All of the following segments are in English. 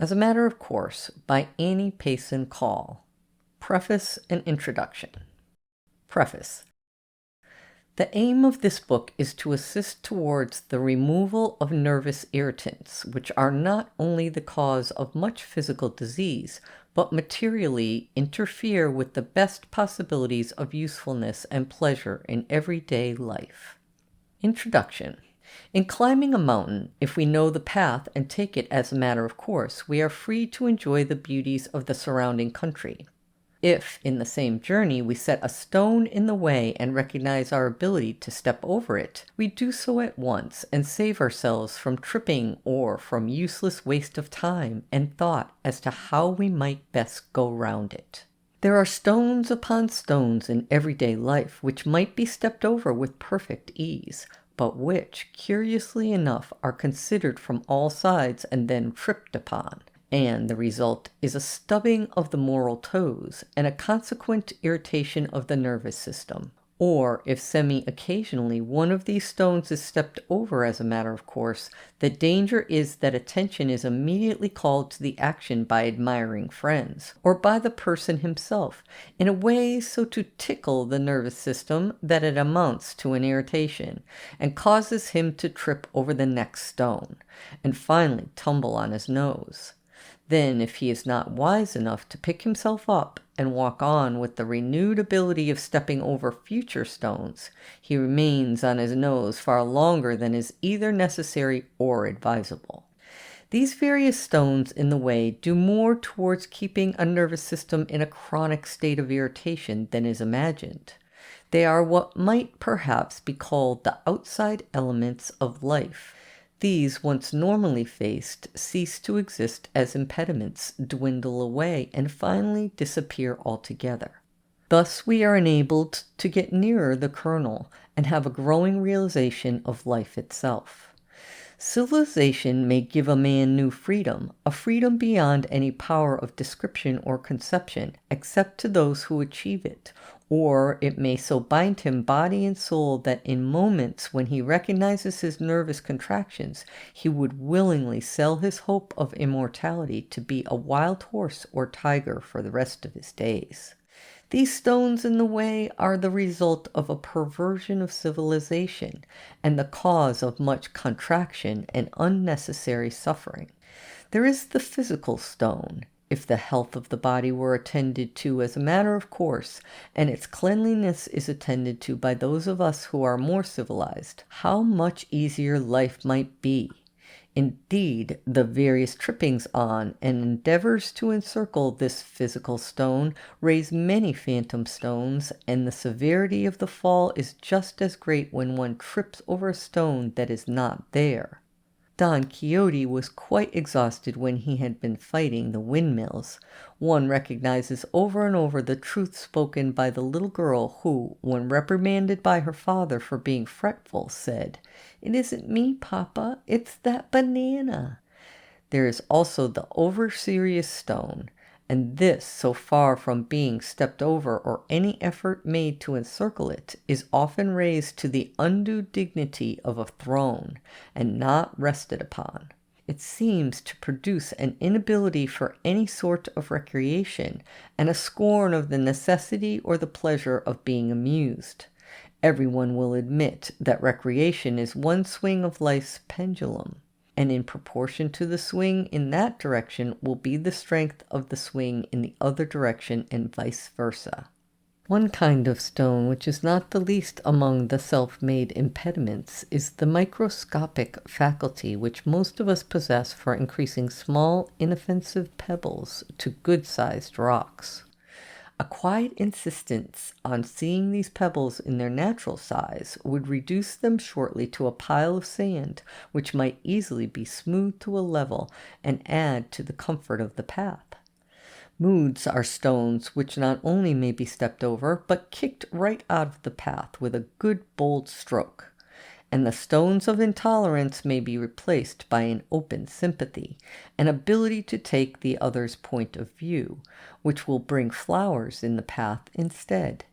As a Matter of Course by Annie Payson Call. Preface and Introduction. Preface. The aim of this book is to assist towards the removal of nervous irritants, which are not only the cause of much physical disease, but materially interfere with the best possibilities of usefulness and pleasure in everyday life. Introduction. In climbing a mountain, if we know the path and take it as a matter of course, we are free to enjoy the beauties of the surrounding country. If, in the same journey, we set a stone in the way and recognize our ability to step over it, we do so at once and save ourselves from tripping or from useless waste of time and thought as to how we might best go round it. There are stones upon stones in everyday life which might be stepped over with perfect ease, but which, curiously enough, are considered from all sides and then tripped upon. And the result is a stubbing of the moral toes and a consequent irritation of the nervous system. Or, if semi-occasionally one of these stones is stepped over as a matter of course, the danger is that attention is immediately called to the action by admiring friends, or by the person himself, in a way so to tickle the nervous system that it amounts to an irritation, and causes him to trip over the next stone, and finally tumble on his nose. Then, if he is not wise enough to pick himself up and walk on with the renewed ability of stepping over future stones, he remains on his nose far longer than is either necessary or advisable. These various stones in the way do more towards keeping a nervous system in a chronic state of irritation than is imagined. They are what might perhaps be called the outside elements of life. These, once normally faced, cease to exist as impediments, dwindle away, and finally disappear altogether. Thus we are enabled to get nearer the kernel and have a growing realization of life itself. Civilization may give a man new freedom, a freedom beyond any power of description or conception, except to those who achieve it, or it may so bind him body and soul that in moments when he recognizes his nervous contractions, he would willingly sell his hope of immortality to be a wild horse or tiger for the rest of his days. These stones in the way are the result of a perversion of civilization and the cause of much contraction and unnecessary suffering. There is the physical stone. If the health of the body were attended to as a matter of course, and its cleanliness is attended to by those of us who are more civilized, how much easier life might be. Indeed, the various trippings on and endeavors to encircle this physical stone raise many phantom stones, and the severity of the fall is just as great when one trips over a stone that is not there. Don Quixote was quite exhausted when he had been fighting the windmills. One recognizes over and over the truth spoken by the little girl who, when reprimanded by her father for being fretful, said, "It isn't me, Papa, it's that banana." There is also the over-serious stone, and this, so far from being stepped over or any effort made to encircle it, is often raised to the undue dignity of a throne, and not rested upon. It seems to produce an inability for any sort of recreation, and a scorn of the necessity or the pleasure of being amused. Everyone will admit that recreation is one swing of life's pendulum, and in proportion to the swing in that direction will be the strength of the swing in the other direction, and vice versa. One kind of stone which is not the least among the self-made impediments is the microscopic faculty which most of us possess for increasing small, inoffensive pebbles to good-sized rocks. A quiet insistence on seeing these pebbles in their natural size would reduce them shortly to a pile of sand, which might easily be smoothed to a level and add to the comfort of the path. Moods are stones which not only may be stepped over, but kicked right out of the path with a good bold stroke. And the stones of intolerance may be replaced by an open sympathy, an ability to take the other's point of view, which will bring flowers in the path instead.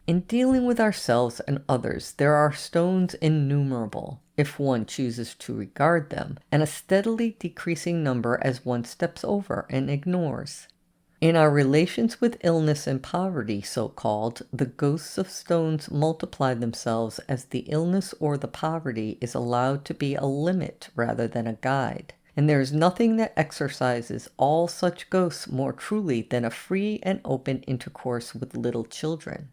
In dealing with ourselves and others, there are stones innumerable, if one chooses to regard them, and a steadily decreasing number as one steps over and ignores. In our relations with illness and poverty, so-called, the ghosts of stones multiply themselves as the illness or the poverty is allowed to be a limit rather than a guide. And there is nothing that exercises all such ghosts more truly than a free and open intercourse with little children.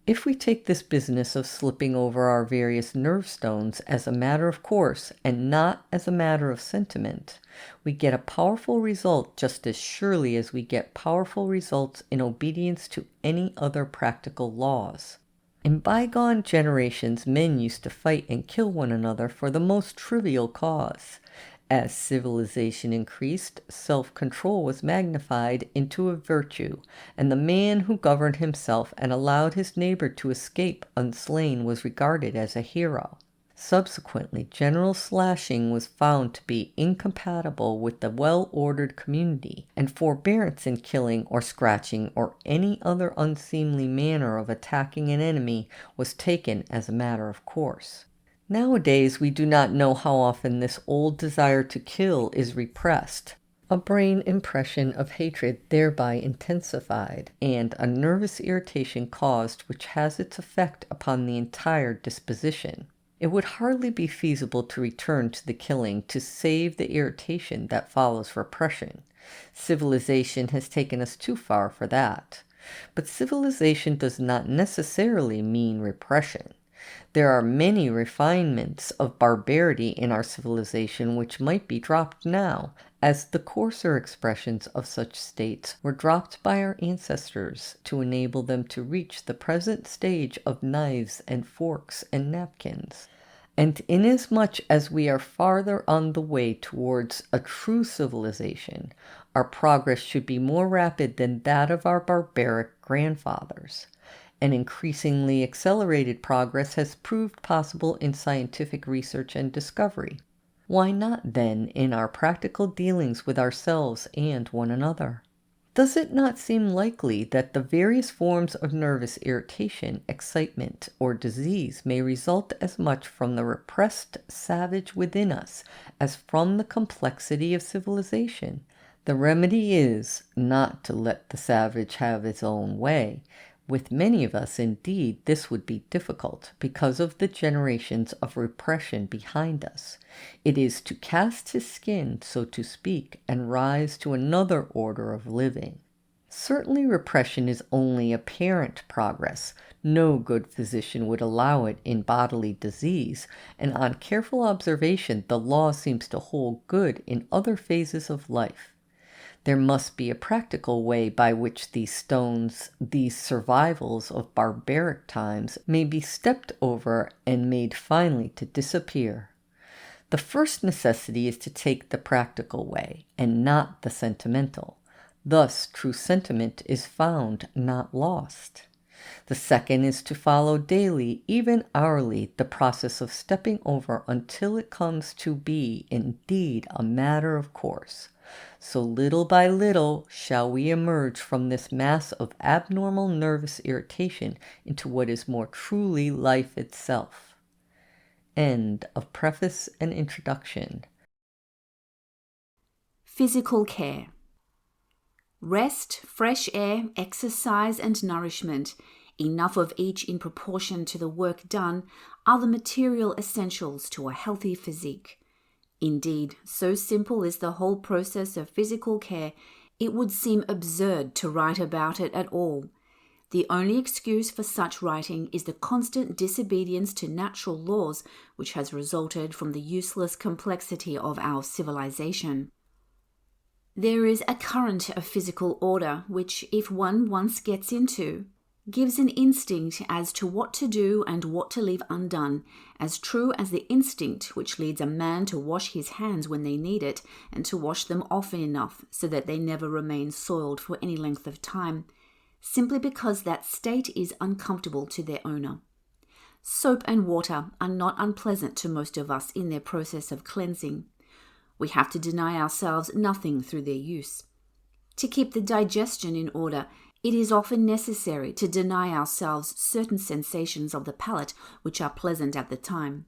If we take this business of slipping over our various nerve stones as a matter of course and not as a matter of sentiment, we get a powerful result just as surely as we get powerful results in obedience to any other practical laws. In bygone generations, men used to fight and kill one another for the most trivial cause. As civilization increased, self-control was magnified into a virtue, and the man who governed himself and allowed his neighbor to escape unslain was regarded as a hero. Subsequently, general slashing was found to be incompatible with the well-ordered community, and forbearance in killing or scratching or any other unseemly manner of attacking an enemy was taken as a matter of course. Nowadays, we do not know how often this old desire to kill is repressed, a brain impression of hatred thereby intensified, and a nervous irritation caused which has its effect upon the entire disposition. It would hardly be feasible to return to the killing to save the irritation that follows repression. Civilization has taken us too far for that. But civilization does not necessarily mean repression. There are many refinements of barbarity in our civilization which might be dropped now, as the coarser expressions of such states were dropped by our ancestors to enable them to reach the present stage of knives and forks and napkins. And inasmuch as we are farther on the way towards a true civilization, our progress should be more rapid than that of our barbaric grandfathers. An increasingly accelerated progress has proved possible in scientific research and discovery. Why not, then, in our practical dealings with ourselves and one another? Does it not seem likely that the various forms of nervous irritation, excitement, or disease may result as much from the repressed savage within us as from the complexity of civilization? The remedy is not to let the savage have his own way. With many of us, indeed, this would be difficult because of the generations of repression behind us. It is to cast his skin, so to speak, and rise to another order of living. Certainly repression is only apparent progress. No good physician would allow it in bodily disease, and on careful observation the law seems to hold good in other phases of life. There must be a practical way by which these stones, these survivals of barbaric times, may be stepped over and made finally to disappear. The first necessity is to take the practical way, and not the sentimental. Thus, true sentiment is found, not lost. The second is to follow daily, even hourly, the process of stepping over until it comes to be indeed a matter of course. So little by little shall we emerge from this mass of abnormal nervous irritation into what is more truly life itself. End of preface and introduction. Physical care. Rest, fresh air, exercise, and nourishment, enough of each in proportion to the work done, are the material essentials to a healthy physique. Indeed, so simple is the whole process of physical care, it would seem absurd to write about it at all. The only excuse for such writing is the constant disobedience to natural laws which has resulted from the useless complexity of our civilization. There is a current of physical order which, if one once gets into, gives an instinct as to what to do and what to leave undone, as true as the instinct which leads a man to wash his hands when they need it, and to wash them often enough so that they never remain soiled for any length of time, simply because that state is uncomfortable to their owner. Soap and water are not unpleasant to most of us in their process of cleansing. We have to deny ourselves nothing through their use. To keep the digestion in order, It is often necessary to deny ourselves certain sensations of the palate which are pleasant at the time.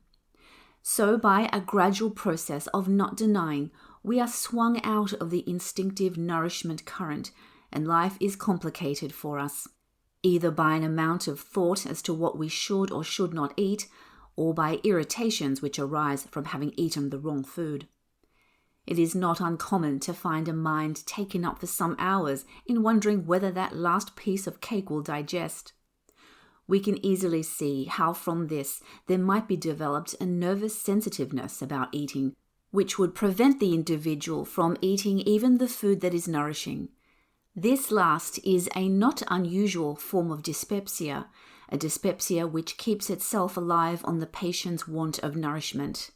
So by a gradual process of not denying, we are swung out of the instinctive nourishment current, and life is complicated for us, either by an amount of thought as to what we should or should not eat, or by irritations which arise from having eaten the wrong food. It is not uncommon to find a mind taken up for some hours in wondering whether that last piece of cake will digest. We can easily see how from this there might be developed a nervous sensitiveness about eating, which would prevent the individual from eating even the food that is nourishing. This last is a not unusual form of dyspepsia, a dyspepsia which keeps itself alive on the patient's want of nourishment.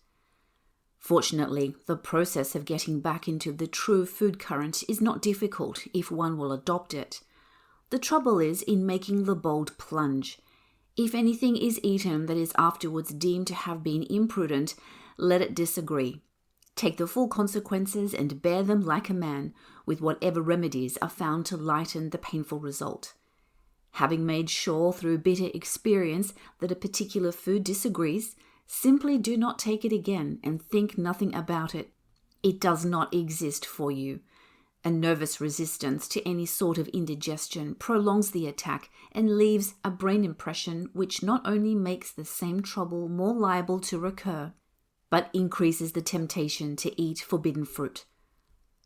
Fortunately, the process of getting back into the true food current is not difficult if one will adopt it. The trouble is in making the bold plunge. If anything is eaten that is afterwards deemed to have been imprudent, let it disagree. Take the full consequences and bear them like a man, with whatever remedies are found to lighten the painful result. Having made sure through bitter experience that a particular food disagrees, simply do not take it again and think nothing about it. It does not exist for you. A nervous resistance to any sort of indigestion prolongs the attack and leaves a brain impression which not only makes the same trouble more liable to recur, but increases the temptation to eat forbidden fruit.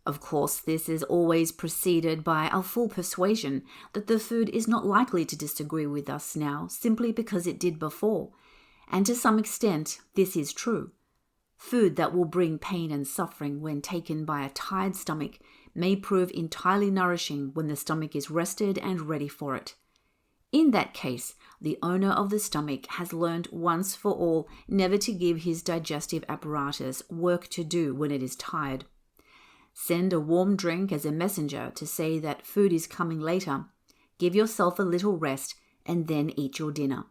Of course, this is always preceded by a full persuasion that the food is not likely to disagree with us now simply because it did before, and to some extent this is true. Food that will bring pain and suffering when taken by a tired stomach may prove entirely nourishing when the stomach is rested and ready for it. In that case, the owner of the stomach has learned once for all never to give his digestive apparatus work to do when it is tired. Send a warm drink as a messenger to say that food is coming later. Give yourself a little rest and then eat your dinner.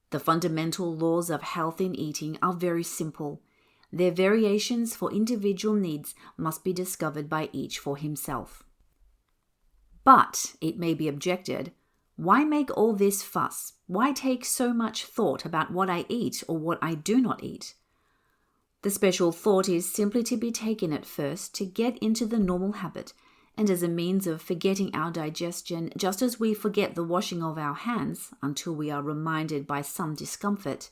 The fundamental laws of health in eating are very simple. Their variations for individual needs must be discovered by each for himself. But, it may be objected, why make all this fuss? Why take so much thought about what I eat or what I do not eat? The special thought is simply to be taken at first to get into the normal habit, and as a means of forgetting our digestion, just as we forget the washing of our hands until we are reminded by some discomfort,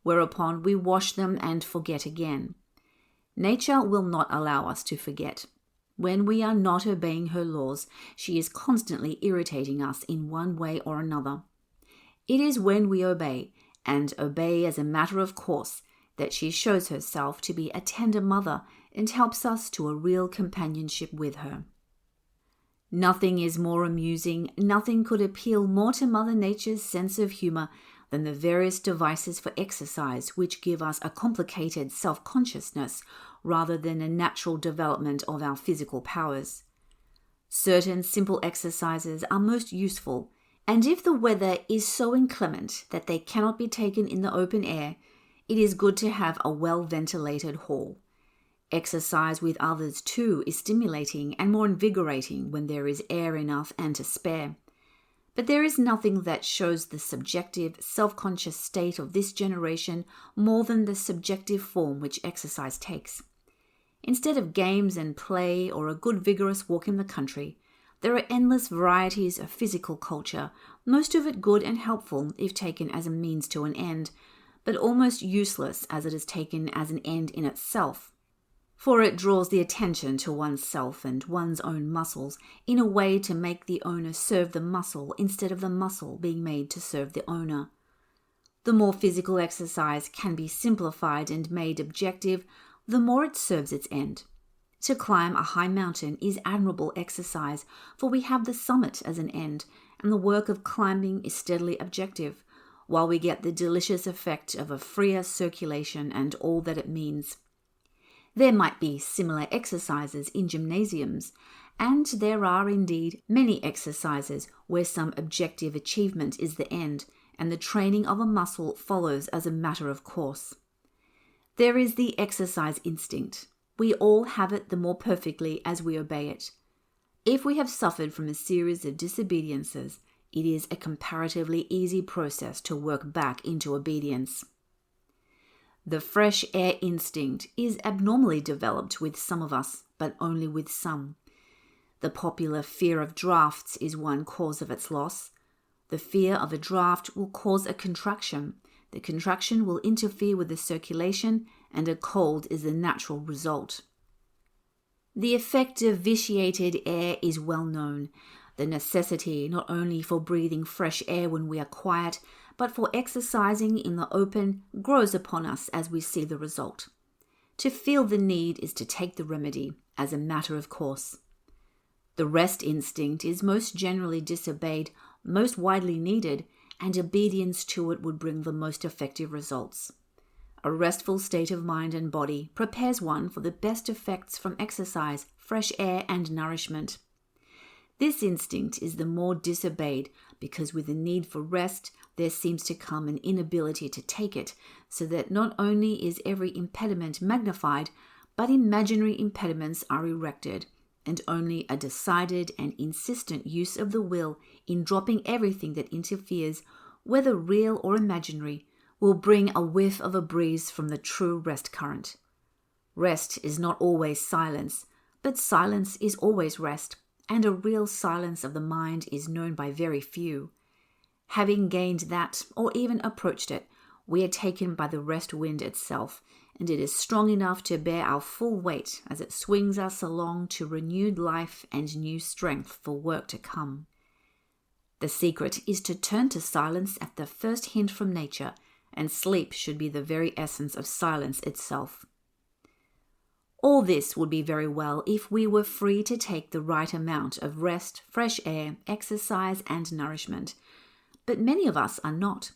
whereupon we wash them and forget again. Nature will not allow us to forget. When we are not obeying her laws, she is constantly irritating us in one way or another. It is when we obey, and obey as a matter of course, that she shows herself to be a tender mother and helps us to a real companionship with her. Nothing is more amusing, nothing could appeal more to Mother Nature's sense of humor than the various devices for exercise which give us a complicated self-consciousness rather than a natural development of our physical powers. Certain simple exercises are most useful, and if the weather is so inclement that they cannot be taken in the open air, it is good to have a well-ventilated hall. Exercise with others too is stimulating and more invigorating when there is air enough and to spare. But there is nothing that shows the subjective, self-conscious state of this generation more than the subjective form which exercise takes. Instead of games and play or a good vigorous walk in the country, there are endless varieties of physical culture, most of it good and helpful if taken as a means to an end, but almost useless as it is taken as an end in itself. For it draws the attention to oneself and one's own muscles in a way to make the owner serve the muscle instead of the muscle being made to serve the owner. The more physical exercise can be simplified and made objective, the more it serves its end. To climb a high mountain is admirable exercise, for we have the summit as an end, and the work of climbing is steadily objective, while we get the delicious effect of a freer circulation and all that it means. There might be similar exercises in gymnasiums, and there are indeed many exercises where some objective achievement is the end, and the training of a muscle follows as a matter of course. There is the exercise instinct. We all have it the more perfectly as we obey it. If we have suffered from a series of disobediences, it is a comparatively easy process to work back into obedience. The fresh air instinct is abnormally developed with some of us, but only with some. The popular fear of drafts is one cause of its loss. The fear of a draft will cause a contraction. The contraction will interfere with the circulation, and a cold is the natural result. The effect of vitiated air is well known. The necessity not only for breathing fresh air when we are quiet, but for exercising in the open grows upon us as we see the result. To feel the need is to take the remedy as a matter of course. The rest instinct is most generally disobeyed, most widely needed, and obedience to it would bring the most effective results. A restful state of mind and body prepares one for the best effects from exercise, fresh air, and nourishment. This instinct is the more disobeyed because with the need for rest, there seems to come an inability to take it, so that not only is every impediment magnified, but imaginary impediments are erected, and only a decided and insistent use of the will in dropping everything that interferes, whether real or imaginary, will bring a whiff of a breeze from the true rest current. Rest is not always silence, but silence is always rest, and a real silence of the mind is known by very few. Having gained that, or even approached it, we are taken by the rest wind itself, and it is strong enough to bear our full weight as it swings us along to renewed life and new strength for work to come. The secret is to turn to silence at the first hint from nature, and sleep should be the very essence of silence itself. All this would be very well if we were free to take the right amount of rest, fresh air, exercise, and nourishment. But many of us are not.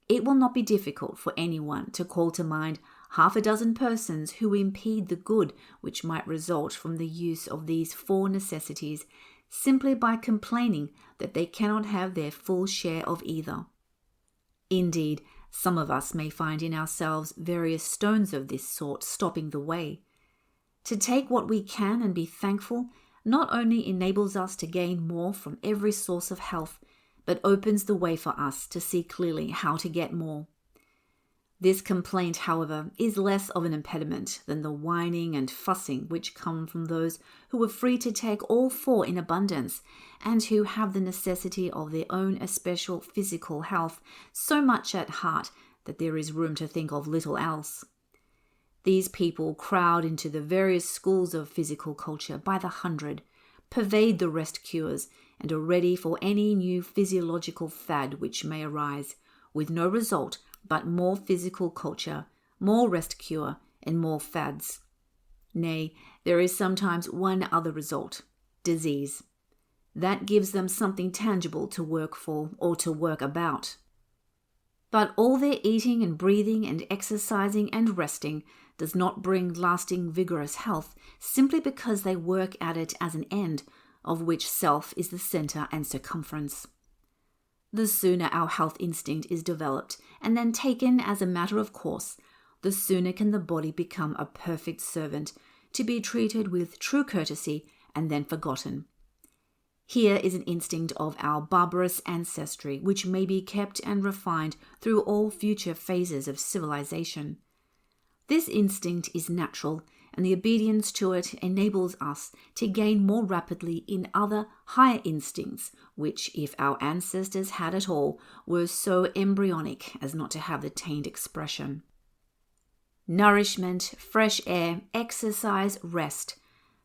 It will not be difficult for anyone to call to mind half a dozen persons who impede the good which might result from the use of these four necessities, simply by complaining that they cannot have their full share of either. Indeed, some of us may find in ourselves various stones of this sort stopping the way. To take what we can and be thankful not only enables us to gain more from every source of health, but opens the way for us to see clearly how to get more. This complaint, however, is less of an impediment than the whining and fussing which come from those who are free to take all four in abundance, and who have the necessity of their own especial physical health so much at heart that there is room to think of little else. These people crowd into the various schools of physical culture by the hundred, pervade the rest cures, and are ready for any new physiological fad which may arise, with no result but more physical culture, more rest cure, and more fads. Nay, there is sometimes one other result: disease. That gives them something tangible to work for or to work about. But all their eating and breathing and exercising and resting does not bring lasting vigorous health, simply because they work at it as an end, of which self is the center and circumference. The sooner our health instinct is developed and then taken as a matter of course, the sooner can the body become a perfect servant, to be treated with true courtesy and then forgotten. Here is an instinct of our barbarous ancestry which may be kept and refined through all future phases of civilization. This instinct is natural, and the obedience to it enables us to gain more rapidly in other higher instincts, which, if our ancestors had at all, were so embryonic as not to have attained expression. Nourishment, fresh air, exercise, rest.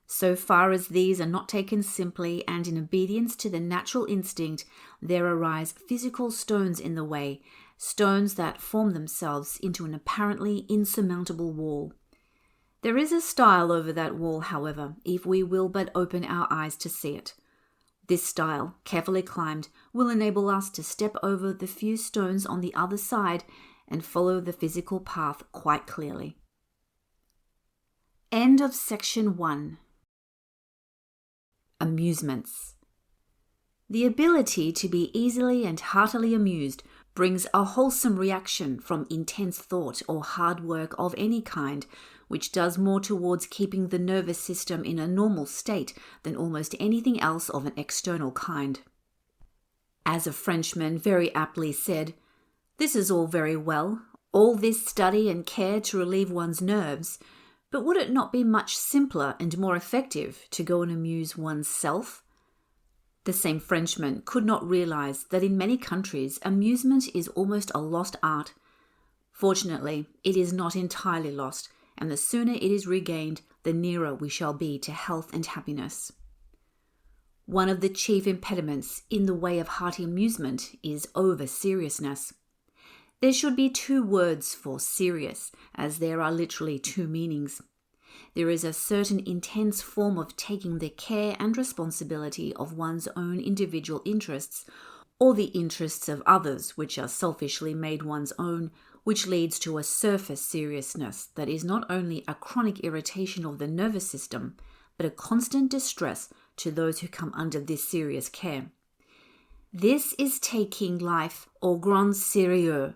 So far as these are not taken simply and in obedience to the natural instinct, there arise physical stones in the way, stones that form themselves into an apparently insurmountable wall. There is a stile over that wall, however, if we will but open our eyes to see it. This stile, carefully climbed, will enable us to step over the few stones on the other side and follow the physical path quite clearly. End of section 1. Amusements. The ability to be easily and heartily amused brings a wholesome reaction from intense thought or hard work of any kind, which does more towards keeping the nervous system in a normal state than almost anything else of an external kind. As a Frenchman very aptly said, "This is all very well, all this study and care to relieve one's nerves, but would it not be much simpler and more effective to go and amuse one's self?" The same Frenchman could not realize that in many countries amusement is almost a lost art. Fortunately, it is not entirely lost, and the sooner it is regained, the nearer we shall be to health and happiness. One of the chief impediments in the way of hearty amusement is over-seriousness. There should be two words for serious, as there are literally two meanings. There is a certain intense form of taking the care and responsibility of one's own individual interests, or the interests of others which are selfishly made one's own, which leads to a surface seriousness that is not only a chronic irritation of the nervous system, but a constant distress to those who come under this serious care. This is taking life au grand sérieux.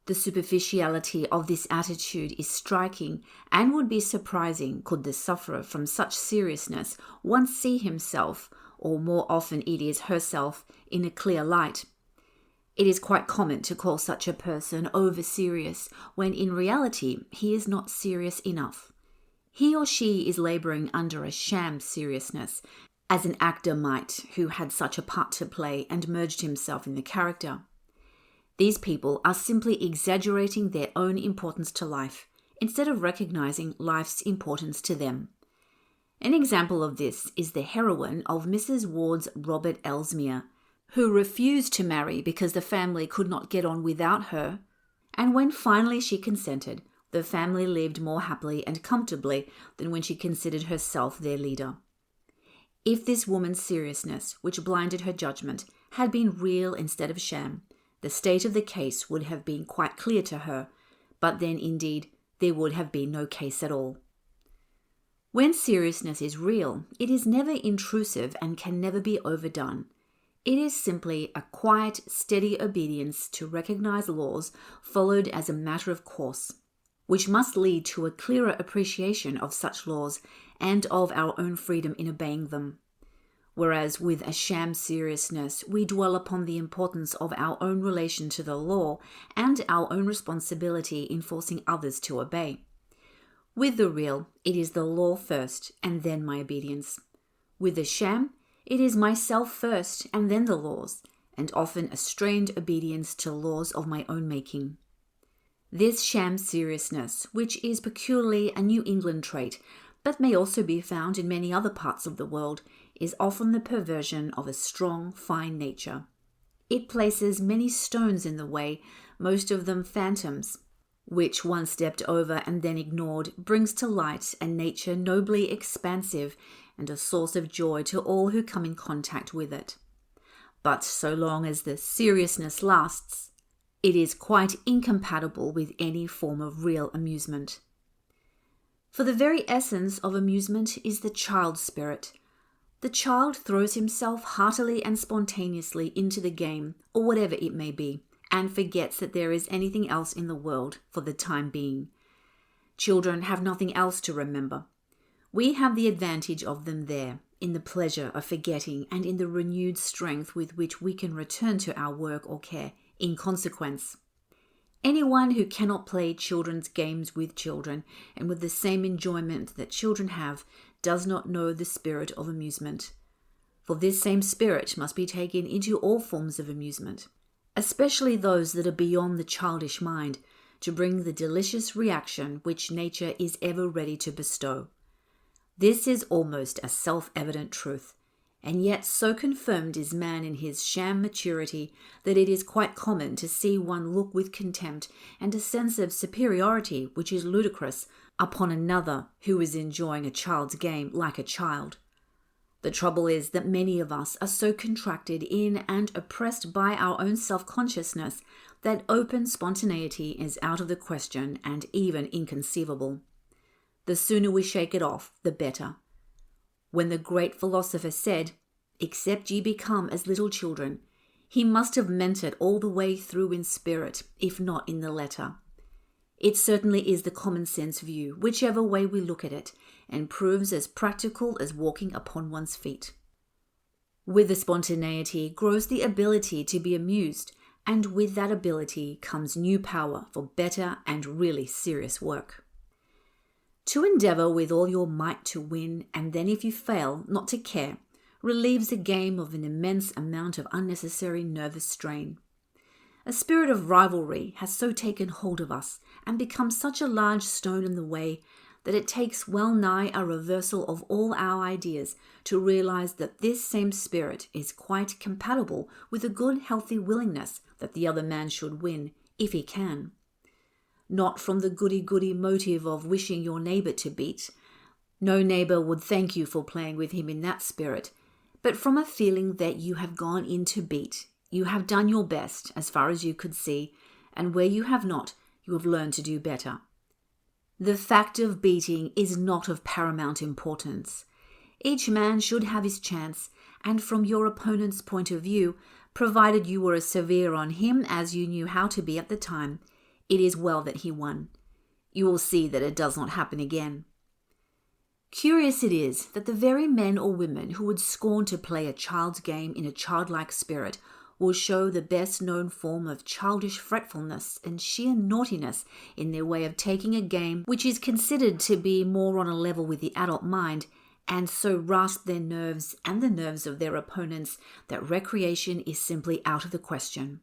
The superficiality of this attitude is striking and would be surprising could the sufferer from such seriousness once see himself, or more often it is herself, in a clear light. It is quite common to call such a person over-serious when in reality he is not serious enough. He or she is laboring under a sham seriousness, as an actor might who had such a part to play and merged himself in the character. These people are simply exaggerating their own importance to life, instead of recognizing life's importance to them. An example of this is the heroine of Mrs. Ward's Robert Elsmere, who refused to marry because the family could not get on without her, and when finally she consented, the family lived more happily and comfortably than when she considered herself their leader. If this woman's seriousness, which blinded her judgment, had been real instead of sham, the state of the case would have been quite clear to her, but then indeed there would have been no case at all. When seriousness is real, it is never intrusive and can never be overdone. It is simply a quiet, steady obedience to recognized laws followed as a matter of course, which must lead to a clearer appreciation of such laws and of our own freedom in obeying them. Whereas with a sham seriousness, we dwell upon the importance of our own relation to the law and our own responsibility in forcing others to obey. With the real, it is the law first and then my obedience. With the sham, it is myself first and then the laws, and often a strained obedience to laws of my own making. This sham seriousness, which is peculiarly a New England trait, but may also be found in many other parts of the world, is often the perversion of a strong, fine nature. It places many stones in the way, most of them phantoms, which once stepped over and then ignored brings to light a nature nobly expansive and a source of joy to all who come in contact with it. But so long as the seriousness lasts, it is quite incompatible with any form of real amusement. For the very essence of amusement is the child spirit. The child throws himself heartily and spontaneously into the game, or whatever it may be, and forgets that there is anything else in the world for the time being. Children have nothing else to remember. We have the advantage of them there, in the pleasure of forgetting and in the renewed strength with which we can return to our work or care in consequence. Anyone who cannot play children's games with children and with the same enjoyment that children have does not know the spirit of amusement. For this same spirit must be taken into all forms of amusement, especially those that are beyond the childish mind, to bring the delicious reaction which nature is ever ready to bestow. This is almost a self-evident truth, and yet so confirmed is man in his sham maturity that it is quite common to see one look with contempt and a sense of superiority which is ludicrous upon another who is enjoying a child's game like a child. The trouble is that many of us are so contracted in and oppressed by our own self-consciousness that open spontaneity is out of the question and even inconceivable. The sooner we shake it off, the better. When the great philosopher said, "Except ye become as little children," he must have meant it all the way through in spirit, if not in the letter. It certainly is the common sense view, whichever way we look at it, and proves as practical as walking upon one's feet. With the spontaneity grows the ability to be amused, and with that ability comes new power for better and really serious work. To endeavor with all your might to win, and then if you fail, not to care, relieves the game of an immense amount of unnecessary nervous strain. A spirit of rivalry has so taken hold of us and become such a large stone in the way that it takes well nigh a reversal of all our ideas to realize that this same spirit is quite compatible with a good, healthy willingness that the other man should win, if he can. Not from the goody-goody motive of wishing your neighbor to beat. No neighbor would thank you for playing with him in that spirit, but from a feeling that you have gone in to beat. You have done your best as far as you could see, and where you have not, you have learned to do better. The fact of beating is not of paramount importance. Each man should have his chance, and from your opponent's point of view, provided you were as severe on him as you knew how to be at the time, it is well that he won. You will see that it does not happen again. Curious it is that the very men or women who would scorn to play a child's game in a childlike spirit will show the best known form of childish fretfulness and sheer naughtiness in their way of taking a game which is considered to be more on a level with the adult mind, and so rasp their nerves and the nerves of their opponents that recreation is simply out of the question.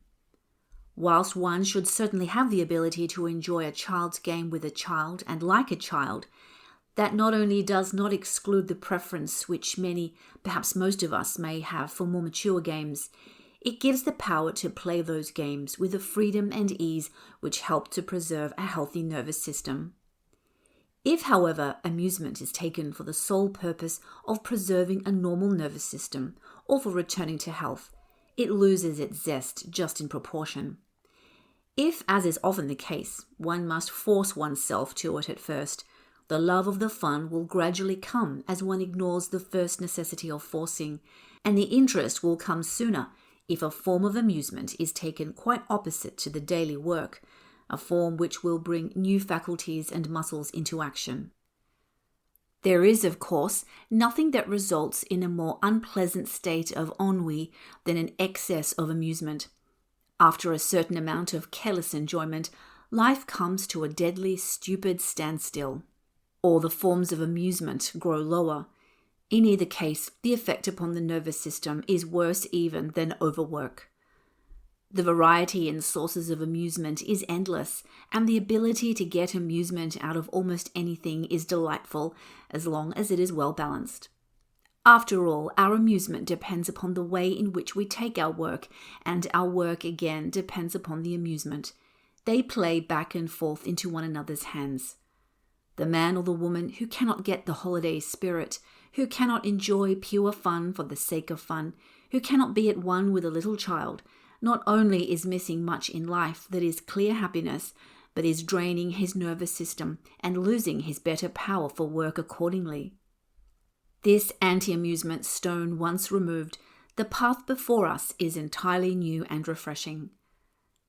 Whilst one should certainly have the ability to enjoy a child's game with a child and like a child, that not only does not exclude the preference which many, perhaps most of us, may have for more mature games, it gives the power to play those games with a freedom and ease which help to preserve a healthy nervous system. If, however, amusement is taken for the sole purpose of preserving a normal nervous system or for returning to health, it loses its zest just in proportion. If, as is often the case, one must force oneself to it at first, the love of the fun will gradually come as one ignores the first necessity of forcing, and the interest will come sooner if a form of amusement is taken quite opposite to the daily work, a form which will bring new faculties and muscles into action. There is, of course, nothing that results in a more unpleasant state of ennui than an excess of amusement. After a certain amount of careless enjoyment, life comes to a deadly, stupid standstill. All the forms of amusement grow lower. In either case, the effect upon the nervous system is worse even than overwork. The variety in sources of amusement is endless, and the ability to get amusement out of almost anything is delightful as long as it is well balanced. After all, our amusement depends upon the way in which we take our work, and our work again depends upon the amusement. They play back and forth into one another's hands. The man or the woman who cannot get the holiday spirit, who cannot enjoy pure fun for the sake of fun, who cannot be at one with a little child, not only is missing much in life that is clear happiness, but is draining his nervous system and losing his better power for work accordingly. This anti-amusement stone once removed, the path before us is entirely new and refreshing.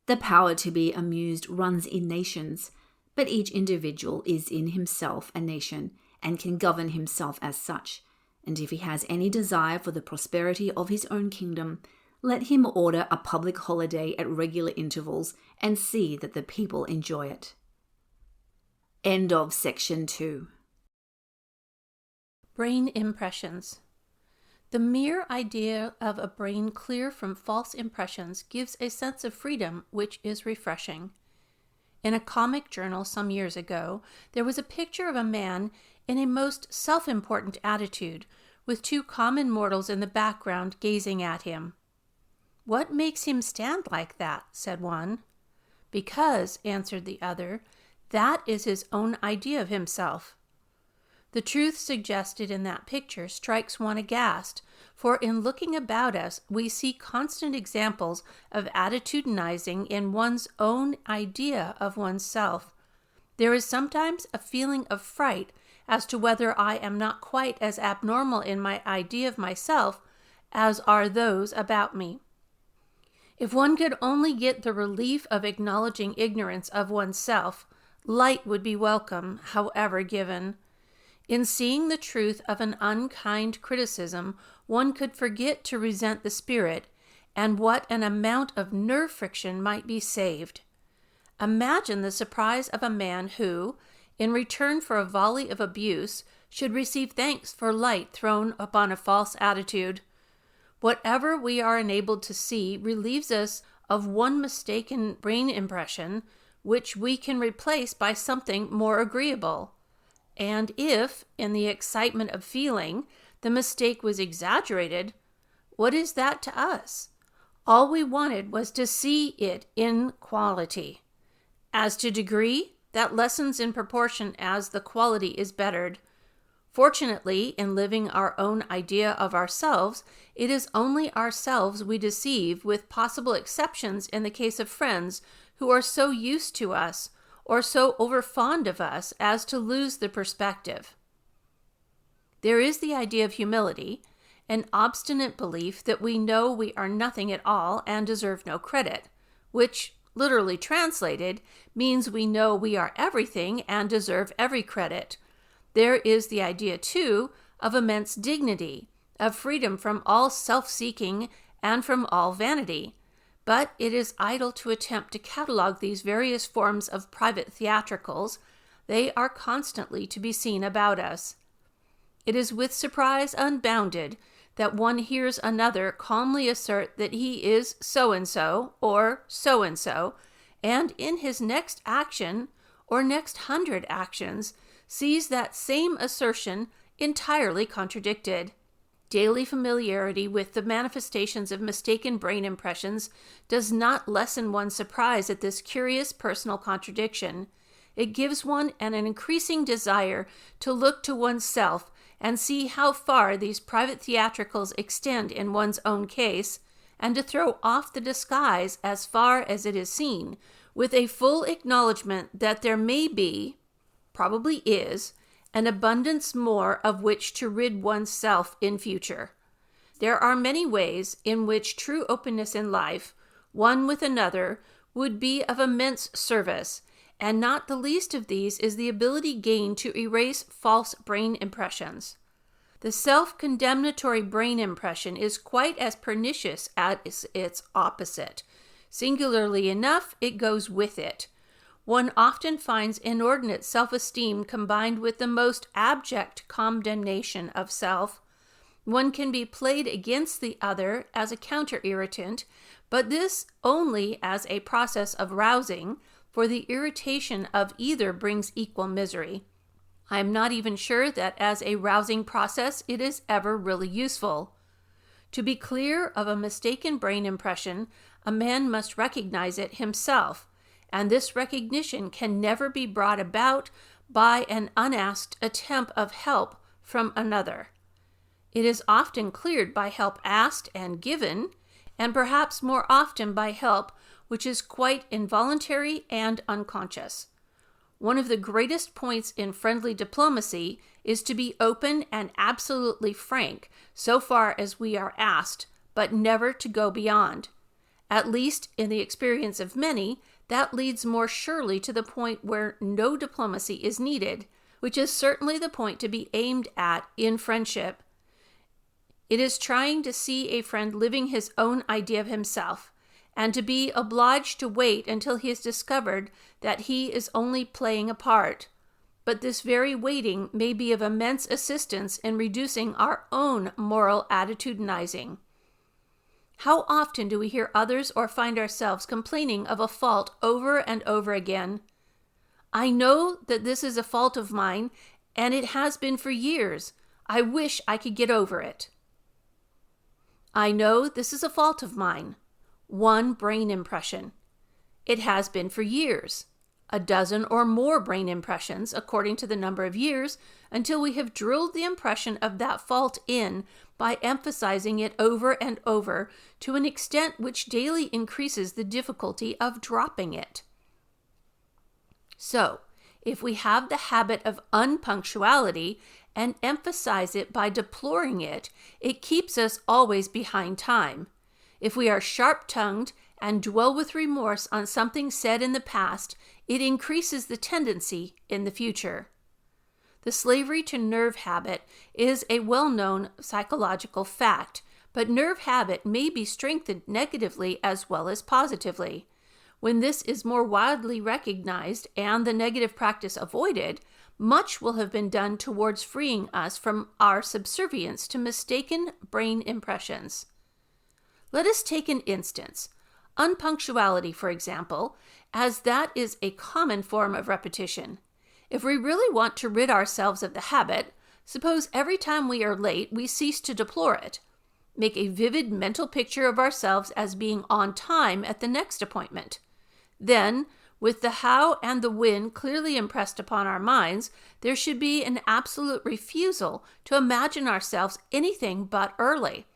The power to be amused runs in nations, but each individual is in himself a nation and can govern himself as such, and if he has any desire for the prosperity of his own kingdom, let him order a public holiday at regular intervals and see that the people enjoy it. End of section 2. Brain impressions. The mere idea of a brain clear from false impressions gives a sense of freedom which is refreshing. In a comic journal some years ago, there was a picture of a man in a most self-important attitude, with two common mortals in the background gazing at him. "What makes him stand like that?" said one. "Because," answered the other, "that is his own idea of himself." The truth suggested in that picture strikes one aghast, for in looking about us we see constant examples of attitudinizing in one's own idea of oneself. There is sometimes a feeling of fright as to whether I am not quite as abnormal in my idea of myself as are those about me. If one could only get the relief of acknowledging ignorance of oneself, Light would be welcome, however given. In seeing the truth of an unkind criticism, one could forget to resent the spirit, and what an amount of nerve friction might be saved. Imagine the surprise of a man who, in return for a volley of abuse, should receive thanks for light thrown upon a false attitude. Whatever we are enabled to see relieves us of one mistaken brain impression, which we can replace by something more agreeable. And if, in the excitement of feeling, the mistake was exaggerated, what is that to us? All we wanted was to see it in quality. As to degree, that lessens in proportion as the quality is bettered. Fortunately, in living our own idea of ourselves, it is only ourselves we deceive, with possible exceptions in the case of friends who are so used to us or so overfond of us as to lose the perspective. There is the idea of humility, an obstinate belief that we know we are nothing at all and deserve no credit, which, literally translated, means we know we are everything and deserve every credit. There is the idea, too, of immense dignity, of freedom from all self-seeking and from all vanity. But it is idle to attempt to catalog these various forms of private theatricals. They are constantly to be seen about us. It is with surprise unbounded that one hears another calmly assert that he is so-and-so or so-and-so, and in his next action or next 100 actions sees that same assertion entirely contradicted. Daily familiarity with the manifestations of mistaken brain impressions does not lessen one's surprise at this curious personal contradiction. It gives one an increasing desire to look to oneself and see how far these private theatricals extend in one's own case, and to throw off the disguise as far as it is seen, with a full acknowledgement that there may be, probably is, an abundance more of which to rid oneself in future. There are many ways in which true openness in life, one with another, would be of immense service, and not the least of these is the ability gained to erase false brain impressions. The self-condemnatory brain impression is quite as pernicious as its opposite. Singularly enough, it goes with it. One often finds inordinate self-esteem combined with the most abject condemnation of self. One can be played against the other as a counter-irritant, but this only as a process of rousing, for the irritation of either brings equal misery. I am not even sure that as a rousing process it is ever really useful. To be clear of a mistaken brain impression, a man must recognize it himself, and this recognition can never be brought about by an unasked attempt of help from another. It is often cleared by help asked and given, and perhaps more often by help which is quite involuntary and unconscious. One of the greatest points in friendly diplomacy is to be open and absolutely frank so far as we are asked, but never to go beyond. At least, in the experience of many, that leads more surely to the point where no diplomacy is needed, which is certainly the point to be aimed at in friendship. It is trying to see a friend living his own idea of himself, and to be obliged to wait until he has discovered that he is only playing a part. But this very waiting may be of immense assistance in reducing our own moral attitudinizing. How often do we hear others or find ourselves complaining of a fault over and over again? I know that this is a fault of mine, and it has been for years. I wish I could get over it. I know this is a fault of mine. One brain impression. It has been for years. A dozen or more brain impressions, according to the number of years, until we have drilled the impression of that fault in by emphasizing it over and over to an extent which daily increases the difficulty of dropping it. So, if we have the habit of unpunctuality and emphasize it by deploring it, it keeps us always behind time. If we are sharp-tongued and dwell with remorse on something said in the past, it increases the tendency in the future. The slavery to nerve habit is a well-known psychological fact, but nerve habit may be strengthened negatively as well as positively. When this is more widely recognized and the negative practice avoided, much will have been done towards freeing us from our subservience to mistaken brain impressions. Let us take an instance, unpunctuality, for example, as that is a common form of repetition. If we really want to rid ourselves of the habit, suppose every time we are late, we cease to deplore it. Make a vivid mental picture of ourselves as being on time at the next appointment. Then, with the how and the when clearly impressed upon our minds, there should be an absolute refusal to imagine ourselves anything but early.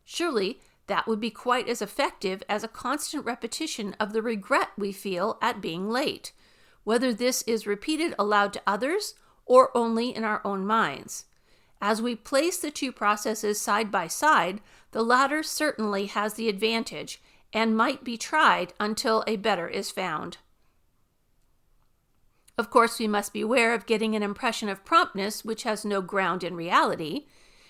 Surely, that would be quite as effective as a constant repetition of the regret we feel at being late, whether this is repeated aloud to others or only in our own minds. As we place the two processes side by side, the latter certainly has the advantage and might be tried until a better is found. Of course, we must beware of getting an impression of promptness which has no ground in reality.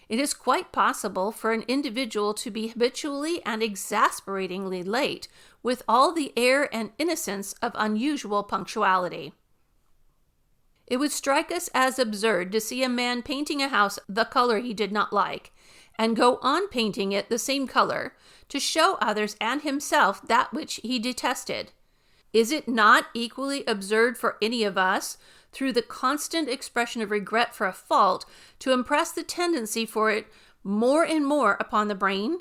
It is quite possible for an individual to be habitually and exasperatingly late, with all the air and innocence of unusual punctuality. It would strike us as absurd to see a man painting a house the color he did not like, and go on painting it the same color, to show others and himself that which he detested. Is it not equally absurd for any of us, through the constant expression of regret for a fault, to impress the tendency for it more and more upon the brain?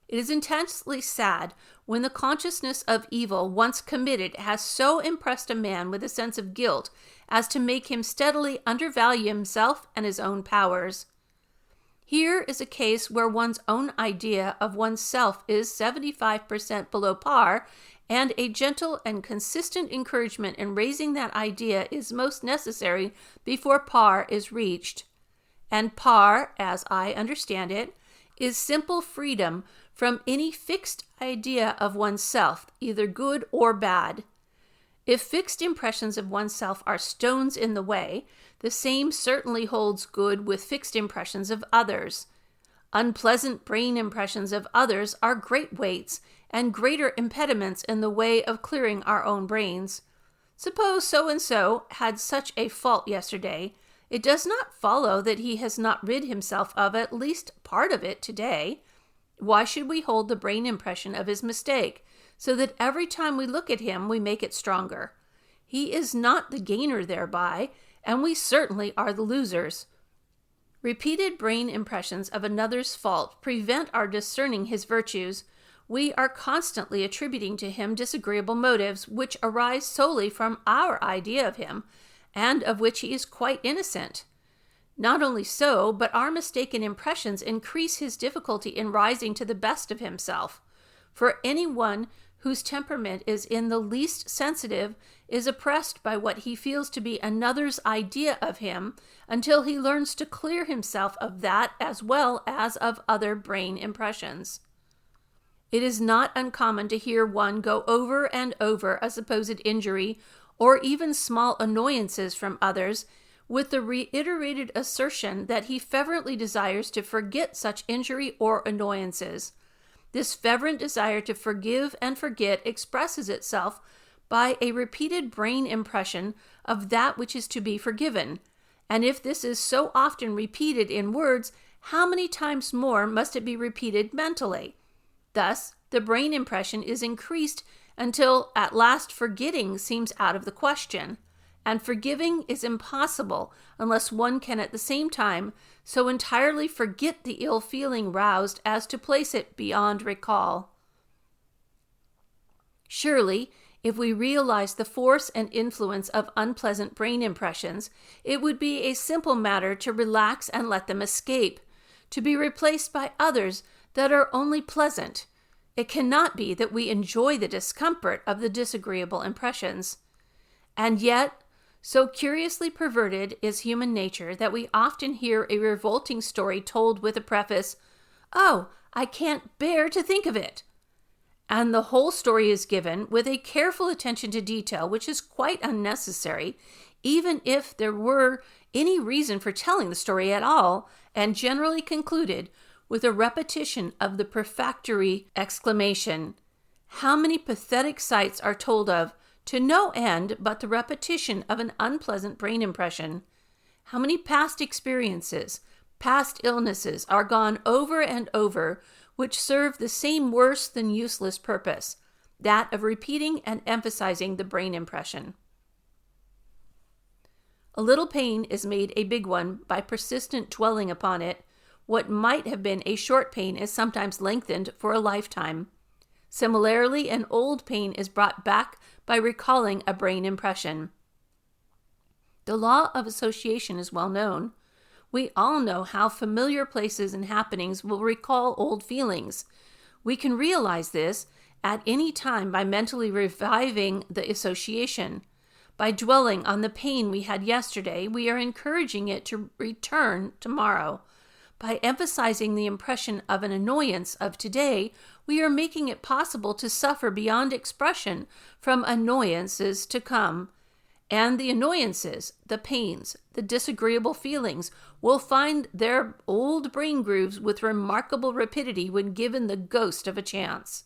It is intensely sad when the consciousness of evil once committed has so impressed a man with a sense of guilt as to make him steadily undervalue himself and his own powers. Here is a case where one's own idea of oneself is 75% below par, and a gentle and consistent encouragement in raising that idea is most necessary before par is reached. And par, as I understand it, is simple freedom from any fixed idea of oneself, either good or bad. If fixed impressions of oneself are stones in the way, the same certainly holds good with fixed impressions of others. Unpleasant brain impressions of others are great weights and greater impediments in the way of clearing our own brains. Suppose so-and-so had such a fault yesterday. It does not follow that he has not rid himself of at least part of it today. Why should we hold the brain impression of his mistake, so that every time we look at him we make it stronger? He is not the gainer thereby, and we certainly are the losers. Repeated brain impressions of another's fault prevent our discerning his virtues. We are constantly attributing to him disagreeable motives which arise solely from our idea of him, and of which he is quite innocent. Not only so, but our mistaken impressions increase his difficulty in rising to the best of himself. For anyone whose temperament is in the least sensitive is oppressed by what he feels to be another's idea of him until he learns to clear himself of that as well as of other brain impressions. It is not uncommon to hear one go over and over a supposed injury or even small annoyances from others with the reiterated assertion that he fervently desires to forget such injury or annoyances. This fervent desire to forgive and forget expresses itself by a repeated brain impression of that which is to be forgiven. And if this is so often repeated in words, how many times more must it be repeated mentally? Thus, the brain impression is increased until at last forgetting seems out of the question, and forgiving is impossible unless one can at the same time so entirely forget the ill feeling roused as to place it beyond recall. Surely, if we realize the force and influence of unpleasant brain impressions, it would be a simple matter to relax and let them escape, to be replaced by others that are only pleasant. It cannot be that we enjoy the discomfort of the disagreeable impressions. And yet, so curiously perverted is human nature that we often hear a revolting story told with a preface, "Oh, I can't bear to think of it." and the whole story is given with a careful attention to detail, which is quite unnecessary, even if there were any reason for telling the story at all, and generally concluded with a repetition of the prefatory exclamation. How many pathetic sights are told of, to no end but the repetition of an unpleasant brain impression? How many past experiences, past illnesses are gone over and over, which serve the same worse than useless purpose, that of repeating and emphasizing the brain impression. A little pain is made a big one by persistent dwelling upon it. What might have been a short pain is sometimes lengthened for a lifetime. Similarly, an old pain is brought back by recalling a brain impression. The law of association is well known. We all know how familiar places and happenings will recall old feelings. We can realize this at any time by mentally reviving the association. By dwelling on the pain we had yesterday, we are encouraging it to return tomorrow. By emphasizing the impression of an annoyance of today, we are making it possible to suffer beyond expression from annoyances to come. And the annoyances, the pains, the disagreeable feelings will find their old brain grooves with remarkable rapidity when given the ghost of a chance.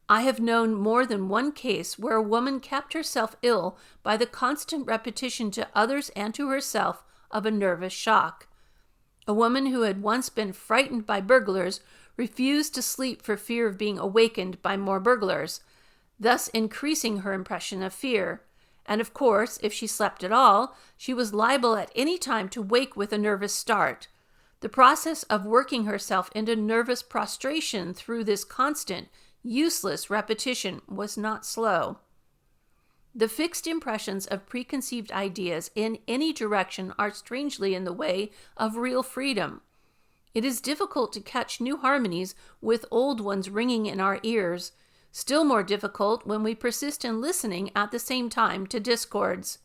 I have known more than one case where a woman kept herself ill by the constant repetition to others and to herself of a nervous shock. A woman who had once been frightened by burglars refused to sleep for fear of being awakened by more burglars, thus increasing her impression of fear. And of course, if she slept at all, she was liable at any time to wake with a nervous start. The process of working herself into nervous prostration through this constant, useless repetition was not slow. The fixed impressions of preconceived ideas in any direction are strangely in the way of real freedom. It is difficult to catch new harmonies with old ones ringing in our ears. Still more difficult when we persist in listening at the same time to discords.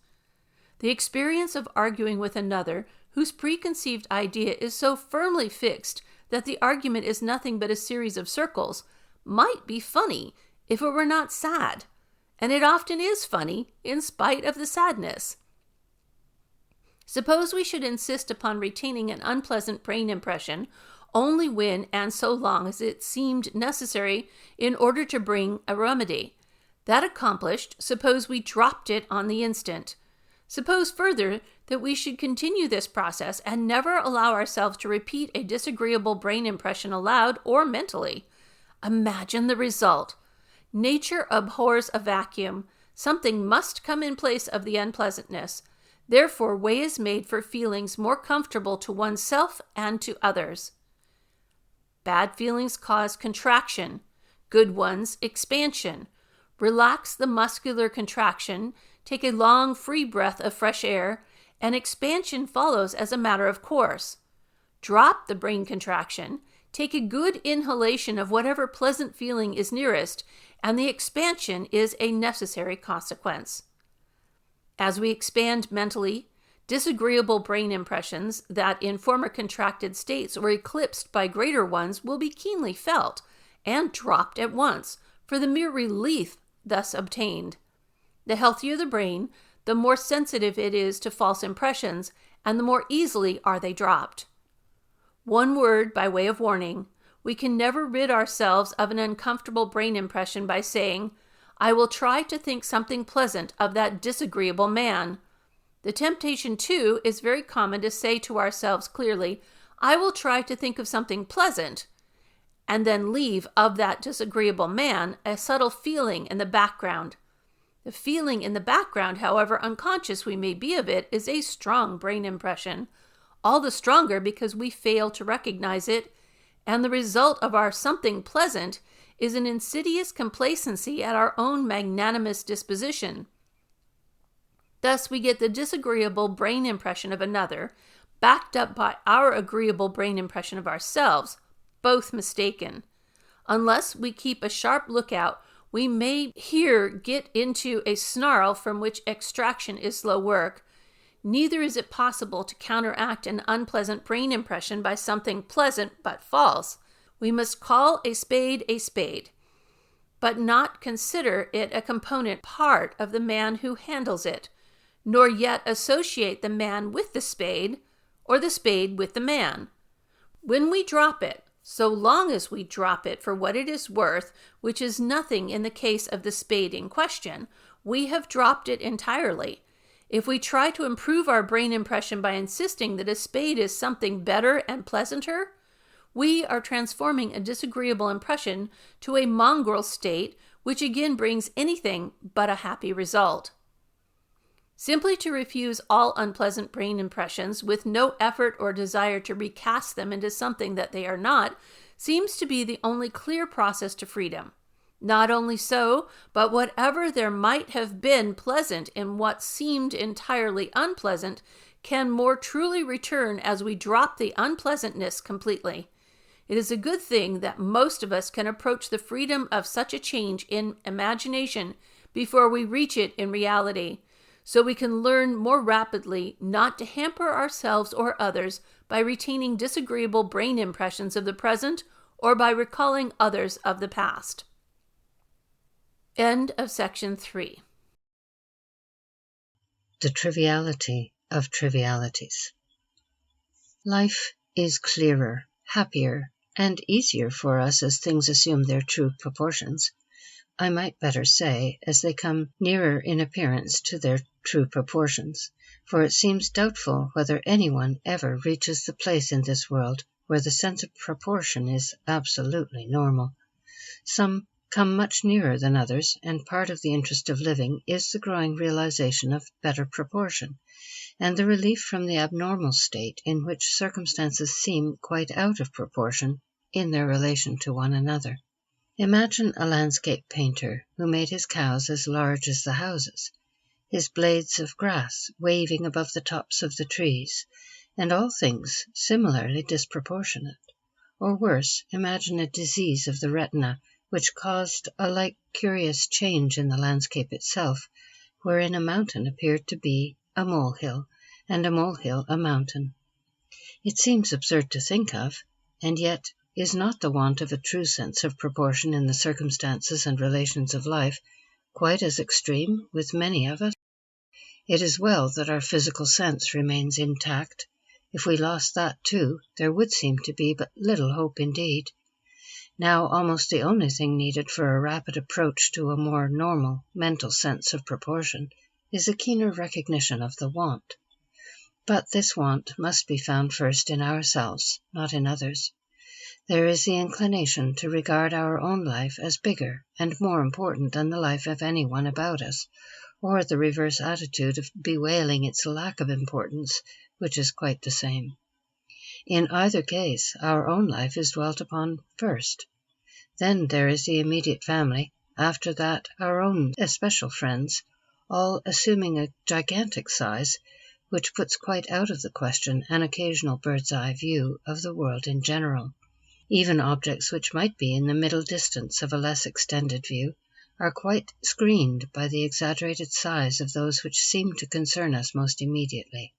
The experience of arguing with another whose preconceived idea is so firmly fixed that the argument is nothing but a series of circles might be funny if it were not sad, and it often is funny in spite of the sadness. Suppose we should insist upon retaining an unpleasant brain impression only when and so long as it seemed necessary in order to bring a remedy. That accomplished, suppose we dropped it on the instant. Suppose further that we should continue this process and never allow ourselves to repeat a disagreeable brain impression aloud or mentally. Imagine the result. Nature abhors a vacuum. Something must come in place of the unpleasantness. Therefore, way is made for feelings more comfortable to oneself and to others. Bad feelings cause contraction, good ones expansion. Relax the muscular contraction, take a long free breath of fresh air, and expansion follows as a matter of course. Drop the brain contraction, take a good inhalation of whatever pleasant feeling is nearest, and the expansion is a necessary consequence. As we expand mentally, disagreeable brain impressions that in former contracted states were eclipsed by greater ones will be keenly felt and dropped at once for the mere relief thus obtained. The healthier the brain, the more sensitive it is to false impressions, and the more easily are they dropped. One word by way of warning: we can never rid ourselves of an uncomfortable brain impression by saying, "I will try to think something pleasant of that disagreeable man." The temptation, too, is very common to say to ourselves clearly, "I will try to think of something pleasant," and then leave of that disagreeable man a subtle feeling in the background. The feeling in the background, however unconscious we may be of it, is a strong brain impression, all the stronger because we fail to recognize it, and the result of our something pleasant is an insidious complacency at our own magnanimous disposition. Thus we get the disagreeable brain impression of another, backed up by our agreeable brain impression of ourselves, both mistaken. Unless we keep a sharp lookout, we may here get into a snarl from which extraction is slow work. Neither is it possible to counteract an unpleasant brain impression by something pleasant but false. We must call a spade a spade. but not consider it a component part of the man who handles it, nor yet associate the man with the spade, or the spade with the man. When we drop it, so long as we drop it for what it is worth, which is nothing in the case of the spade in question, we have dropped it entirely. If we try to improve our brain impression by insisting that a spade is something better and pleasanter, we are transforming a disagreeable impression to a mongrel state, which again brings anything but a happy result. Simply to refuse all unpleasant brain impressions with no effort or desire to recast them into something that they are not seems to be the only clear process to freedom. Not only so, but whatever there might have been pleasant in what seemed entirely unpleasant can more truly return as we drop the unpleasantness completely. It is a good thing that most of us can approach the freedom of such a change in imagination before we reach it in reality, so we can learn more rapidly not to hamper ourselves or others by retaining disagreeable brain impressions of the present or by recalling others of the past. End of section 3. The triviality of trivialities. Life is clearer, happier, and easier for us as things assume their true proportions. I might better say, as they come nearer in appearance to their true proportions, for it seems doubtful whether anyone ever reaches the place in this world where the sense of proportion is absolutely normal. Some come much nearer than others, and part of the interest of living is the growing realization of better proportion, and the relief from the abnormal state in which circumstances seem quite out of proportion in their relation to one another. Imagine a landscape painter who made his cows as large as the houses, his blades of grass waving above the tops of the trees, and all things similarly disproportionate. Or worse, imagine a disease of the retina which caused a like curious change in the landscape itself, wherein a mountain appeared to be a molehill, and a molehill a mountain. It seems absurd to think of, and yet is not the want of a true sense of proportion in the circumstances and relations of life quite as extreme with many of us? It is well that our physical sense remains intact. If we lost that too, there would seem to be but little hope indeed. Now almost the only thing needed for a rapid approach to a more normal mental sense of proportion is a keener recognition of the want. But this want must be found first in ourselves, not in others. There is the inclination to regard our own life as bigger and more important than the life of anyone about us, or the reverse attitude of bewailing its lack of importance, which is quite the same. In either case, our own life is dwelt upon first. Then there is the immediate family, after that our own especial friends, all assuming a gigantic size, which puts quite out of the question an occasional bird's-eye view of the world in general. Even objects which might be in the middle distance of a less extended view are quite screened by the exaggerated size of those which seem to concern us most immediately.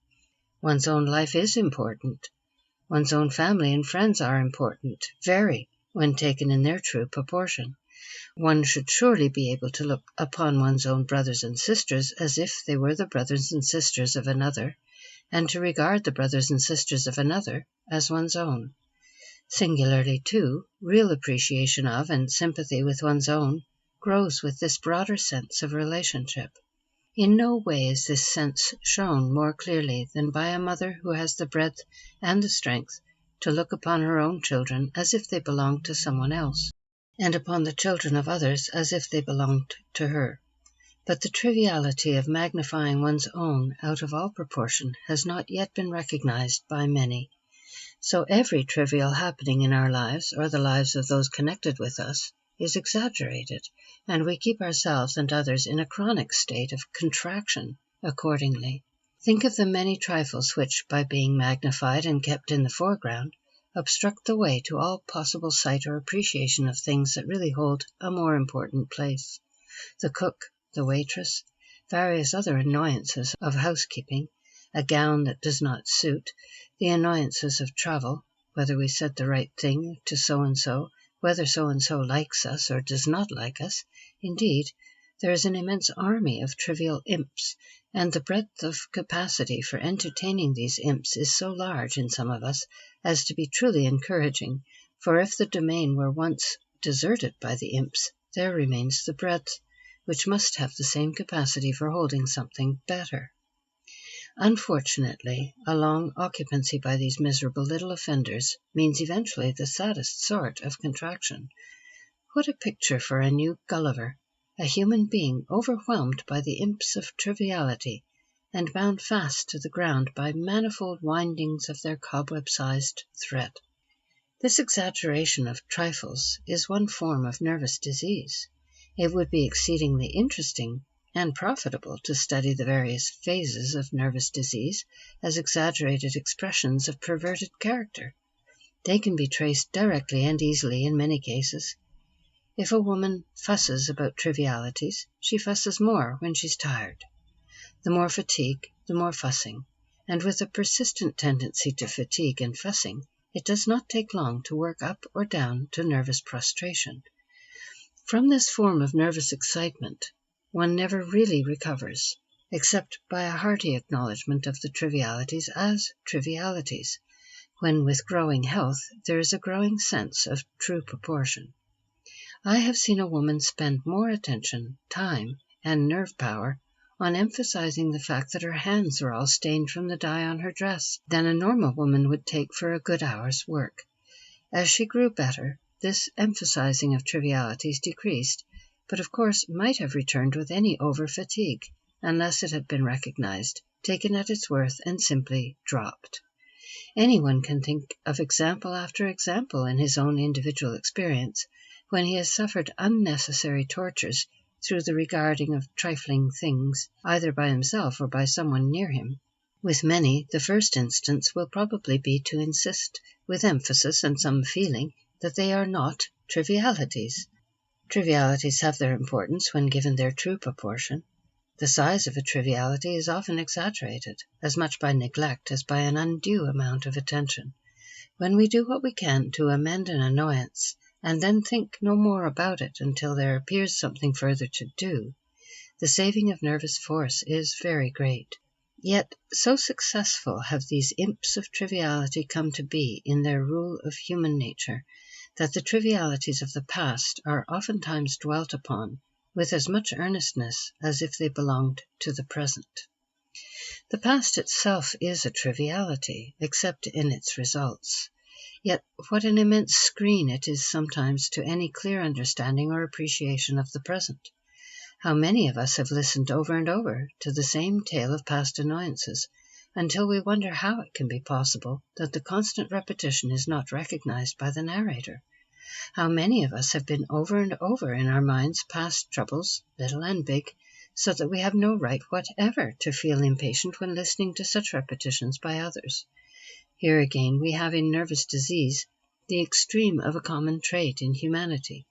One's own life is important. One's own family and friends are important, very, when taken in their true proportion. One should surely be able to look upon one's own brothers and sisters as if they were the brothers and sisters of another, and to regard the brothers and sisters of another as one's own. Singularly, too, real appreciation of and sympathy with one's own grows with this broader sense of relationship. In no way is this sense shown more clearly than by a mother who has the breadth and the strength to look upon her own children as if they belonged to someone else, and upon the children of others as if they belonged to her. But the triviality of magnifying one's own out of all proportion has not yet been recognized by many. So every trivial happening in our lives, or the lives of those connected with us, is exaggerated, and we keep ourselves and others in a chronic state of contraction accordingly. Think of the many trifles which, by being magnified and kept in the foreground, obstruct the way to all possible sight or appreciation of things that really hold a more important place. The cook, the waitress, various other annoyances of housekeeping, a gown that does not suit, the annoyances of travel, whether we said the right thing to so-and-so, whether so-and-so likes us or does not like us. Indeed, there is an immense army of trivial imps, and the breadth of capacity for entertaining these imps is so large in some of us as to be truly encouraging, for if the domain were once deserted by the imps, there remains the breadth, which must have the same capacity for holding something better. Unfortunately, a long occupancy by these miserable little offenders means eventually the saddest sort of contraction. What a picture for a new Gulliver, a human being overwhelmed by the imps of triviality, and bound fast to the ground by manifold windings of their cobweb-sized thread. This exaggeration of trifles is one form of nervous disease. It would be exceedingly interesting and profitable to study the various phases of nervous disease as exaggerated expressions of perverted character. They can be traced directly and easily in many cases. If a woman fusses about trivialities, she fusses more when she's tired. The more fatigue, the more fussing, and with a persistent tendency to fatigue and fussing, it does not take long to work up or down to nervous prostration. From this form of nervous excitement, one never really recovers, except by a hearty acknowledgment of the trivialities as trivialities, when with growing health there is a growing sense of true proportion. I have seen a woman spend more attention, time, and nerve power on emphasizing the fact that her hands are all stained from the dye on her dress than a normal woman would take for a good hour's work. As she grew better, this emphasizing of trivialities decreased, but of course might have returned with any over-fatigue, unless it had been recognized, taken at its worth, and simply dropped. Anyone can think of example after example in his own individual experience, when he has suffered unnecessary tortures through the regarding of trifling things, either by himself or by someone near him. With many, the first instance will probably be to insist, with emphasis and some feeling, that they are not trivialities. Trivialities have their importance when given their true proportion. The size of a triviality is often exaggerated, as much by neglect as by an undue amount of attention. When we do what we can to amend an annoyance, and then think no more about it until there appears something further to do, the saving of nervous force is very great. Yet so successful have these imps of triviality come to be in their rule of human nature, that the trivialities of the past are oftentimes dwelt upon with as much earnestness as if they belonged to the present. The past itself is a triviality, except in its results. Yet what an immense screen it is sometimes to any clear understanding or appreciation of the present. How many of us have listened over and over to the same tale of past annoyances, until we wonder how it can be possible that the constant repetition is not recognized by the narrator. How many of us have been over and over in our minds past troubles, little and big, so that we have no right whatever to feel impatient when listening to such repetitions by others. Here again we have in nervous disease the extreme of a common trait in humanity.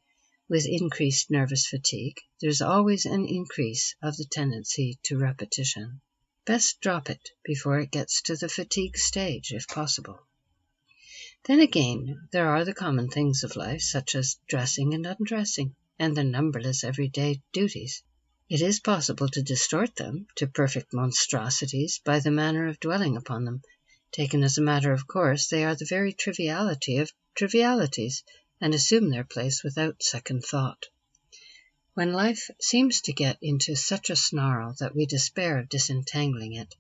With increased nervous fatigue, there is always an increase of the tendency to repetition. Best drop it before it gets to the fatigue stage, if possible. Then again, there are the common things of life, such as dressing and undressing, and the numberless everyday duties. It is possible to distort them to perfect monstrosities by the manner of dwelling upon them. Taken as a matter of course, they are the very triviality of trivialities, and assume their place without second thought. When life seems to get into such a snarl that we despair of disentangling it,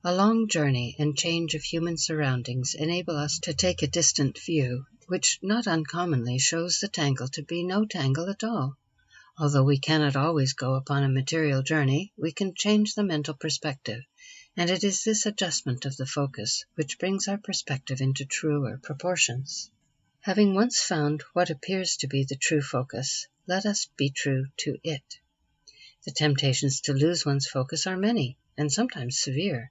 a long journey and change of human surroundings enable us to take a distant view, which not uncommonly shows the tangle to be no tangle at all. Although we cannot always go upon a material journey, we can change the mental perspective, and it is this adjustment of the focus which brings our perspective into truer proportions. Having once found what appears to be the true focus, let us be true to it. The temptations to lose one's focus are many, and sometimes severe.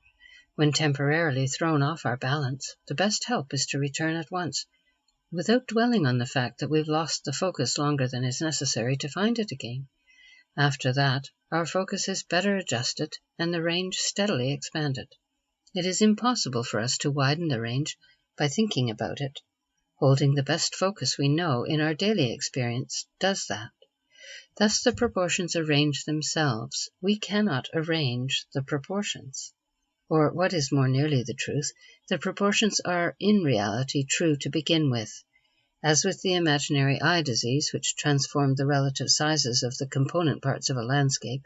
When temporarily thrown off our balance, the best help is to return at once, without dwelling on the fact that we've lost the focus longer than is necessary to find it again. After that, our focus is better adjusted and the range steadily expanded. It is impossible for us to widen the range by thinking about it. Holding the best focus we know in our daily experience does that. Thus the proportions arrange themselves. We cannot arrange the proportions. Or, what is more nearly the truth, the proportions are in reality true to begin with. As with the imaginary eye disease, which transformed the relative sizes of the component parts of a landscape,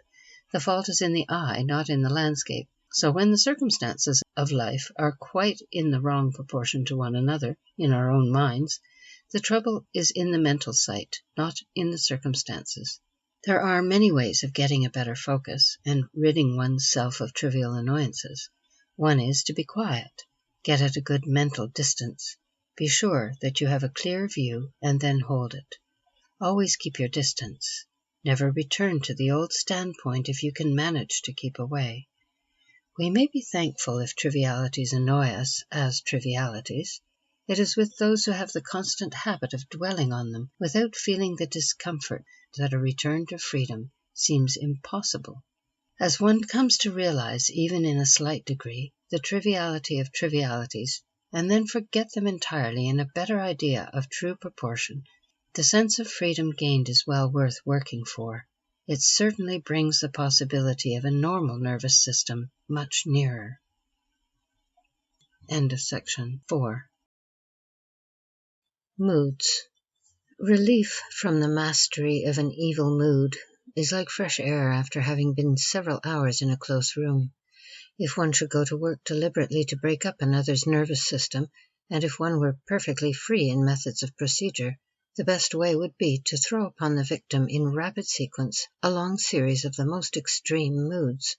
the fault is in the eye, not in the landscape. So when the circumstances of life are quite in the wrong proportion to one another, in our own minds, the trouble is in the mental sight, not in the circumstances. There are many ways of getting a better focus and ridding one's self of trivial annoyances. One is to be quiet. Get at a good mental distance. Be sure that you have a clear view and then hold it. Always keep your distance. Never return to the old standpoint if you can manage to keep away. We may be thankful if trivialities annoy us as trivialities. It is with those who have the constant habit of dwelling on them without feeling the discomfort that a return to freedom seems impossible. As one comes to realize, even in a slight degree, the triviality of trivialities, and then forget them entirely in a better idea of true proportion, the sense of freedom gained is well worth working for. It certainly brings the possibility of a normal nervous system much nearer. End of section 4. Moods. Relief from the mastery of an evil mood is like fresh air after having been several hours in a close room. If one should go to work deliberately to break up another's nervous system, and if one were perfectly free in methods of procedure, the best way would be to throw upon the victim in rapid sequence a long series of the most extreme moods.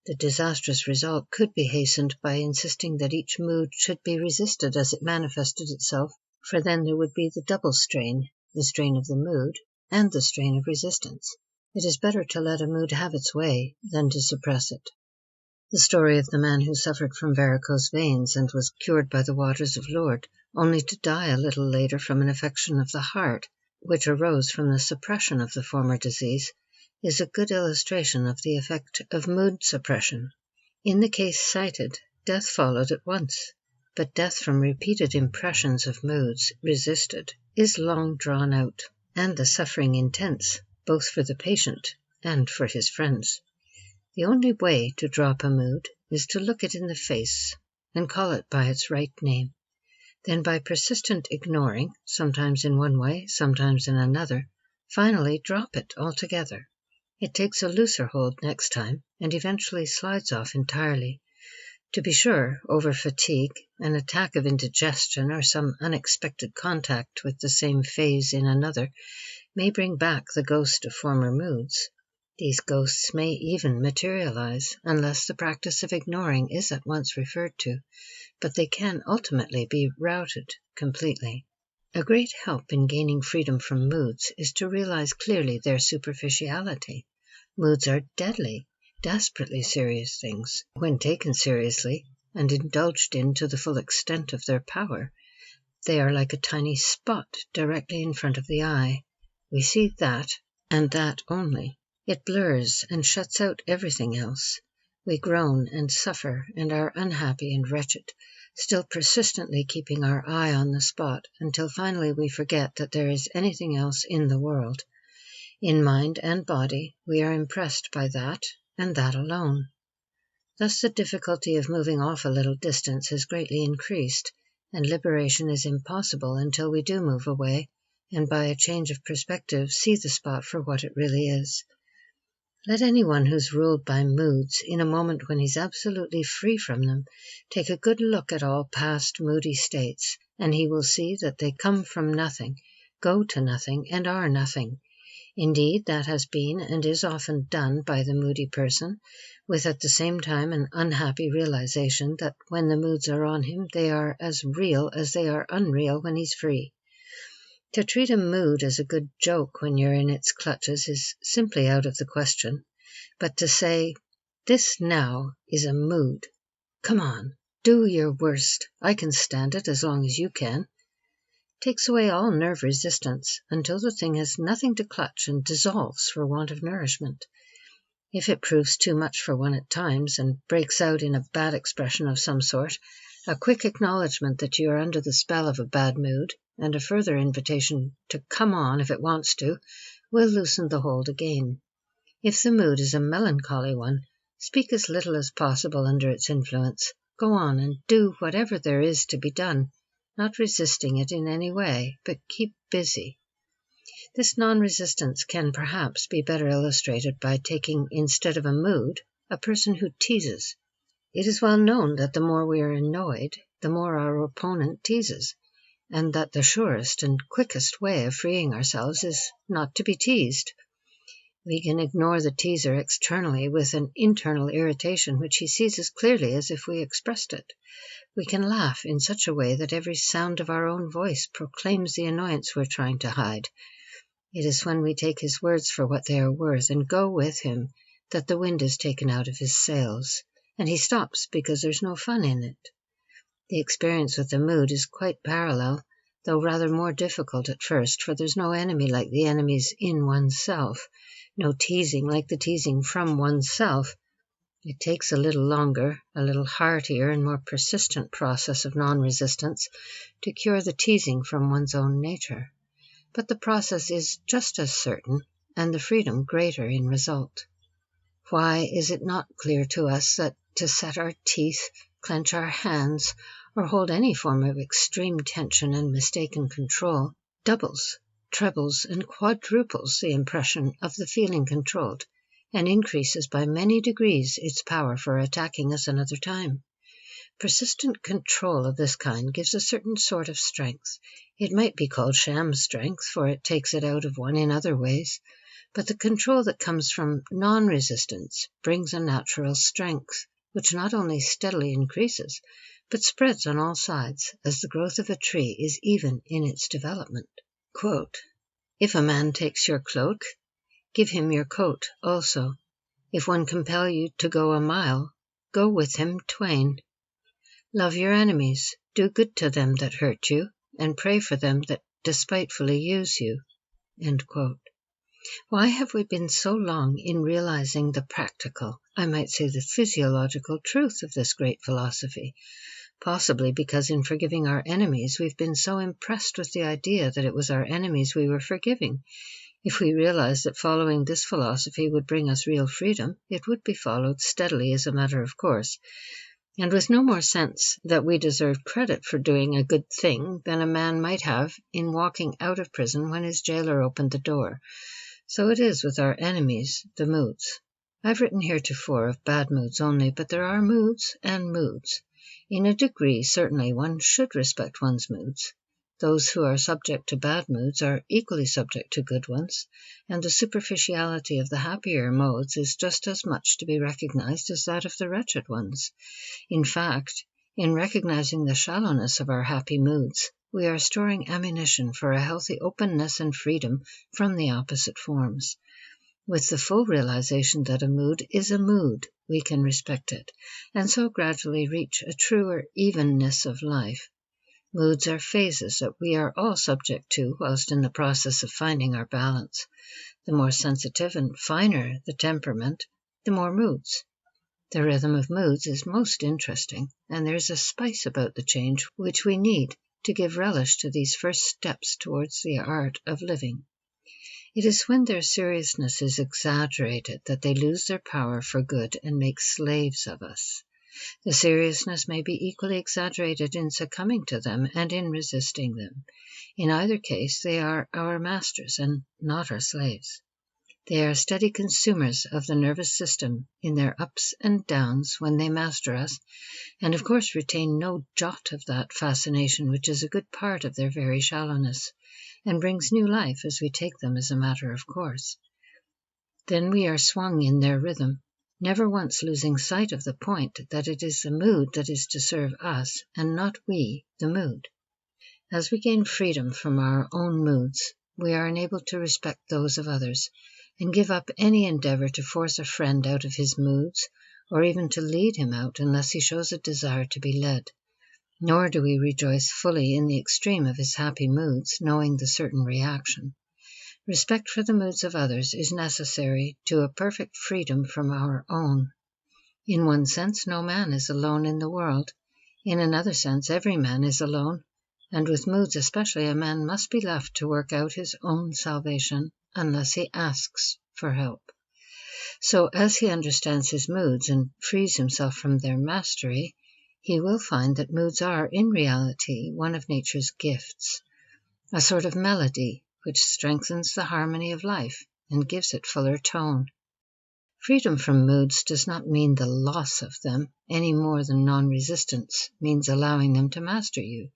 The disastrous result could be hastened by insisting that each mood should be resisted as it manifested itself, for then there would be the double strain, the strain of the mood and the strain of resistance. It is better to let a mood have its way than to suppress it. The story of the man who suffered from varicose veins and was cured by the waters of Lourdes, only to die a little later from an affection of the heart, which arose from the suppression of the former disease, is a good illustration of the effect of mood suppression. In the case cited, death followed at once, but death from repeated impressions of moods resisted is long drawn out, and the suffering intense, both for the patient and for his friends. The only way to drop a mood is to look it in the face and call it by its right name. Then by persistent ignoring, sometimes in one way, sometimes in another, finally drop it altogether. It takes a looser hold next time and eventually slides off entirely. To be sure, over fatigue, an attack of indigestion, or some unexpected contact with the same phase in another may bring back the ghost of former moods. These ghosts may even materialize, unless the practice of ignoring is at once referred to, but they can ultimately be routed completely. A great help in gaining freedom from moods is to realize clearly their superficiality. Moods are deadly, desperately serious things, when taken seriously and indulged in to the full extent of their power. They are like a tiny spot directly in front of the eye. We see that, and that only. It blurs and shuts out everything else. We groan and suffer and are unhappy and wretched, still persistently keeping our eye on the spot until finally we forget that there is anything else in the world. In mind and body, we are impressed by that and that alone. Thus the difficulty of moving off a little distance has greatly increased, and liberation is impossible until we do move away, and by a change of perspective see the spot for what it really is. Let anyone who's ruled by moods in a moment when he's absolutely free from them take a good look at all past moody states, and he will see that they come from nothing, go to nothing, and are nothing. Indeed, that has been and is often done by the moody person, with at the same time an unhappy realization that when the moods are on him, they are as real as they are unreal when he's free. To treat a mood as a good joke when you're in its clutches is simply out of the question. But to say, "This now is a mood. Come on, do your worst. I can stand it as long as you can," takes away all nerve resistance until the thing has nothing to clutch and dissolves for want of nourishment. If it proves too much for one at times and breaks out in a bad expression of some sort, A quick acknowledgement that you are under the spell of a bad mood, and a further invitation to come on if it wants to, will loosen the hold again. If the mood is a melancholy one, speak as little as possible under its influence. Go on and do whatever there is to be done, not resisting it in any way, but keep busy. This non-resistance can perhaps be better illustrated by taking, instead of a mood, a person who teases. It is well known that the more we are annoyed, the more our opponent teases, and that the surest and quickest way of freeing ourselves is not to be teased. We can ignore the teaser externally with an internal irritation which he sees as clearly as if we expressed it. We can laugh in such a way that every sound of our own voice proclaims the annoyance we're trying to hide. It is when we take his words for what they are worth and go with him that the wind is taken out of his sails, and he stops because there's no fun in it. The experience with the mood is quite parallel, though rather more difficult at first, for there's no enemy like the enemies in oneself, no teasing like the teasing from oneself. It takes a little longer, a little heartier and more persistent process of non-resistance to cure the teasing from one's own nature. But the process is just as certain, and the freedom greater in result. Why is it not clear to us that to set our teeth, clench our hands, or hold any form of extreme tension and mistaken control doubles, trebles, and quadruples the impression of the feeling controlled, and increases by many degrees its power for attacking us another time? Persistent control of this kind gives a certain sort of strength. It might be called sham strength, for it takes it out of one in other ways, but the control that comes from non-resistance brings a natural strength, which not only steadily increases, but spreads on all sides, as the growth of a tree is even in its development. Quote, "If a man takes your cloak, give him your coat also. If one compel you to go a mile, go with him twain. Love your enemies, do good to them that hurt you, and pray for them that despitefully use you." End quote. Why have we been so long in realizing the practical, I might say the physiological truth of this great philosophy? Possibly because in forgiving our enemies we've been so impressed with the idea that it was our enemies we were forgiving. If we realized that following this philosophy would bring us real freedom, it would be followed steadily as a matter of course, and with no more sense that we deserve credit for doing a good thing than a man might have in walking out of prison when his jailer opened the door. So it is with our enemies, the moods. I've written heretofore of bad moods only, but there are moods and moods. In a degree, certainly, one should respect one's moods. Those who are subject to bad moods are equally subject to good ones, and the superficiality of the happier modes is just as much to be recognized as that of the wretched ones. In fact, in recognizing the shallowness of our happy moods, we are storing ammunition for a healthy openness and freedom from the opposite forms. With the full realization that a mood is a mood, we can respect it, and so gradually reach a truer evenness of life. Moods are phases that we are all subject to whilst in the process of finding our balance. The more sensitive and finer the temperament, the more moods. The rhythm of moods is most interesting, and there is a spice about the change which we need to give relish to these first steps towards the art of living. It is when their seriousness is exaggerated that they lose their power for good and make slaves of us. The seriousness may be equally exaggerated in succumbing to them and in resisting them. In either case, they are our masters and not our slaves. They are steady consumers of the nervous system in their ups and downs when they master us, and of course retain no jot of that fascination which is a good part of their very shallowness, and brings new life as we take them as a matter of course. Then we are swung in their rhythm, never once losing sight of the point that it is the mood that is to serve us, and not we, the mood. As we gain freedom from our own moods, we are enabled to respect those of others, and give up any endeavor to force a friend out of his moods, or even to lead him out unless he shows a desire to be led. Nor do we rejoice fully in the extreme of his happy moods, knowing the certain reaction. Respect for the moods of others is necessary to a perfect freedom from our own. In one sense, no man is alone in the world. In another sense, every man is alone, and with moods especially, a man must be left to work out his own salvation unless he asks for help. So as he understands his moods and frees himself from their mastery, he will find that moods are, in reality, one of nature's gifts, a sort of melody which strengthens the harmony of life and gives it fuller tone. Freedom from moods does not mean the loss of them any more than non-resistance means allowing them to master you.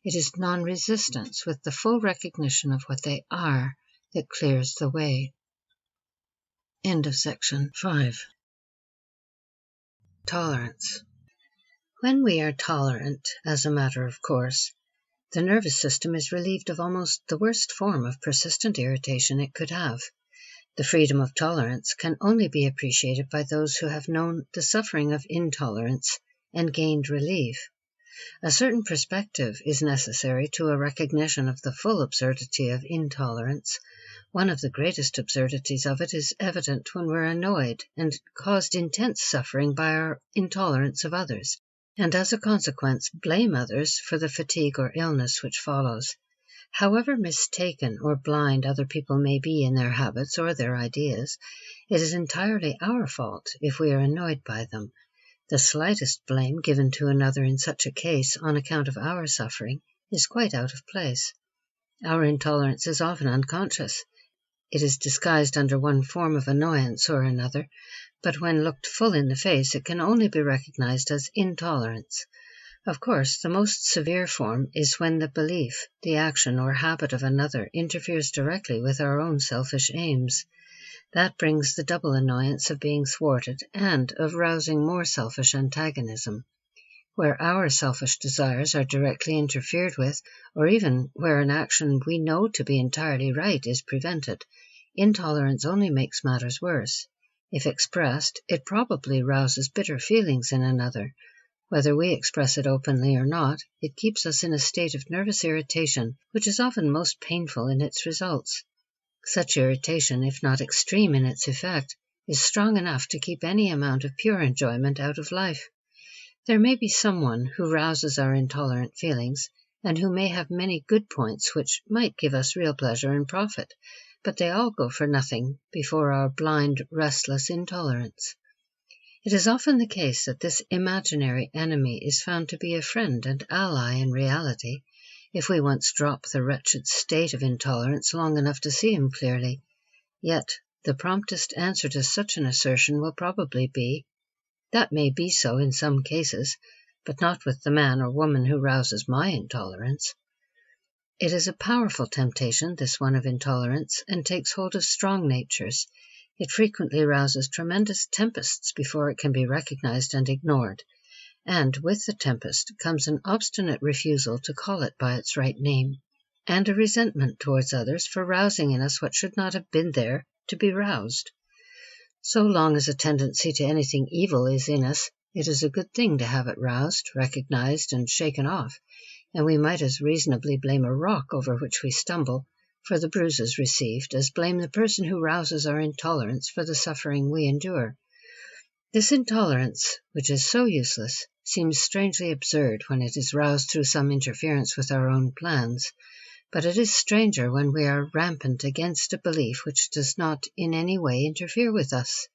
It is non-resistance with the full recognition of what they are that clears the way. End of section 5. Tolerance. When we are tolerant, as a matter of course, the nervous system is relieved of almost the worst form of persistent irritation it could have. The freedom of tolerance can only be appreciated by those who have known the suffering of intolerance and gained relief. A certain perspective is necessary to a recognition of the full absurdity of intolerance. One of the greatest absurdities of it is evident when we're annoyed and caused intense suffering by our intolerance of others, and as a consequence blame others for the fatigue or illness which follows. However mistaken or blind other people may be in their habits or their ideas, it is entirely our fault if we are annoyed by them. The slightest blame given to another in such a case on account of our suffering is quite out of place. Our intolerance is often unconscious. It is disguised under one form of annoyance or another, but when looked full in the face, it can only be recognized as intolerance. Of course, the most severe form is when the belief, the action or habit of another interferes directly with our own selfish aims. That brings the double annoyance of being thwarted and of rousing more selfish antagonism. Where our selfish desires are directly interfered with, or even where an action we know to be entirely right is prevented, intolerance only makes matters worse. If expressed, it probably rouses bitter feelings in another. Whether we express it openly or not, it keeps us in a state of nervous irritation, which is often most painful in its results. Such irritation, if not extreme in its effect, is strong enough to keep any amount of pure enjoyment out of life. There may be someone who rouses our intolerant feelings, and who may have many good points which might give us real pleasure and profit, but they all go for nothing before our blind, restless intolerance. It is often the case that this imaginary enemy is found to be a friend and ally in reality, if we once drop the wretched state of intolerance long enough to see him clearly. Yet the promptest answer to such an assertion will probably be, "That may be so in some cases, but not with the man or woman who rouses my intolerance." It is a powerful temptation, this one of intolerance, and takes hold of strong natures. It frequently rouses tremendous tempests before it can be recognized and ignored, and with the tempest comes an obstinate refusal to call it by its right name, and a resentment towards others for rousing in us what should not have been there to be roused. So long as a tendency to anything evil is in us, it is a good thing to have it roused, recognized, and shaken off, and we might as reasonably blame a rock over which we stumble for the bruises received as blame the person who rouses our intolerance for the suffering we endure. This intolerance, which is so useless, seems strangely absurd when it is roused through some interference with our own plans, but it is stranger when we are rampant against a belief which does not in any way interfere with us.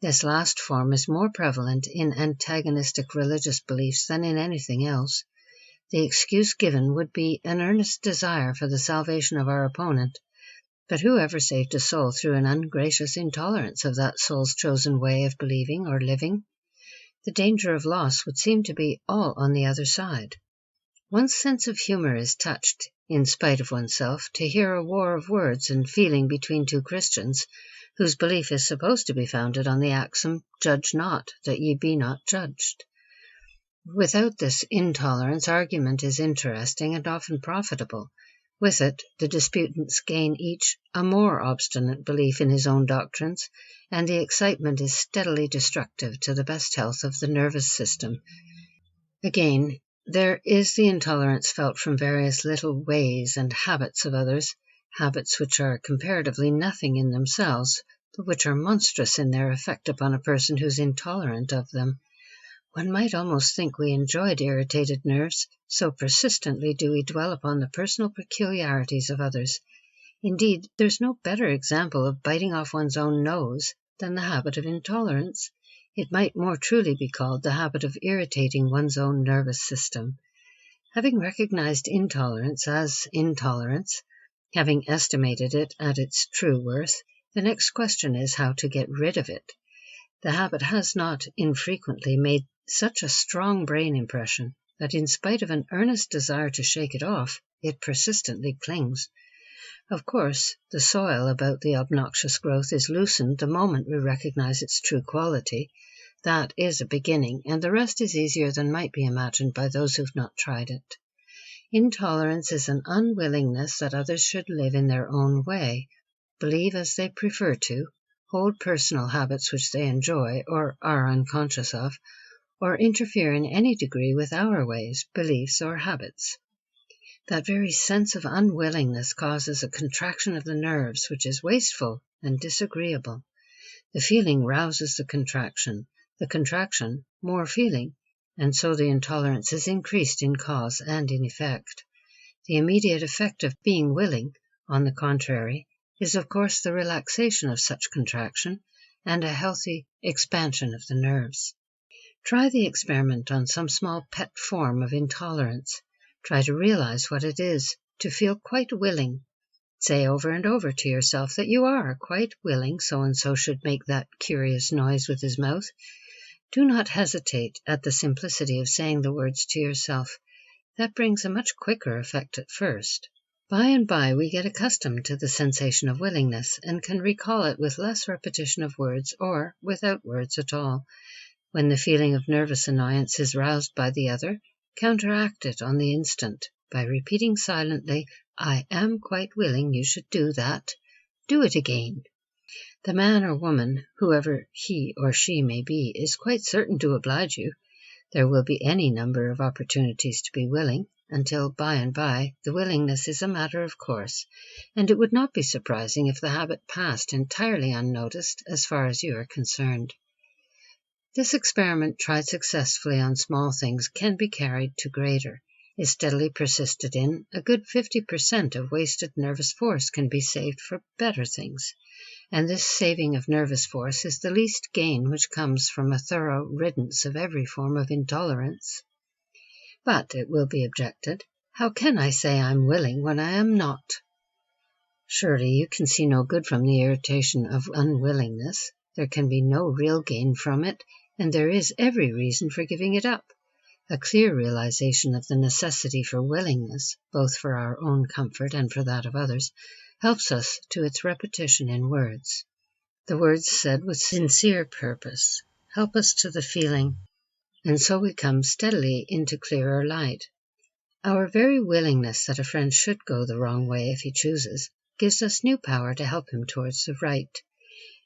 This last form is more prevalent in antagonistic religious beliefs than in anything else. The excuse given would be an earnest desire for the salvation of our opponent, but who ever saved a soul through an ungracious intolerance of that soul's chosen way of believing or living? The danger of loss would seem to be all on the other side. One's sense of humor is touched, in spite of oneself, to hear a war of words and feeling between two Christians, whose belief is supposed to be founded on the axiom, "Judge not, that ye be not judged." Without this intolerance, argument is interesting and often profitable. With it, the disputants gain each a more obstinate belief in his own doctrines, and the excitement is steadily destructive to the best health of the nervous system. Again, there is the intolerance felt from various little ways and habits of others, habits which are comparatively nothing in themselves, but which are monstrous in their effect upon a person who is intolerant of them. One might almost think we enjoyed irritated nerves, so persistently do we dwell upon the personal peculiarities of others. Indeed, there's no better example of biting off one's own nose than the habit of intolerance. It might more truly be called the habit of irritating one's own nervous system. Having recognized intolerance as intolerance, having estimated it at its true worth, the next question is how to get rid of it. The habit has not infrequently made such a strong brain impression that in spite of an earnest desire to shake it off, it persistently clings. Of course, the soil about the obnoxious growth is loosened the moment we recognize its true quality. That is a beginning, and the rest is easier than might be imagined by those who've not tried it. Intolerance is an unwillingness that others should live in their own way, believe as they prefer to, hold personal habits which they enjoy or are unconscious of, or interfere in any degree with our ways, beliefs, or habits. That very sense of unwillingness causes a contraction of the nerves which is wasteful and disagreeable. The feeling rouses the contraction more feeling, and so the intolerance is increased in cause and in effect. The immediate effect of being willing, on the contrary, is of course the relaxation of such contraction and a healthy expansion of the nerves. Try the experiment on some small pet form of intolerance. Try to realize what it is to feel quite willing. Say over and over to yourself that you are quite willing so-and-so should make that curious noise with his mouth. Do not hesitate at the simplicity of saying the words to yourself. That brings a much quicker effect at first. By and by we get accustomed to the sensation of willingness and can recall it with less repetition of words or without words at all. When the feeling of nervous annoyance is roused by the other, counteract it on the instant by repeating silently, "I am quite willing you should do that. Do it again." The man or woman, whoever he or she may be, is quite certain to oblige you. There will be any number of opportunities to be willing, until by and by the willingness is a matter of course, and it would not be surprising if the habit passed entirely unnoticed as far as you are concerned. This experiment, tried successfully on small things, can be carried to greater. If steadily persisted in, a good 50% of wasted nervous force can be saved for better things, and this saving of nervous force is the least gain which comes from a thorough riddance of every form of intolerance. But, it will be objected, how can I say I'm willing when I am not? Surely you can see no good from the irritation of unwillingness. There can be no real gain from it, and there is every reason for giving it up. A clear realization of the necessity for willingness, both for our own comfort and for that of others, helps us to its repetition in words. The words said with sincere purpose help us to the feeling, and so we come steadily into clearer light. Our very willingness that a friend should go the wrong way if he chooses gives us new power to help him towards the right.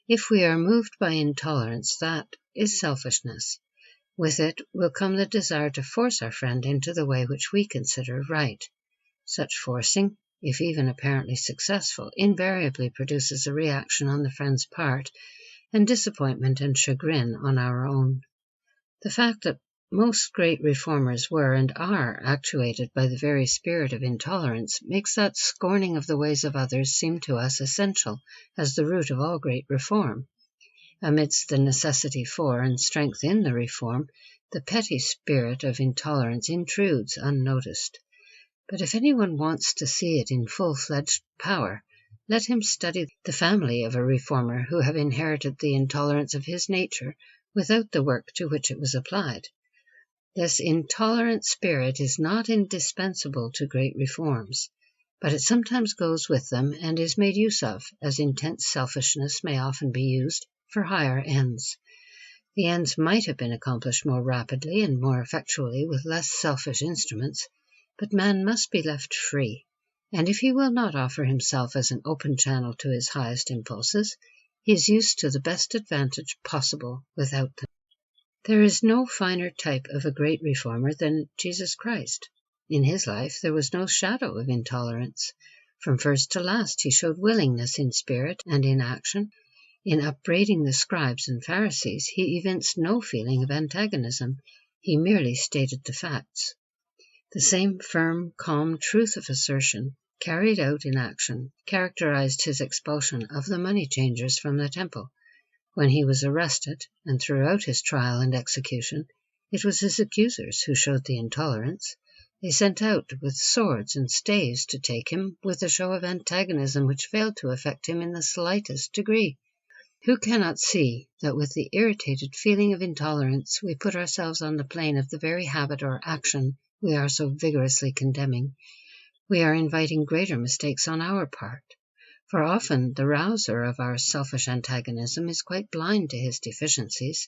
If we are moved by intolerance, that is selfishness. With it will come the desire to force our friend into the way which we consider right. Such forcing, if even apparently successful, invariably produces a reaction on the friend's part, and disappointment and chagrin on our own. The fact that most great reformers were and are actuated by the very spirit of intolerance makes that scorning of the ways of others seem to us essential as the root of all great reform. Amidst the necessity for and strength in the reform, the petty spirit of intolerance intrudes unnoticed. But if anyone wants to see it in full-fledged power, let him study the family of a reformer who have inherited the intolerance of his nature without the work to which it was applied. This intolerant spirit is not indispensable to great reforms, but it sometimes goes with them and is made use of, as intense selfishness may often be used, for higher ends. The ends might have been accomplished more rapidly and more effectually with less selfish instruments, but man must be left free, and if he will not offer himself as an open channel to his highest impulses, he is used to the best advantage possible without them. There is no finer type of a great reformer than Jesus Christ. In his life there was no shadow of intolerance. From first to last he showed willingness in spirit and in action. In upbraiding the scribes and Pharisees, he evinced no feeling of antagonism. He merely stated the facts. The same firm, calm truth of assertion, carried out in action, characterized his expulsion of the money changers from the temple. When he was arrested, and throughout his trial and execution, it was his accusers who showed the intolerance. They sent out with swords and staves to take him, with a show of antagonism which failed to affect him in the slightest degree. Who cannot see that with the irritated feeling of intolerance we put ourselves on the plane of the very habit or action we are so vigorously condemning? We are inviting greater mistakes on our part, for often the rouser of our selfish antagonism is quite blind to his deficiencies,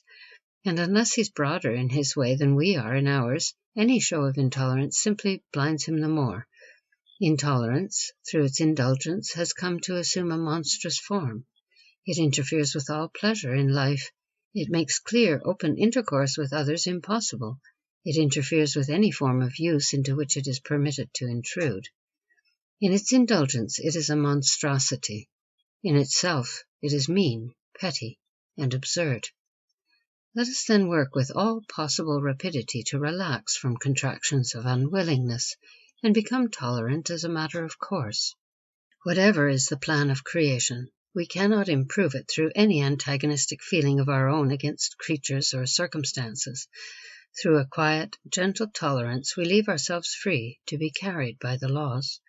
and unless he's broader in his way than we are in ours, any show of intolerance simply blinds him the more. Intolerance, through its indulgence, has come to assume a monstrous form. It interferes with all pleasure in life. It makes clear, open intercourse with others impossible. It interferes with any form of use into which it is permitted to intrude. In its indulgence, it is a monstrosity. In itself, it is mean, petty, and absurd. Let us then work with all possible rapidity to relax from contractions of unwillingness and become tolerant as a matter of course. Whatever is the plan of creation, we cannot improve it through any antagonistic feeling of our own against creatures or circumstances. Through a quiet, gentle tolerance, we leave ourselves free to be carried by the laws.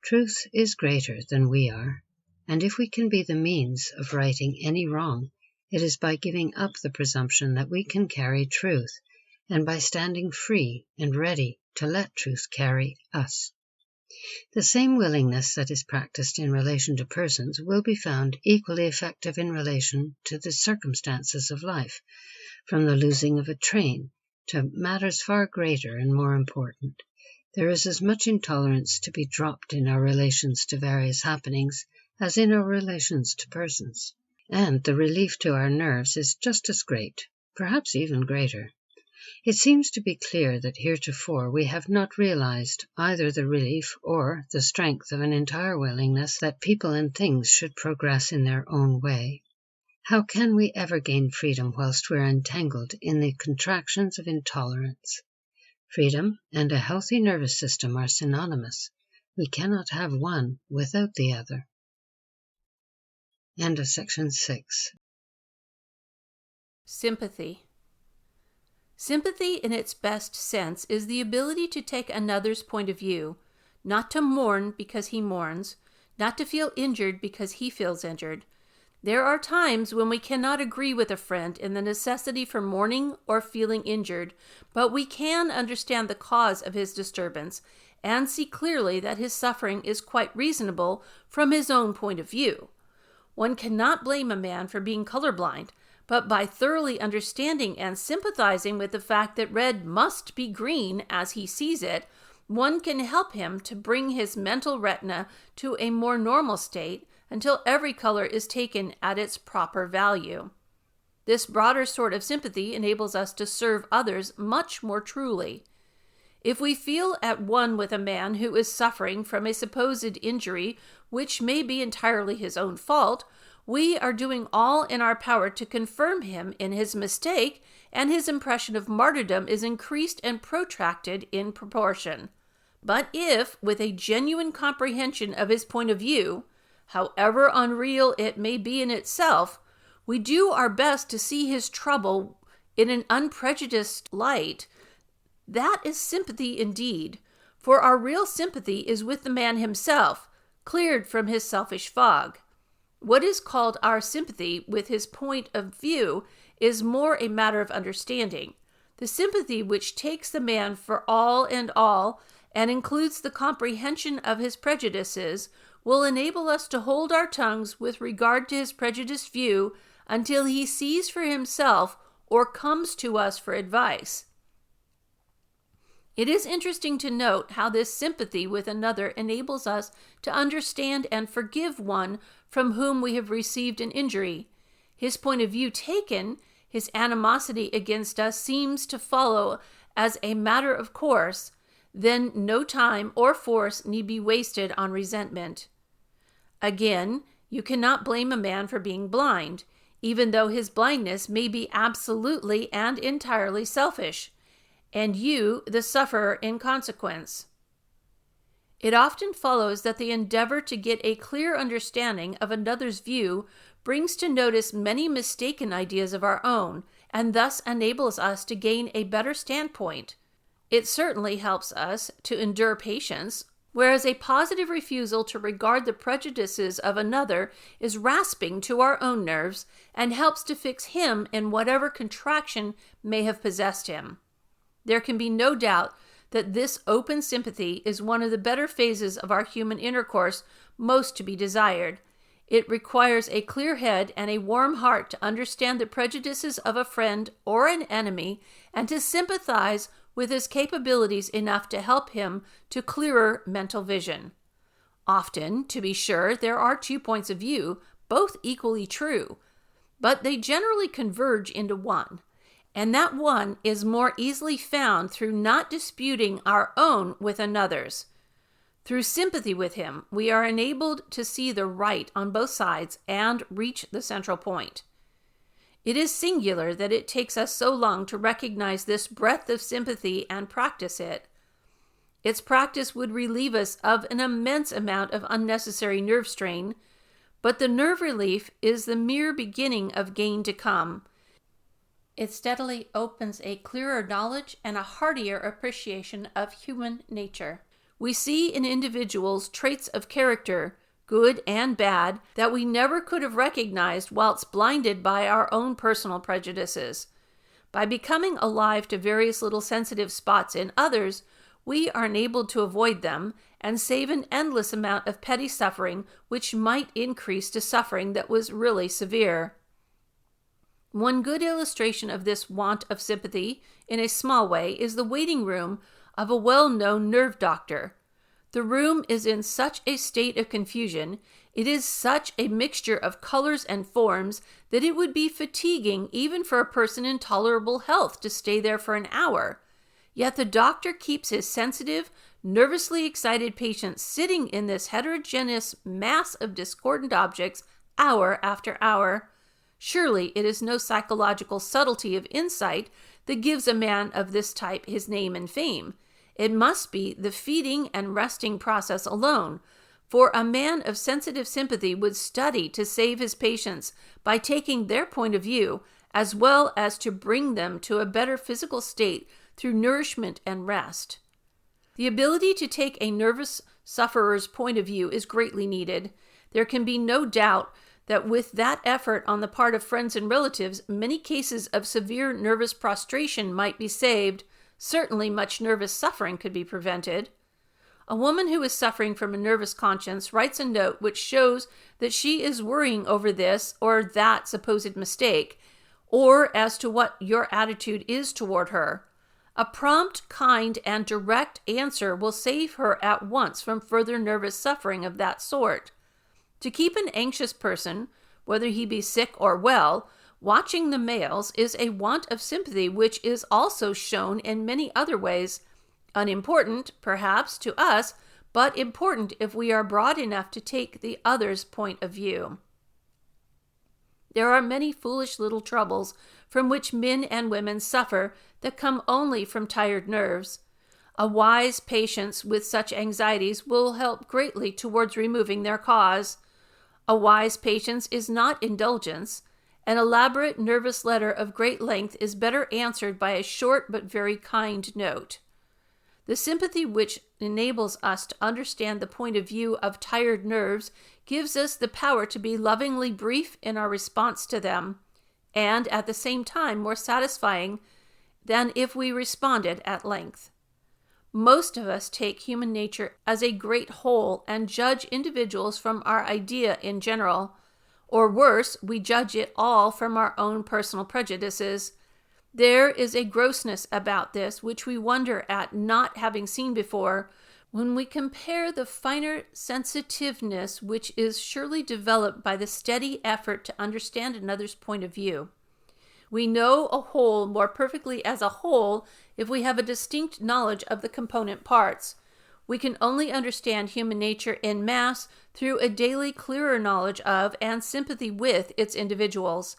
Truth is greater than we are, and if we can be the means of righting any wrong, it is by giving up the presumption that we can carry truth, and by standing free and ready to let truth carry us. The same willingness that is practiced in relation to persons will be found equally effective in relation to the circumstances of life, from the losing of a train to matters far greater and more important. There is as much intolerance to be dropped in our relations to various happenings as in our relations to persons, and the relief to our nerves is just as great, perhaps even greater. It seems to be clear that heretofore we have not realized either the relief or the strength of an entire willingness that people and things should progress in their own way. How can we ever gain freedom whilst we are entangled in the contractions of intolerance? Freedom and a healthy nervous system are synonymous. We cannot have one without the other. End of section 6. Sympathy. Sympathy in its best sense is the ability to take another's point of view, not to mourn because he mourns, not to feel injured because he feels injured. There are times when we cannot agree with a friend in the necessity for mourning or feeling injured, but we can understand the cause of his disturbance and see clearly that his suffering is quite reasonable from his own point of view. One cannot blame a man for being colorblind, but by thoroughly understanding and sympathizing with the fact that red must be green as he sees it, one can help him to bring his mental retina to a more normal state until every color is taken at its proper value. This broader sort of sympathy enables us to serve others much more truly. If we feel at one with a man who is suffering from a supposed injury which may be entirely his own fault, we are doing all in our power to confirm him in his mistake, and his impression of martyrdom is increased and protracted in proportion. But if, with a genuine comprehension of his point of view, however unreal it may be in itself, we do our best to see his trouble in an unprejudiced light, that is sympathy indeed, for our real sympathy is with the man himself, cleared from his selfish fog. What is called our sympathy with his point of view is more a matter of understanding. The sympathy which takes the man for all and includes the comprehension of his prejudices will enable us to hold our tongues with regard to his prejudiced view until he sees for himself or comes to us for advice. It is interesting to note how this sympathy with another enables us to understand and forgive one from whom we have received an injury. His point of view taken, his animosity against us seems to follow as a matter of course, then no time or force need be wasted on resentment. Again, You cannot blame a man for being blind, even though his blindness may be absolutely and entirely selfish, and you the sufferer in consequence. It often follows that the endeavor to get a clear understanding of another's view brings to notice many mistaken ideas of our own, and thus enables us to gain a better standpoint. It certainly helps us to endure patience, whereas a positive refusal to regard the prejudices of another is rasping to our own nerves and helps to fix him in whatever contraction may have possessed him. There can be no doubt that this open sympathy is one of the better phases of our human intercourse, most to be desired. It requires a clear head and a warm heart to understand the prejudices of a friend or an enemy and to sympathize with his capabilities enough to help him to clearer mental vision. Often, to be sure, there are two points of view, both equally true, but they generally converge into one. And that one is more easily found through not disputing our own with another's. Through sympathy with him, we are enabled to see the right on both sides and reach the central point. It is singular that it takes us so long to recognize this breadth of sympathy and practice it. Its practice would relieve us of an immense amount of unnecessary nerve strain, but the nerve relief is the mere beginning of gain to come. It steadily opens a clearer knowledge and a heartier appreciation of human nature. We see in individuals traits of character, good and bad, that we never could have recognized whilst blinded by our own personal prejudices. By becoming alive to various little sensitive spots in others, we are enabled to avoid them and save an endless amount of petty suffering which might increase to suffering that was really severe. One good illustration of this want of sympathy, in a small way, is the waiting room of a well-known nerve doctor. The room is in such a state of confusion, it is such a mixture of colors and forms, that it would be fatiguing even for a person in tolerable health to stay there for an hour. Yet the doctor keeps his sensitive, nervously excited patient sitting in this heterogeneous mass of discordant objects hour after hour. Surely it is no psychological subtlety of insight that gives a man of this type his name and fame. It must be the feeding and resting process alone, for a man of sensitive sympathy would study to save his patients by taking their point of view, as well as to bring them to a better physical state through nourishment and rest. The ability to take a nervous sufferer's point of view is greatly needed. There can be no doubt that with that effort on the part of friends and relatives, many cases of severe nervous prostration might be saved. Certainly much nervous suffering could be prevented. A woman who is suffering from a nervous conscience writes a note which shows that she is worrying over this or that supposed mistake, or as to what your attitude is toward her. A prompt, kind, and direct answer will save her at once from further nervous suffering of that sort. To keep an anxious person, whether he be sick or well, watching the mails is a want of sympathy which is also shown in many other ways, unimportant, perhaps, to us, but important if we are broad enough to take the other's point of view. There are many foolish little troubles from which men and women suffer that come only from tired nerves. A wise patience with such anxieties will help greatly towards removing their cause. A wise patience is not indulgence. An elaborate nervous letter of great length is better answered by a short but very kind note. The sympathy which enables us to understand the point of view of tired nerves gives us the power to be lovingly brief in our response to them, and at the same time more satisfying than if we responded at length. Most of us take human nature as a great whole and judge individuals from our idea in general, or worse, we judge it all from our own personal prejudices. There is a grossness about this which we wonder at not having seen before when we compare the finer sensitiveness which is surely developed by the steady effort to understand another's point of view. We know a whole more perfectly as a whole if we have a distinct knowledge of the component parts. We can only understand human nature en masse through a daily clearer knowledge of and sympathy with its individuals.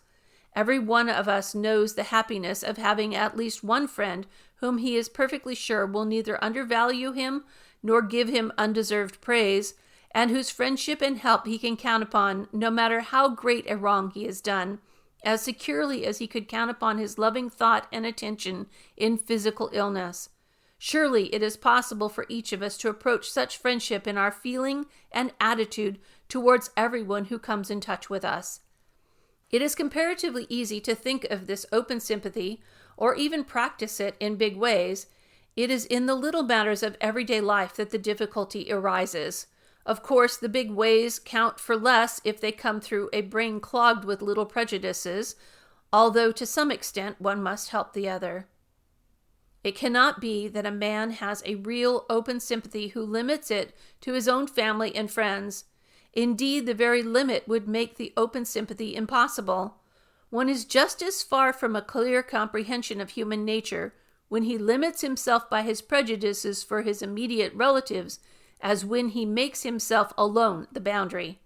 Every one of us knows the happiness of having at least one friend whom he is perfectly sure will neither undervalue him nor give him undeserved praise, and whose friendship and help he can count upon no matter how great a wrong he has done, as securely as he could count upon his loving thought and attention in physical illness. Surely it is possible for each of us to approach such friendship in our feeling and attitude towards everyone who comes in touch with us. It is comparatively easy to think of this open sympathy, or even practice it in big ways. It is in the little matters of everyday life that the difficulty arises. Of course, the big ways count for less if they come through a brain clogged with little prejudices, although to some extent one must help the other. It cannot be that a man has a real open sympathy who limits it to his own family and friends. Indeed, the very limit would make the open sympathy impossible. One is just as far from a clear comprehension of human nature when he limits himself by his prejudices for his immediate relatives as when he makes himself alone the boundary.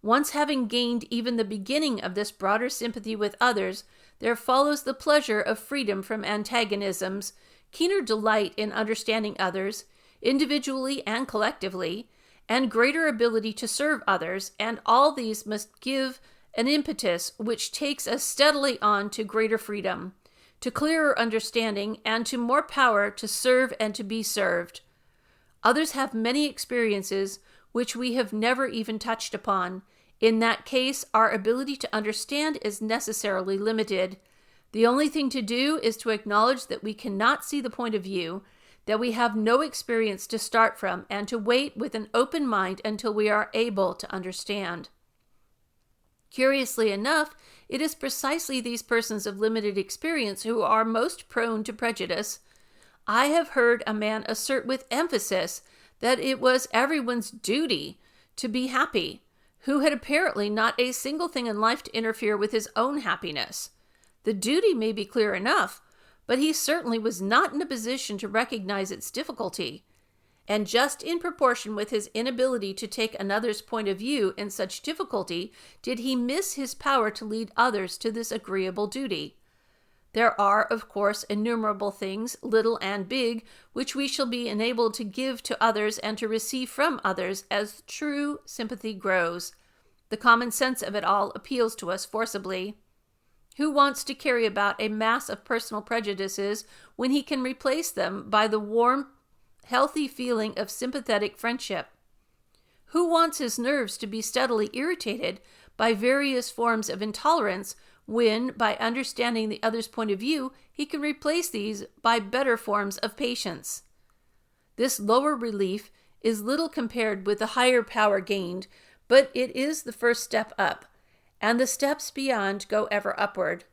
Once having gained even the beginning of this broader sympathy with others, there follows the pleasure of freedom from antagonisms, keener delight in understanding others, individually and collectively, and greater ability to serve others, and all these must give an impetus which takes us steadily on to greater freedom, to clearer understanding, and to more power to serve and to be served. Others have many experiences which we have never even touched upon. In that case, our ability to understand is necessarily limited. The only thing to do is to acknowledge that we cannot see the point of view, that we have no experience to start from, and to wait with an open mind until we are able to understand. Curiously enough, it is precisely these persons of limited experience who are most prone to prejudice. I have heard a man assert with emphasis that it was everyone's duty to be happy, who had apparently not a single thing in life to interfere with his own happiness. The duty may be clear enough, but he certainly was not in a position to recognize its difficulty. And just in proportion with his inability to take another's point of view in such difficulty did he miss his power to lead others to this agreeable duty. There are, of course, innumerable things, little and big, which we shall be enabled to give to others and to receive from others as true sympathy grows. The common sense of it all appeals to us forcibly. Who wants to carry about a mass of personal prejudices when he can replace them by the warm, healthy feeling of sympathetic friendship? Who wants his nerves to be steadily irritated by various forms of intolerance when, by understanding the other's point of view, he can replace these by better forms of patience? This lower relief is little compared with the higher power gained, but it is the first step up, and the steps beyond go ever upward.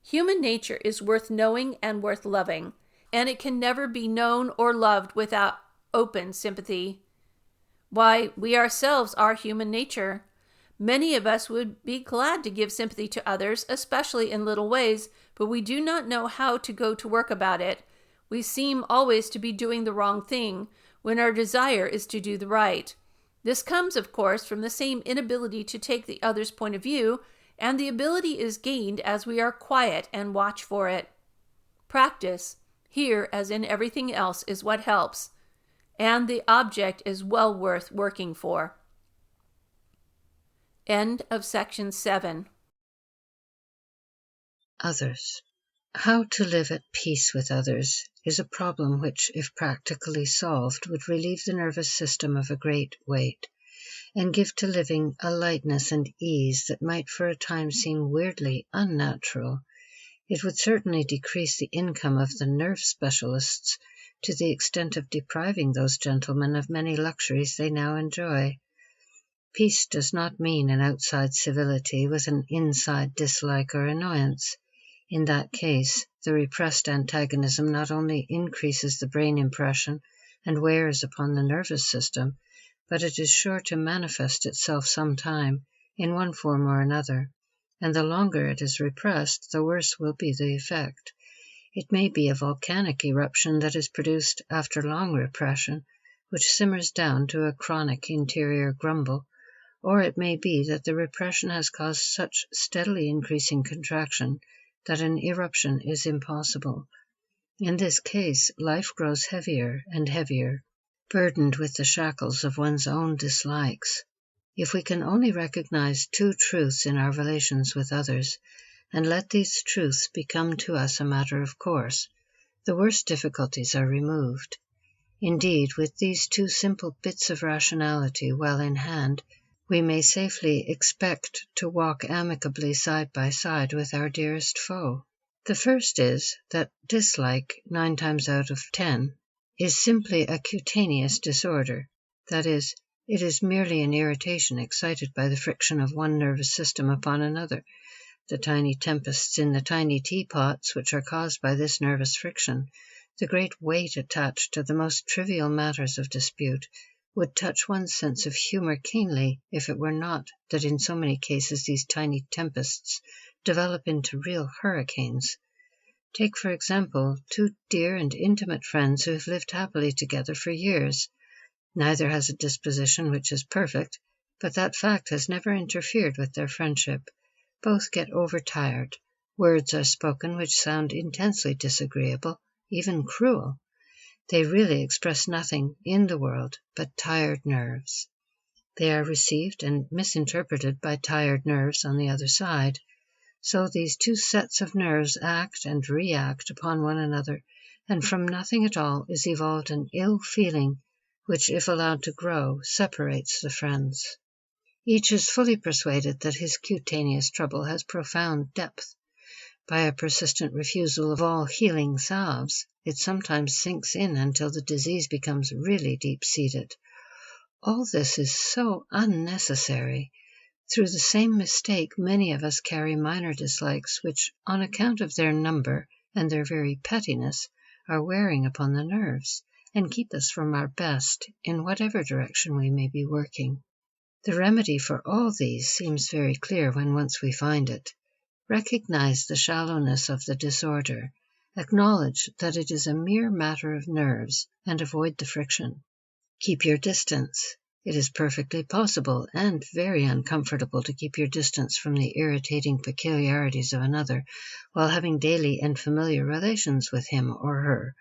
Human nature is worth knowing and worth loving, and it can never be known or loved without open sympathy. Why, we ourselves are human nature. Many of us would be glad to give sympathy to others, especially in little ways, but we do not know how to go to work about it. We seem always to be doing the wrong thing, when our desire is to do the right. This comes, of course, from the same inability to take the other's point of view, and the ability is gained as we are quiet and watch for it. Practice, here as in everything else, is what helps, and the object is well worth working for. End of section 7. Others. How to live at peace with others is a problem which, if practically solved, would relieve the nervous system of a great weight, and give to living a lightness and ease that might for a time seem weirdly unnatural. It would certainly decrease the income of the nerve specialists to the extent of depriving those gentlemen of many luxuries they now enjoy. Peace does not mean an outside civility with an inside dislike or annoyance. In that case, the repressed antagonism not only increases the brain impression and wears upon the nervous system, but it is sure to manifest itself sometime in one form or another, and the longer it is repressed, the worse will be the effect. It may be a volcanic eruption that is produced after long repression, which simmers down to a chronic interior grumble, or it may be that the repression has caused such steadily increasing contraction that an eruption is impossible. In this case, life grows heavier and heavier, burdened with the shackles of one's own dislikes. If we can only recognize two truths in our relations with others, and let these truths become to us a matter of course, the worst difficulties are removed. Indeed, with these two simple bits of rationality well in hand, we may safely expect to walk amicably side by side with our dearest foe. The first is that dislike, 9 times out of 10, is simply a cutaneous disorder. That is, it is merely an irritation excited by the friction of one nervous system upon another. The tiny tempests in the tiny teapots which are caused by this nervous friction, the great weight attached to the most trivial matters of dispute, would touch one's sense of humor keenly if it were not that in so many cases these tiny tempests develop into real hurricanes. Take, for example, two dear and intimate friends who have lived happily together for years. Neither has a disposition which is perfect, but that fact has never interfered with their friendship. Both get overtired. Words are spoken which sound intensely disagreeable, even cruel. They really express nothing in the world but tired nerves. They are received and misinterpreted by tired nerves on the other side. So these two sets of nerves act and react upon one another, and from nothing at all is evolved an ill feeling which, if allowed to grow, separates the friends. Each is fully persuaded that his cutaneous trouble has profound depth. By a persistent refusal of all healing salves, it sometimes sinks in until the disease becomes really deep-seated. All this is so unnecessary. Through the same mistake, many of us carry minor dislikes which, on account of their number and their very pettiness, are wearing upon the nerves, and keep us from our best in whatever direction we may be working. The remedy for all these seems very clear when once we find it. Recognize the shallowness of the disorder, acknowledge that it is a mere matter of nerves, and avoid the friction. Keep your distance. It is perfectly possible and very uncomfortable to keep your distance from the irritating peculiarities of another while having daily and familiar relations with him or her.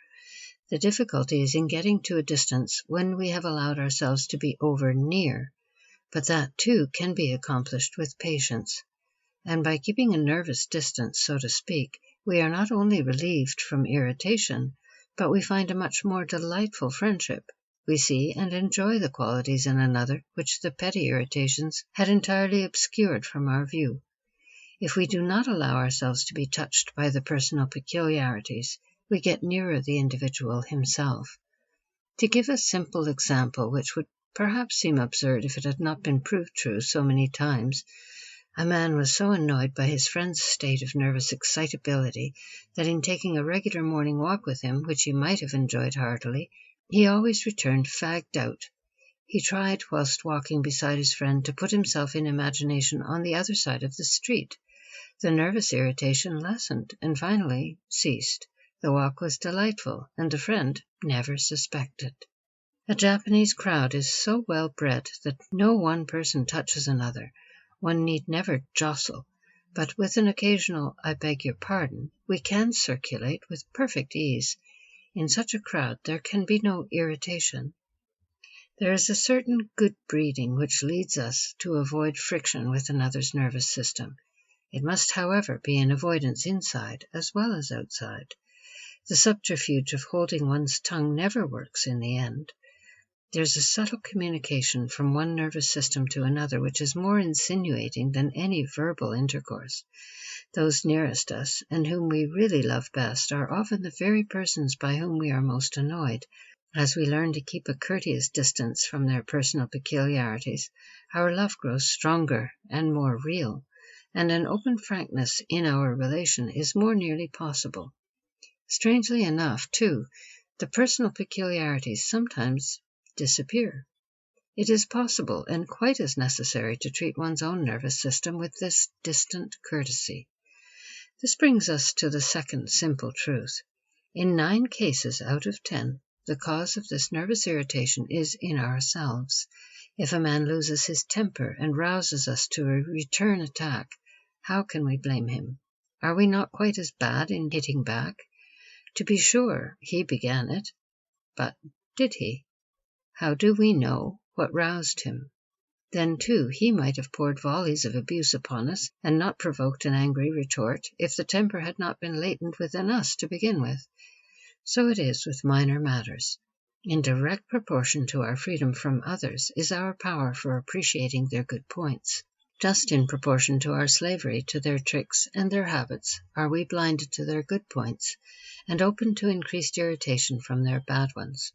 The difficulty is in getting to a distance when we have allowed ourselves to be over near, but that too can be accomplished with patience. And by keeping a nervous distance, so to speak, we are not only relieved from irritation, but we find a much more delightful friendship. We see and enjoy the qualities in another which the petty irritations had entirely obscured from our view. If we do not allow ourselves to be touched by the personal peculiarities, we get nearer the individual himself. To give a simple example, which would perhaps seem absurd if it had not been proved true so many times, a man was so annoyed by his friend's state of nervous excitability that in taking a regular morning walk with him, which he might have enjoyed heartily, he always returned fagged out. He tried, whilst walking beside his friend, to put himself in imagination on the other side of the street. The nervous irritation lessened and finally ceased. The walk was delightful, and the friend never suspected. A Japanese crowd is so well bred that no one person touches another. One need never jostle, but with an occasional "I beg your pardon," we can circulate with perfect ease. In such a crowd there can be no irritation. There is a certain good breeding which leads us to avoid friction with another's nervous system. It must, however, be an avoidance inside as well as outside. The subterfuge of holding one's tongue never works in the end. There's a subtle communication from one nervous system to another which is more insinuating than any verbal intercourse. Those nearest us, and whom we really love best, are often the very persons by whom we are most annoyed. As we learn to keep a courteous distance from their personal peculiarities, our love grows stronger and more real, and an open frankness in our relation is more nearly possible. Strangely enough, too, the personal peculiarities sometimes disappear. It is possible and quite as necessary to treat one's own nervous system with this distant courtesy. This brings us to the second simple truth. In 9 cases out of 10, the cause of this nervous irritation is in ourselves. If a man loses his temper and rouses us to a return attack, how can we blame him? Are we not quite as bad in hitting back? To be sure, he began it, but did he? How do we know what roused him? Then, too, he might have poured volleys of abuse upon us and not provoked an angry retort if the temper had not been latent within us to begin with. So it is with minor matters. In direct proportion to our freedom from others is our power for appreciating their good points. Just in proportion to our slavery to their tricks and their habits are we blinded to their good points and open to increased irritation from their bad ones.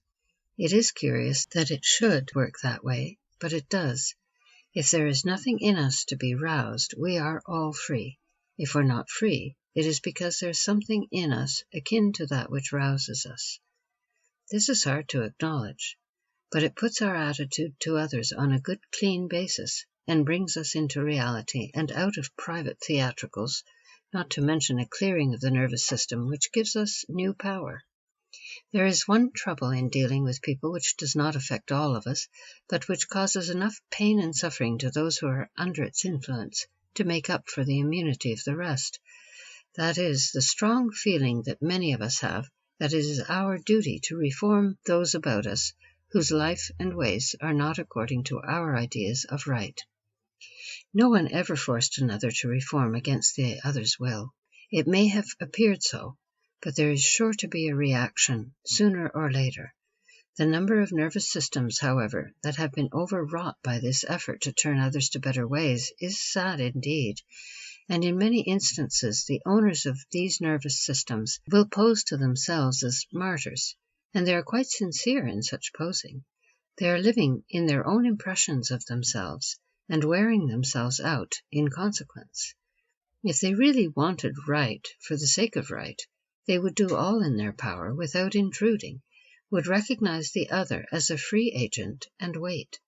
It is curious that it should work that way, but it does. If there is nothing in us to be roused, we are all free. If we're not free, it is because there's something in us akin to that which rouses us. This is hard to acknowledge, but it puts our attitude to others on a good, clean basis and brings us into reality and out of private theatricals, not to mention a clearing of the nervous system which gives us new power. There is one trouble in dealing with people which does not affect all of us, but which causes enough pain and suffering to those who are under its influence to make up for the immunity of the rest. That is, the strong feeling that many of us have that it is our duty to reform those about us whose life and ways are not according to our ideas of right. No one ever forced another to reform against the other's will. It may have appeared so, but there is sure to be a reaction, sooner or later. The number of nervous systems, however, that have been overwrought by this effort to turn others to better ways is sad indeed, and in many instances the owners of these nervous systems will pose to themselves as martyrs, and they are quite sincere in such posing. They are living in their own impressions of themselves, and wearing themselves out in consequence. If they really wanted right for the sake of right, they would do all in their power without intruding, would recognize the other as a free agent and wait.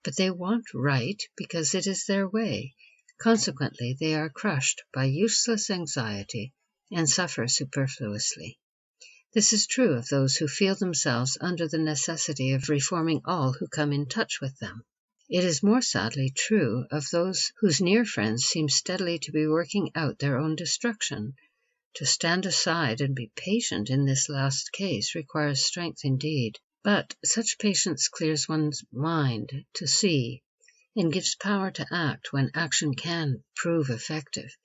But they want right because it is their way. Consequently, they are crushed by useless anxiety and suffer superfluously. This is true of those who feel themselves under the necessity of reforming all who come in touch with them. It is more sadly true of those whose near friends seem steadily to be working out their own destruction. To stand aside and be patient in this last case requires strength indeed, but such patience clears one's mind to see and gives power to act when action can prove effective.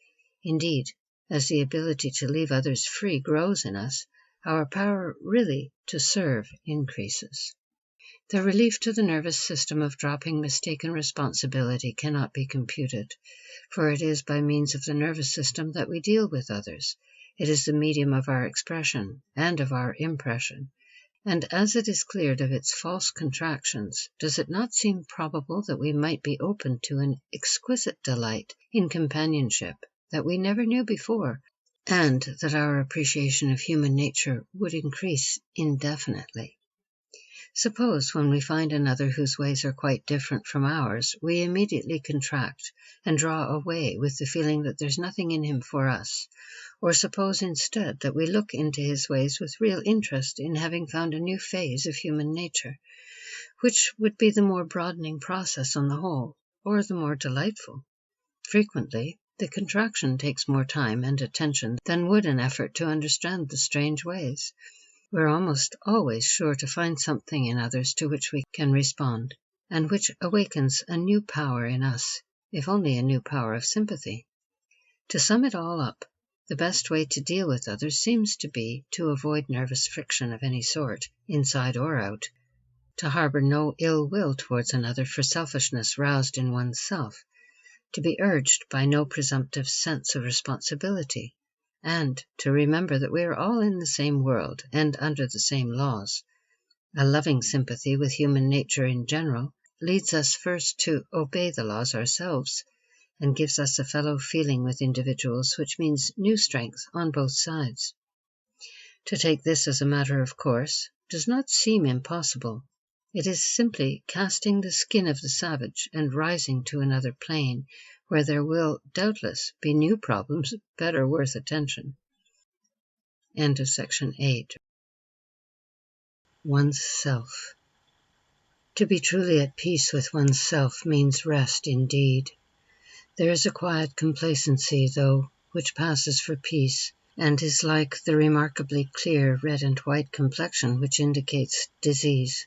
Indeed, as the ability to leave others free grows in us, our power really to serve increases. The relief to the nervous system of dropping mistaken responsibility cannot be computed, for it is by means of the nervous system that we deal with others. It is the medium of our expression and of our impression, and as it is cleared of its false contractions, does it not seem probable that we might be open to an exquisite delight in companionship that we never knew before, and that our appreciation of human nature would increase indefinitely? Suppose, when we find another whose ways are quite different from ours, we immediately contract and draw away with the feeling that there's nothing in him for us. Or suppose instead that we look into his ways with real interest in having found a new phase of human nature. Which would be the more broadening process on the whole, or the more delightful? Frequently, the contraction takes more time and attention than would an effort to understand the strange ways. We're almost always sure to find something in others to which we can respond, and which awakens a new power in us, if only a new power of sympathy. To sum it all up, the best way to deal with others seems to be to avoid nervous friction of any sort, inside or out, to harbor no ill will towards another for selfishness roused in oneself, to be urged by no presumptive sense of responsibility, and to remember that we are all in the same world and under the same laws. A loving sympathy with human nature in general leads us first to obey the laws ourselves, and gives us a fellow feeling with individuals which means new strength on both sides. To take this as a matter of course does not seem impossible. It is simply casting the skin of the savage and rising to another plane, where there will, doubtless, be new problems better worth attention. End of section 8. one's self. To be truly at peace with one's self means rest indeed. There is a quiet complacency, though, which passes for peace, and is like the remarkably clear red and white complexion which indicates disease.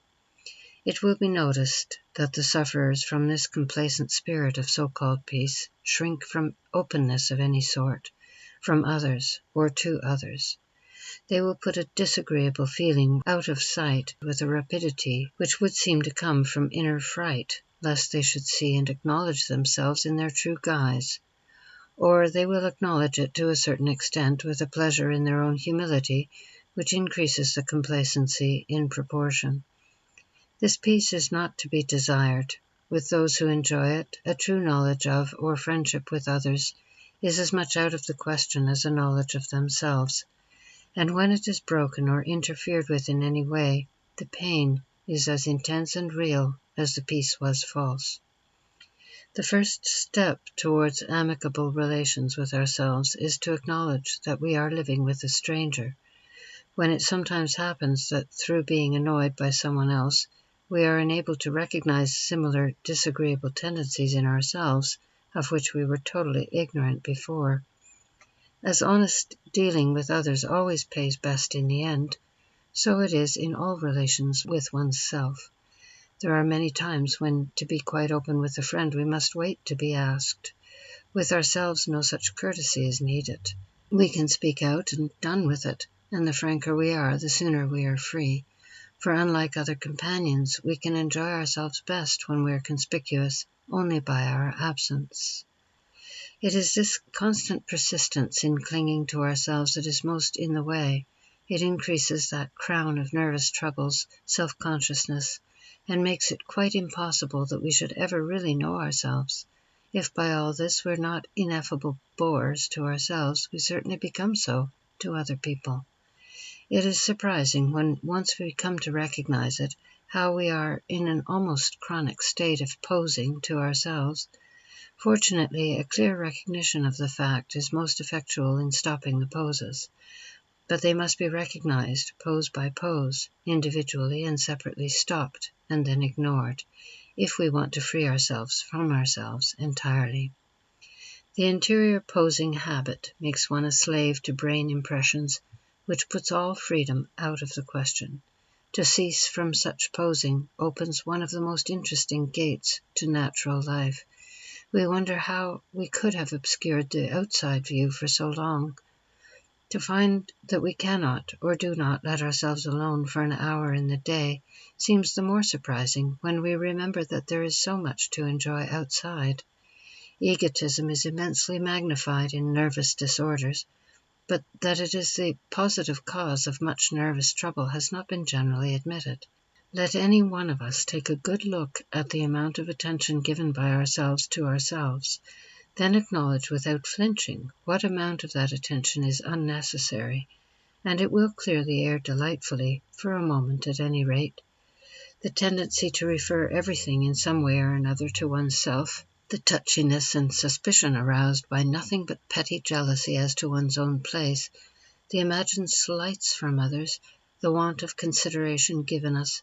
It will be noticed that the sufferers from this complacent spirit of so-called peace shrink from openness of any sort, from others or to others. They will put a disagreeable feeling out of sight with a rapidity which would seem to come from inner fright, lest they should see and acknowledge themselves in their true guise. Or they will acknowledge it to a certain extent with a pleasure in their own humility, which increases the complacency in proportion. This peace is not to be desired. With those who enjoy it, a true knowledge of or friendship with others is as much out of the question as a knowledge of themselves. And when it is broken or interfered with in any way, the pain is as intense and real as the peace was false. The first step towards amicable relations with ourselves is to acknowledge that we are living with a stranger. When it sometimes happens that through being annoyed by someone else, we are enabled to recognize similar disagreeable tendencies in ourselves, of which we were totally ignorant before. As honest dealing with others always pays best in the end, so it is in all relations with one's self. There are many times when, to be quite open with a friend, we must wait to be asked. With ourselves, no such courtesy is needed. We can speak out and done with it, and the franker we are, the sooner we are free. For unlike other companions, we can enjoy ourselves best when we are conspicuous only by our absence. It is this constant persistence in clinging to ourselves that is most in the way. It increases that crown of nervous troubles, self-consciousness, and makes it quite impossible that we should ever really know ourselves. If by all this we're not ineffable bores to ourselves, we certainly become so to other people. It is surprising, when once we come to recognize it, how we are in an almost chronic state of posing to ourselves. Fortunately, a clear recognition of the fact is most effectual in stopping the poses. But they must be recognized, pose by pose, individually and separately stopped and then ignored, if we want to free ourselves from ourselves entirely. The interior posing habit makes one a slave to brain impressions, which puts all freedom out of the question. To cease from such posing opens one of the most interesting gates to natural life. We wonder how we could have obscured the outside view for so long. To find that we cannot or do not let ourselves alone for an hour in the day seems the more surprising when we remember that there is so much to enjoy outside. Egotism is immensely magnified in nervous disorders, but that it is the positive cause of much nervous trouble has not been generally admitted. Let any one of us take a good look at the amount of attention given by ourselves to ourselves, then acknowledge without flinching what amount of that attention is unnecessary, and it will clear the air delightfully, for a moment at any rate. The tendency to refer everything in some way or another to oneself, the touchiness and suspicion aroused by nothing but petty jealousy as to one's own place, the imagined slights from others, the want of consideration given us,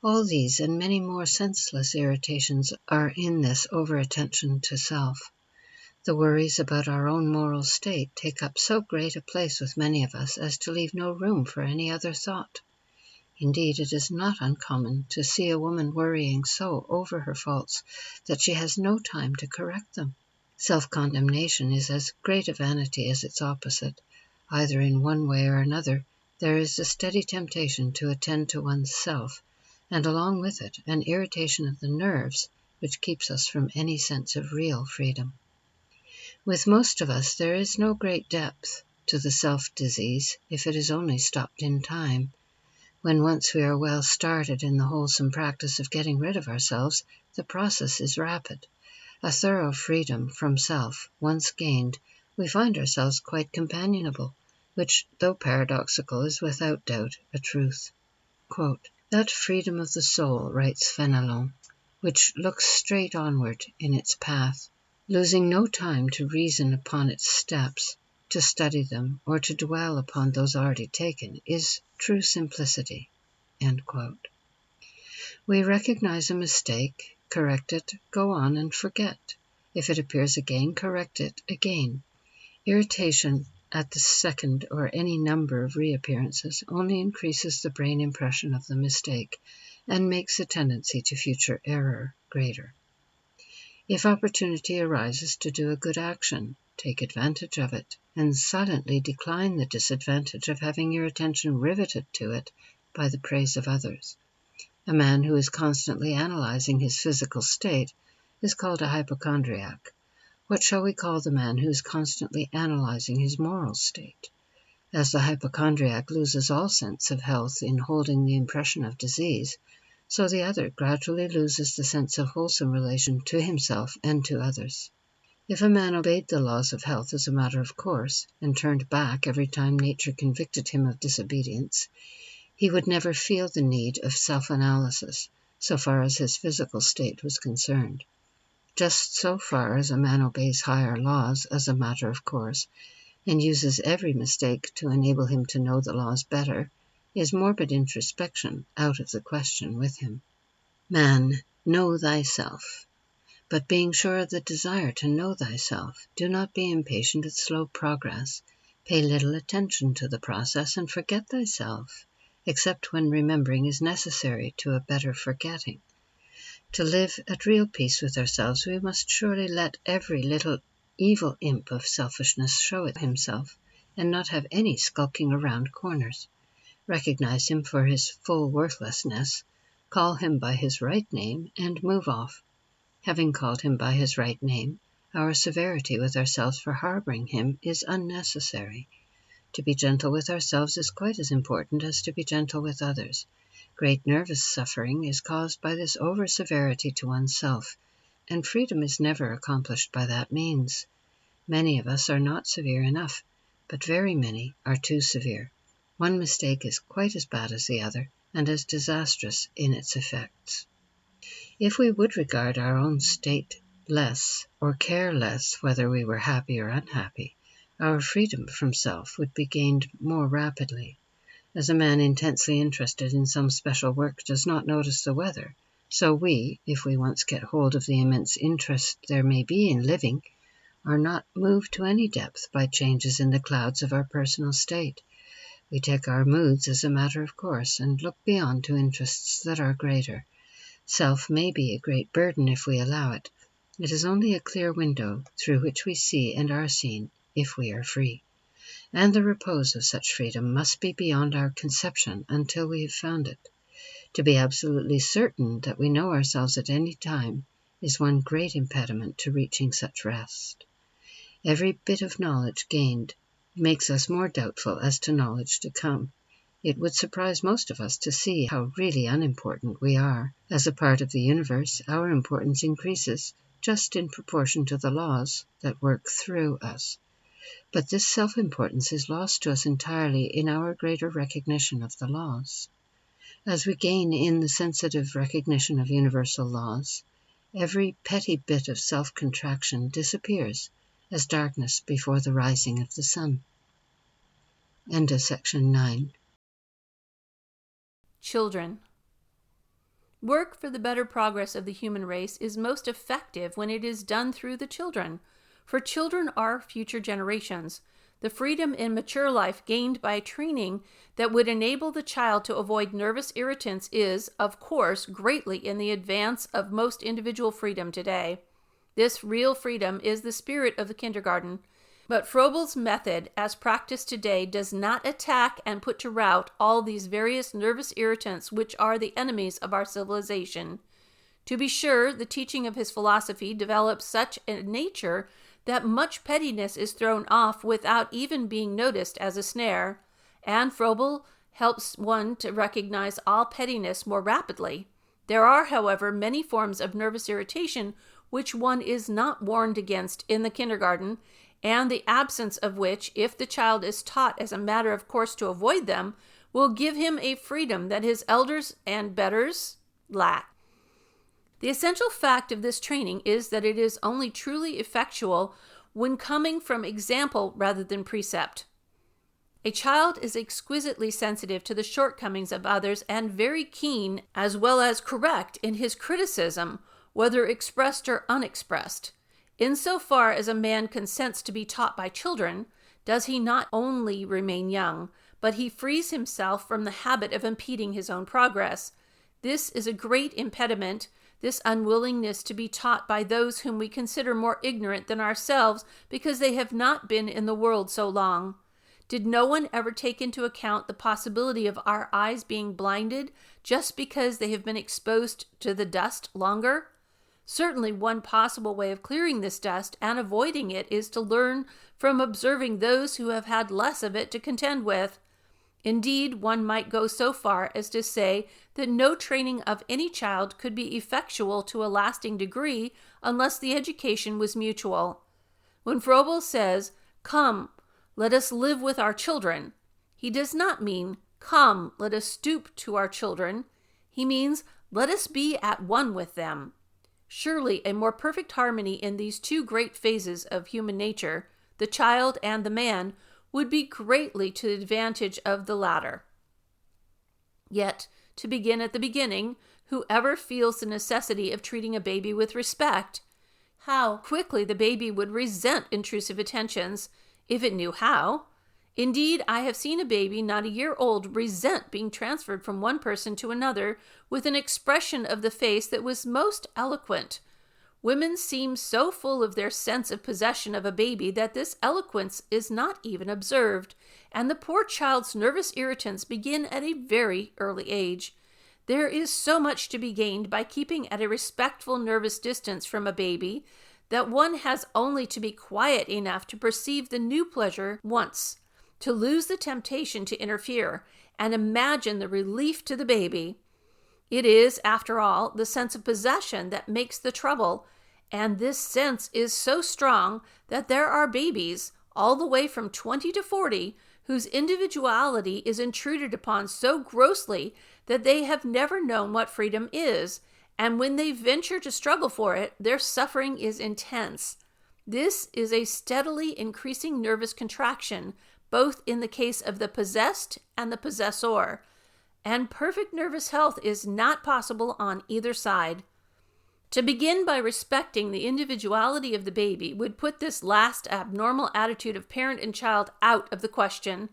all these and many more senseless irritations are in this over-attention to self. The worries about our own moral state take up so great a place with many of us as to leave no room for any other thought. Indeed, it is not uncommon to see a woman worrying so over her faults that she has no time to correct them. Self-condemnation is as great a vanity as its opposite. Either in one way or another, there is a steady temptation to attend to one's self, and along with it an irritation of the nerves which keeps us from any sense of real freedom. With most of us there is no great depth to the self-disease if it is only stopped in time. When once we are well started in the wholesome practice of getting rid of ourselves, the process is rapid. A thorough freedom from self once gained, we find ourselves quite companionable, which, though paradoxical, is without doubt a truth. Quote, "That freedom of the soul," writes Fenelon, "which looks straight onward in its path, losing no time to reason upon its steps, to study them, or to dwell upon those already taken, is true simplicity." End quote. We recognize a mistake, correct it, go on and forget. If it appears again, correct it again. Irritation at the second or any number of reappearances only increases the brain impression of the mistake and makes the tendency to future error greater. If opportunity arises to do a good action, take advantage of it and silently decline the disadvantage of having your attention riveted to it by the praise of others. A man who is constantly analyzing his physical state is called a hypochondriac. What shall we call the man who is constantly analyzing his moral state? As the hypochondriac loses all sense of health in holding the impression of disease, so the other gradually loses the sense of wholesome relation to himself and to others. If a man obeyed the laws of health as a matter of course, and turned back every time nature convicted him of disobedience, he would never feel the need of self-analysis, so far as his physical state was concerned. Just so far as a man obeys higher laws as a matter of course, and uses every mistake to enable him to know the laws better, is morbid introspection out of the question with him. Man, know thyself. But being sure of the desire to know thyself, do not be impatient at slow progress. Pay little attention to the process and forget thyself, except when remembering is necessary to a better forgetting. To live at real peace with ourselves, we must surely let every little evil imp of selfishness show himself, and not have any skulking around corners. Recognize him for his full worthlessness, call him by his right name, and move off. Having called him by his right name, our severity with ourselves for harboring him is unnecessary. To be gentle with ourselves is quite as important as to be gentle with others. Great nervous suffering is caused by this over-severity to oneself, and freedom is never accomplished by that means. Many of us are not severe enough, but very many are too severe. One mistake is quite as bad as the other, and as disastrous in its effects. If we would regard our own state less, or care less whether we were happy or unhappy, our freedom from self would be gained more rapidly. As a man intensely interested in some special work does not notice the weather, so we, if we once get hold of the immense interest there may be in living, are not moved to any depth by changes in the clouds of our personal state. We take our moods as a matter of course and look beyond to interests that are greater. Self may be a great burden if we allow it. It is only a clear window through which we see and are seen if we are free. And the repose of such freedom must be beyond our conception until we have found it. To be absolutely certain that we know ourselves at any time is one great impediment to reaching such rest. Every bit of knowledge gained makes us more doubtful as to knowledge to come. It would surprise most of us to see how really unimportant we are. As a part of the universe, our importance increases just in proportion to the laws that work through us. But this self-importance is lost to us entirely in our greater recognition of the laws. As we gain in the sensitive recognition of universal laws, every petty bit of self-contraction disappears as darkness before the rising of the sun. End of section 9. Children. Work for the better progress of the human race is most effective when it is done through the children, for children are future generations. The freedom in mature life gained by training that would enable the child to avoid nervous irritants is, of course, greatly in the advance of most individual freedom today. This real freedom is the spirit of the kindergarten. But Froebel's method, as practiced today, does not attack and put to rout all these various nervous irritants which are the enemies of our civilization. To be sure, the teaching of his philosophy develops such a nature that much pettiness is thrown off without even being noticed as a snare, and Froebel helps one to recognize all pettiness more rapidly. There are, however, many forms of nervous irritation which one is not warned against in the kindergarten, and the absence of which, if the child is taught as a matter of course to avoid them, will give him a freedom that his elders and betters lack. The essential fact of this training is that it is only truly effectual when coming from example rather than precept. A child is exquisitely sensitive to the shortcomings of others and very keen as well as correct in his criticism, whether expressed or unexpressed. Insofar as a man consents to be taught by children, does he not only remain young, but he frees himself from the habit of impeding his own progress. This is a great impediment, this unwillingness to be taught by those whom we consider more ignorant than ourselves because they have not been in the world so long. Did no one ever take into account the possibility of our eyes being blinded just because they have been exposed to the dust longer? Certainly one possible way of clearing this dust and avoiding it is to learn from observing those who have had less of it to contend with. Indeed, one might go so far as to say that no training of any child could be effectual to a lasting degree unless the education was mutual. When Froebel says, "Come, let us live with our children," he does not mean, "Come, let us stoop to our children." He means, "Let us be at one with them." Surely a more perfect harmony in these two great phases of human nature, the child and the man, would be greatly to the advantage of the latter. Yet, to begin at the beginning, whoever feels the necessity of treating a baby with respect, how quickly the baby would resent intrusive attentions, if it knew how. Indeed, I have seen a baby not a year old resent being transferred from one person to another with an expression of the face that was most eloquent. Women seem so full of their sense of possession of a baby that this eloquence is not even observed, and the poor child's nervous irritants begin at a very early age. There is so much to be gained by keeping at a respectful nervous distance from a baby that one has only to be quiet enough to perceive the new pleasure once, to lose the temptation to interfere, and imagine the relief to the baby. It is, after all, the sense of possession that makes the trouble, and this sense is so strong that there are babies, all the way from 20 to 40, whose individuality is intruded upon so grossly that they have never known what freedom is, and when they venture to struggle for it, their suffering is intense. This is a steadily increasing nervous contraction, both in the case of the possessed and the possessor, and perfect nervous health is not possible on either side. To begin by respecting the individuality of the baby would put this last abnormal attitude of parent and child out of the question.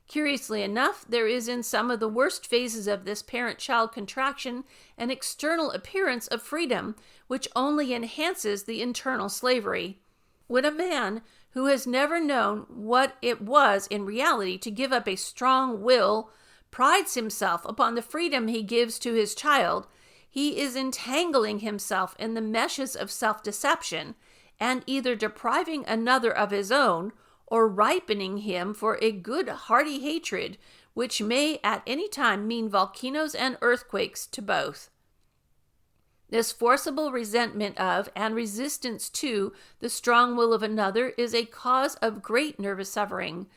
Curiously enough, there is in some of the worst phases of this parent-child contraction an external appearance of freedom, which only enhances the internal slavery. When a man who has never known what it was in reality to give up a strong will prides himself upon the freedom he gives to his child, he is entangling himself in the meshes of self-deception and either depriving another of his own or ripening him for a good hearty hatred, which may at any time mean volcanoes and earthquakes to both. This forcible resentment of and resistance to the strong will of another is a cause of great nervous suffering.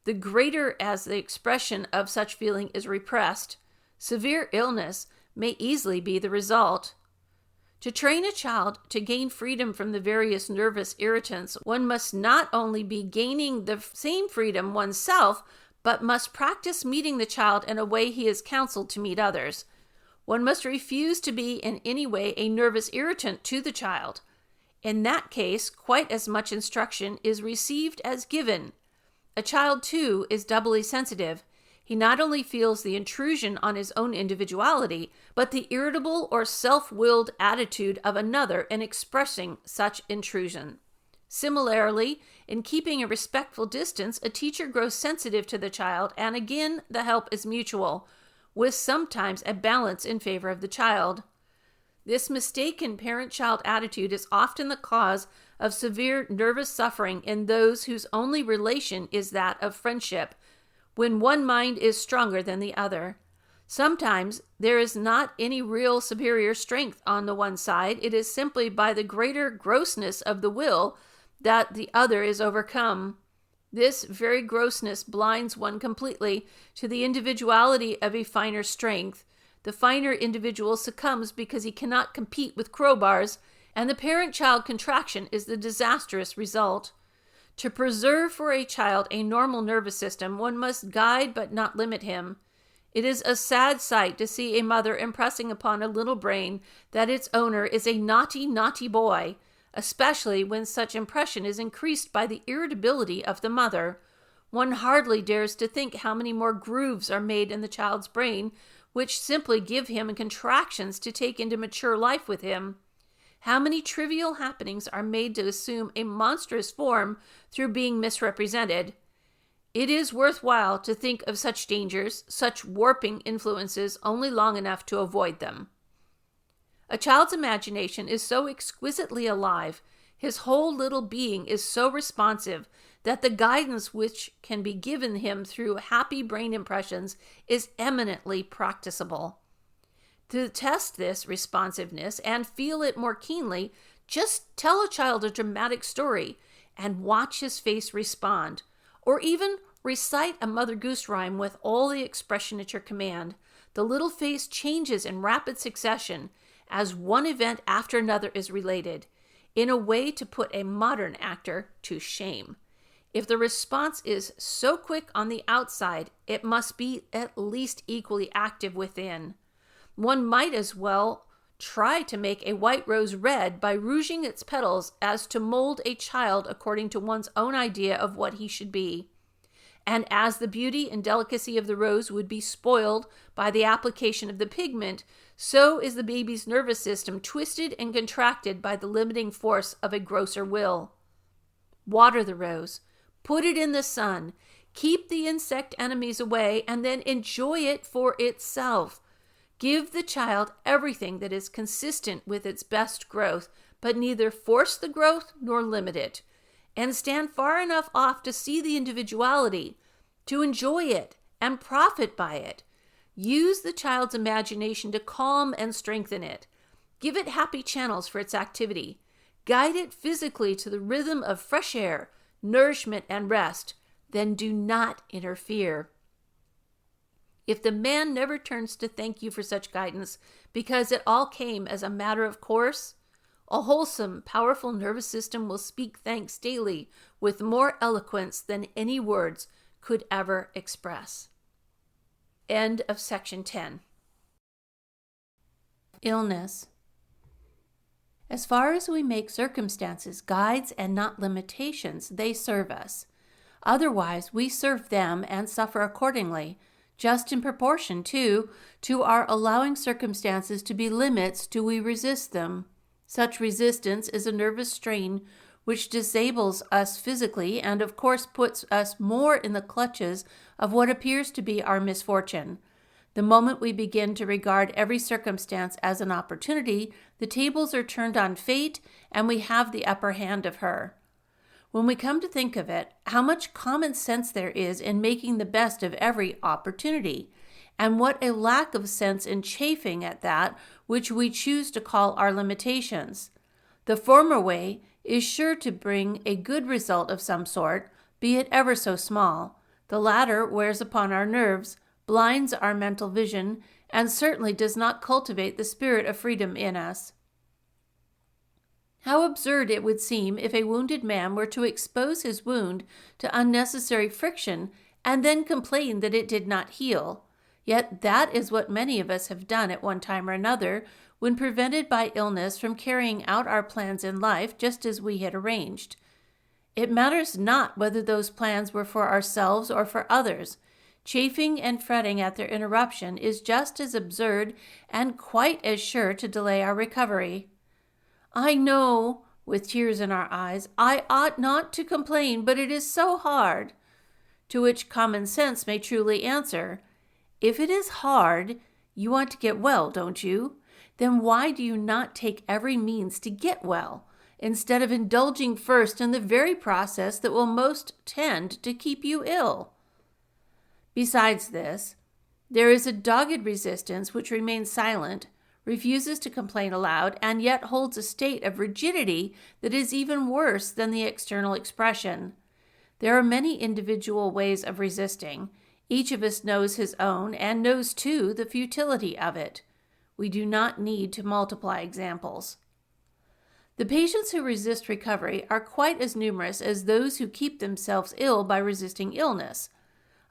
The greater as the expression of such feeling is repressed, severe illness may easily be the result. To train a child to gain freedom from the various nervous irritants, one must not only be gaining the same freedom oneself, but must practice meeting the child in a way he is counseled to meet others. One must refuse to be in any way a nervous irritant to the child. In that case, quite as much instruction is received as given. A child, too, is doubly sensitive. He not only feels the intrusion on his own individuality, but the irritable or self-willed attitude of another in expressing such intrusion. Similarly, in keeping a respectful distance, a teacher grows sensitive to the child, and again the help is mutual, with sometimes a balance in favor of the child. This mistaken parent-child attitude is often the cause of severe nervous suffering in those whose only relation is that of friendship, when one mind is stronger than the other. Sometimes there is not any real superior strength on the one side. It is simply by the greater grossness of the will that the other is overcome. This very grossness blinds one completely to the individuality of a finer strength. The finer individual succumbs because he cannot compete with crowbars, and the parent-child contraction is the disastrous result. To preserve for a child a normal nervous system, one must guide but not limit him. It is a sad sight to see a mother impressing upon a little brain that its owner is a naughty, naughty boy, especially when such impression is increased by the irritability of the mother. One hardly dares to think how many more grooves are made in the child's brain, which simply give him contractions to take into mature life with him. How many trivial happenings are made to assume a monstrous form through being misrepresented. It is worthwhile to think of such dangers, such warping influences, only long enough to avoid them. A child's imagination is so exquisitely alive, his whole little being is so responsive, that the guidance which can be given him through happy brain impressions is eminently practicable. To test this responsiveness and feel it more keenly, just tell a child a dramatic story and watch his face respond, or even recite a Mother Goose rhyme with all the expression at your command. The little face changes in rapid succession as one event after another is related, in a way to put a modern actor to shame. If the response is so quick on the outside, it must be at least equally active within. One might as well try to make a white rose red by rouging its petals as to mold a child according to one's own idea of what he should be. And as the beauty and delicacy of the rose would be spoiled by the application of the pigment, so is the baby's nervous system twisted and contracted by the limiting force of a grosser will. Water the rose, put it in the sun, keep the insect enemies away, and then enjoy it for itself. Give the child everything that is consistent with its best growth, but neither force the growth nor limit it. And stand far enough off to see the individuality, to enjoy it and profit by it. Use the child's imagination to calm and strengthen it. Give it happy channels for its activity. Guide it physically to the rhythm of fresh air, nourishment, and rest. Then do not interfere. If the man never turns to thank you for such guidance, because it all came as a matter of course, a wholesome, powerful nervous system will speak thanks daily with more eloquence than any words could ever express. End of section 10. Illness. As far as we make circumstances guides and not limitations, they serve us. Otherwise, we serve them and suffer accordingly, just in proportion, too, to our allowing circumstances to be limits do we resist them. Such resistance is a nervous strain which disables us physically and, of course, puts us more in the clutches of what appears to be our misfortune. The moment we begin to regard every circumstance as an opportunity, the tables are turned on fate, and we have the upper hand of her. When we come to think of it, how much common sense there is in making the best of every opportunity, and what a lack of sense in chafing at that which we choose to call our limitations. The former way is sure to bring a good result of some sort, be it ever so small. The latter wears upon our nerves, blinds our mental vision, and certainly does not cultivate the spirit of freedom in us. How absurd it would seem if a wounded man were to expose his wound to unnecessary friction and then complain that it did not heal. Yet that is what many of us have done at one time or another when prevented by illness from carrying out our plans in life just as we had arranged. It matters not whether those plans were for ourselves or for others. Chafing and fretting at their interruption is just as absurd and quite as sure to delay our recovery. I know, with tears in our eyes, I ought not to complain, but it is so hard. To which common sense may truly answer, if it is hard, you want to get well, don't you? Then why do you not take every means to get well, instead of indulging first in the very process that will most tend to keep you ill? Besides this, there is a dogged resistance which remains silent, refuses to complain aloud, and yet holds a state of rigidity that is even worse than the external expression. There are many individual ways of resisting. Each of us knows his own, and knows, too, the futility of it. We do not need to multiply examples. The patients who resist recovery are quite as numerous as those who keep themselves ill by resisting illness.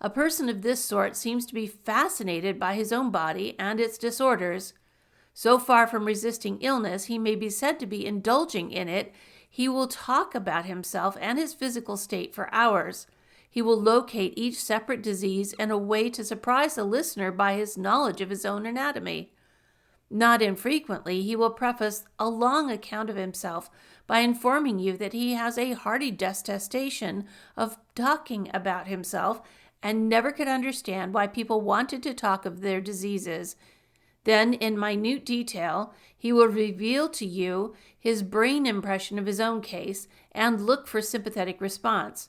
A person of this sort seems to be fascinated by his own body and its disorders. So far from resisting illness, he may be said to be indulging in it. He will talk about himself and his physical state for hours. He will locate each separate disease in a way to surprise the listener by his knowledge of his own anatomy. Not infrequently, he will preface a long account of himself by informing you that he has a hearty detestation of talking about himself and never could understand why people wanted to talk of their diseases. Then, in minute detail, he will reveal to you his brain impression of his own case and look for sympathetic response.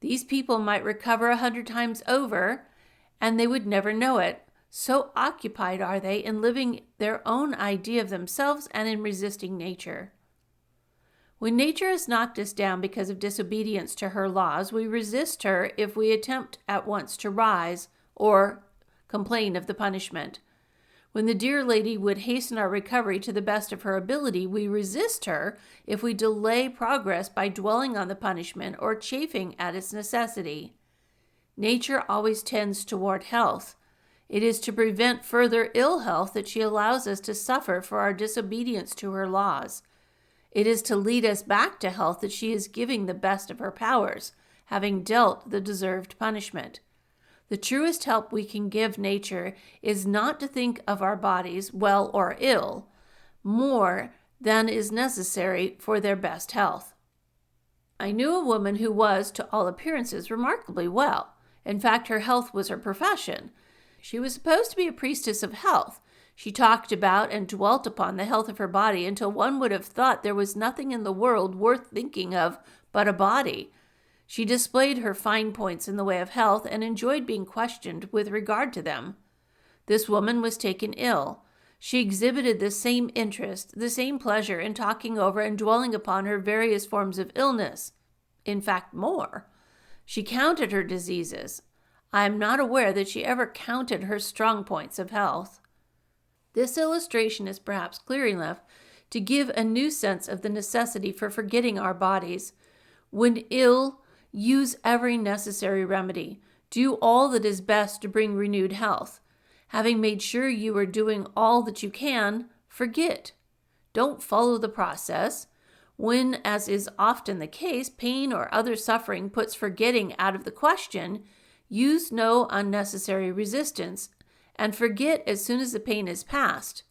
These people might recover 100 times over, and they would never know it. So occupied are they in living their own idea of themselves and in resisting nature. When nature has knocked us down because of disobedience to her laws, we resist her if we attempt at once to rise or complain of the punishment. When the dear lady would hasten our recovery to the best of her ability, we resist her if we delay progress by dwelling on the punishment or chafing at its necessity. Nature always tends toward health. It is to prevent further ill health that she allows us to suffer for our disobedience to her laws. It is to lead us back to health that she is giving the best of her powers, having dealt the deserved punishment. The truest help we can give nature is not to think of our bodies, well or ill, more than is necessary for their best health. I knew a woman who was, to all appearances, remarkably well. In fact, her health was her profession. She was supposed to be a priestess of health. She talked about and dwelt upon the health of her body until one would have thought there was nothing in the world worth thinking of but a body. She displayed her fine points in the way of health and enjoyed being questioned with regard to them. This woman was taken ill. She exhibited the same interest, the same pleasure in talking over and dwelling upon her various forms of illness. In fact, more. She counted her diseases. I am not aware that she ever counted her strong points of health. This illustration is perhaps clear enough to give a new sense of the necessity for forgetting our bodies. When ill, use every necessary remedy. Do all that is best to bring renewed health. Having made sure you are doing all that you can, forget. Don't follow the process. When, as is often the case, pain or other suffering puts forgetting out of the question, use no unnecessary resistance, and forget as soon as the pain is past.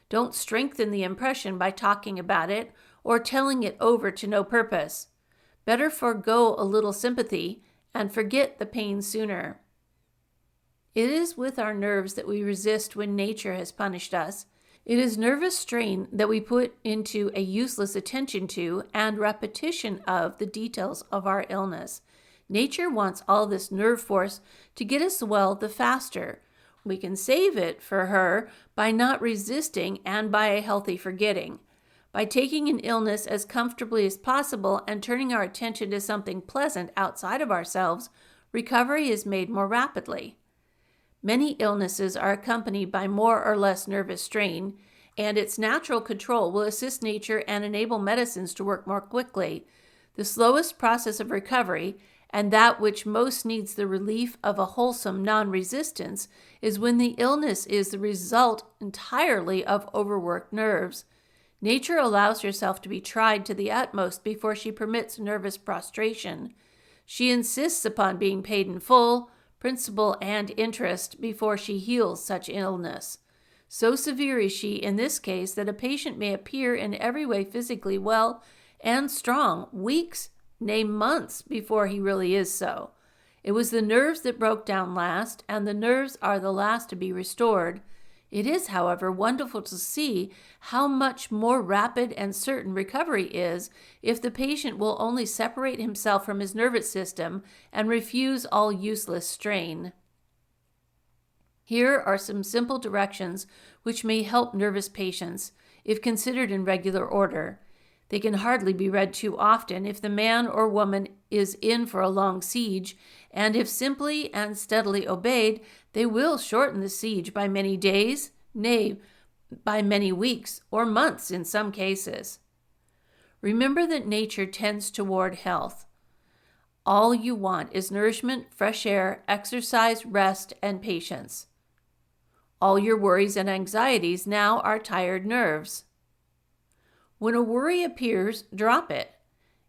Don't strengthen the impression by talking about it or telling it over to no purpose. Better forego a little sympathy and forget the pain sooner. It is with our nerves that we resist when nature has punished us. It is nervous strain that we put into a useless attention to and repetition of the details of our illness. Nature wants all this nerve force to get us well the faster. We can save it for her by not resisting and by a healthy forgetting. By taking an illness as comfortably as possible and turning our attention to something pleasant outside of ourselves, recovery is made more rapidly. Many illnesses are accompanied by more or less nervous strain, and its natural control will assist nature and enable medicines to work more quickly. The slowest process of recovery, and that which most needs the relief of a wholesome non-resistance, is when the illness is the result entirely of overworked nerves. Nature allows herself to be tried to the utmost before she permits nervous prostration. She insists upon being paid in full, principal and interest, before she heals such illness. So severe is she in this case that a patient may appear in every way physically well and strong weeks, nay months, before he really is so. It was the nerves that broke down last, and the nerves are the last to be restored. It is, however, wonderful to see how much more rapid and certain recovery is if the patient will only separate himself from his nervous system and refuse all useless strain. Here are some simple directions which may help nervous patients, if considered in regular order. They can hardly be read too often if the man or woman is in for a long siege, and if simply and steadily obeyed, they will shorten the siege by many days, nay, by many weeks or months in some cases. Remember that nature tends toward health. All you want is nourishment, fresh air, exercise, rest, and patience. All your worries and anxieties now are tired nerves. When a worry appears, drop it.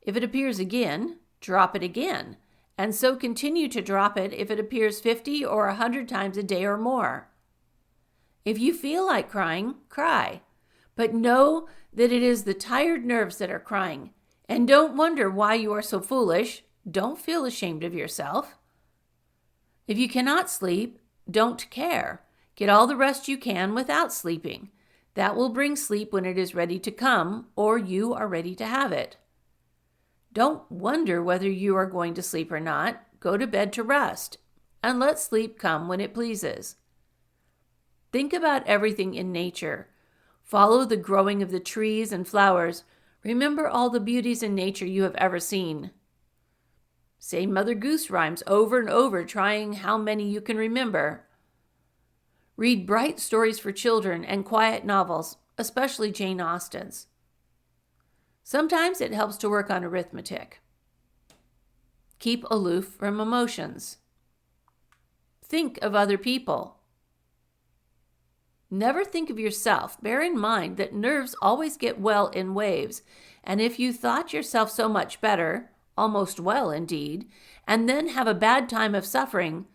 If it appears again, drop it again, and so continue to drop it if it appears 50 or 100 times a day or more. If you feel like crying, cry, but know that it is the tired nerves that are crying, and don't wonder why you are so foolish. Don't feel ashamed of yourself. If you cannot sleep, don't care. Get all the rest you can without sleeping. That will bring sleep when it is ready to come, or you are ready to have it. Don't wonder whether you are going to sleep or not. Go to bed to rest, and let sleep come when it pleases. Think about everything in nature. Follow the growing of the trees and flowers. Remember all the beauties in nature you have ever seen. Say Mother Goose rhymes over and over, trying how many you can remember. Read bright stories for children and quiet novels, especially Jane Austen's. Sometimes it helps to work on arithmetic. Keep aloof from emotions. Think of other people. Never think of yourself. Bear in mind that nerves always get well in waves, and if you thought yourself so much better, almost well indeed, and then have a bad time of suffering,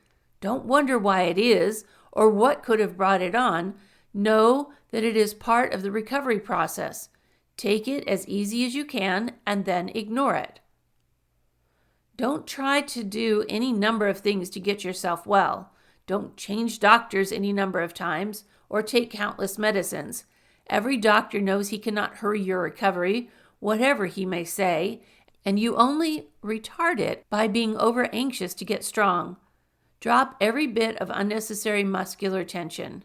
don't wonder why it is or what could have brought it on. Know that it is part of the recovery process. Take it as easy as you can and then ignore it. Don't try to do any number of things to get yourself well. Don't change doctors any number of times or take countless medicines. Every doctor knows he cannot hurry your recovery, whatever he may say, and you only retard it by being over-anxious to get strong. Drop every bit of unnecessary muscular tension.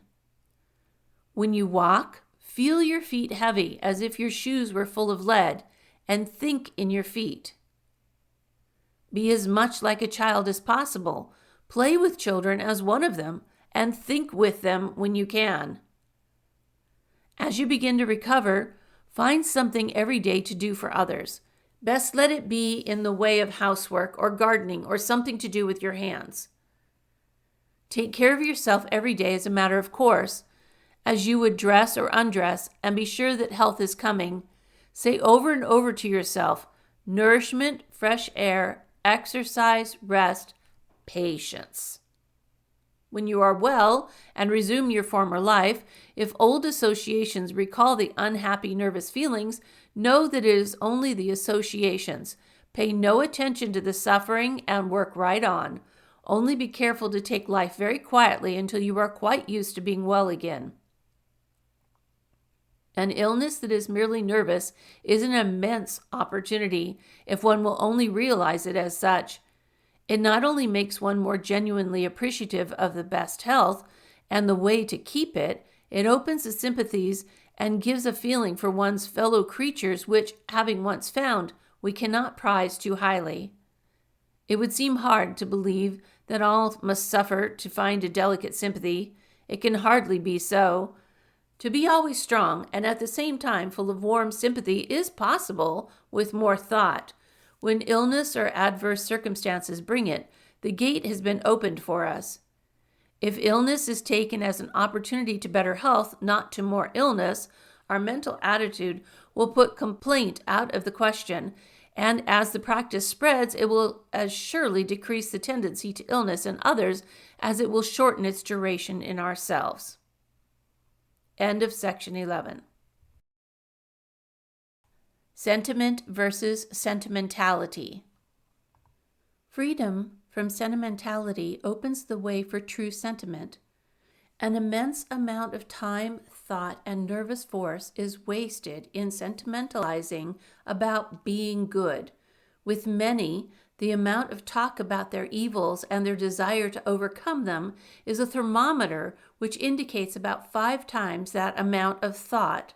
When you walk, feel your feet heavy as if your shoes were full of lead, and think in your feet. Be as much like a child as possible. Play with children as one of them, and think with them when you can. As you begin to recover, find something every day to do for others. Best let it be in the way of housework or gardening or something to do with your hands. Take care of yourself every day as a matter of course, as you would dress or undress, and be sure that health is coming. Say over and over to yourself, nourishment, fresh air, exercise, rest, patience. When you are well and resume your former life, if old associations recall the unhappy nervous feelings, know that it is only the associations. Pay no attention to the suffering and work right on. Only be careful to take life very quietly until you are quite used to being well again. An illness that is merely nervous is an immense opportunity if one will only realize it as such. It not only makes one more genuinely appreciative of the best health and the way to keep it, it opens the sympathies and gives a feeling for one's fellow creatures which, having once found, we cannot prize too highly. It would seem hard to believe that all must suffer to find a delicate sympathy. It can hardly be so. To be always strong and at the same time full of warm sympathy is possible with more thought. When illness or adverse circumstances bring it, the gate has been opened for us. If illness is taken as an opportunity to better health, not to more illness, our mental attitude will put complaint out of the question, and as the practice spreads, it will as surely decrease the tendency to illness in others as it will shorten its duration in ourselves. End of section 11. Sentiment versus sentimentality. Freedom from sentimentality opens the way for true sentiment. An immense amount of time, thought, and nervous force is wasted in sentimentalizing about being good. With many, the amount of talk about their evils and their desire to overcome them is a thermometer which indicates about 5 times that amount of thought.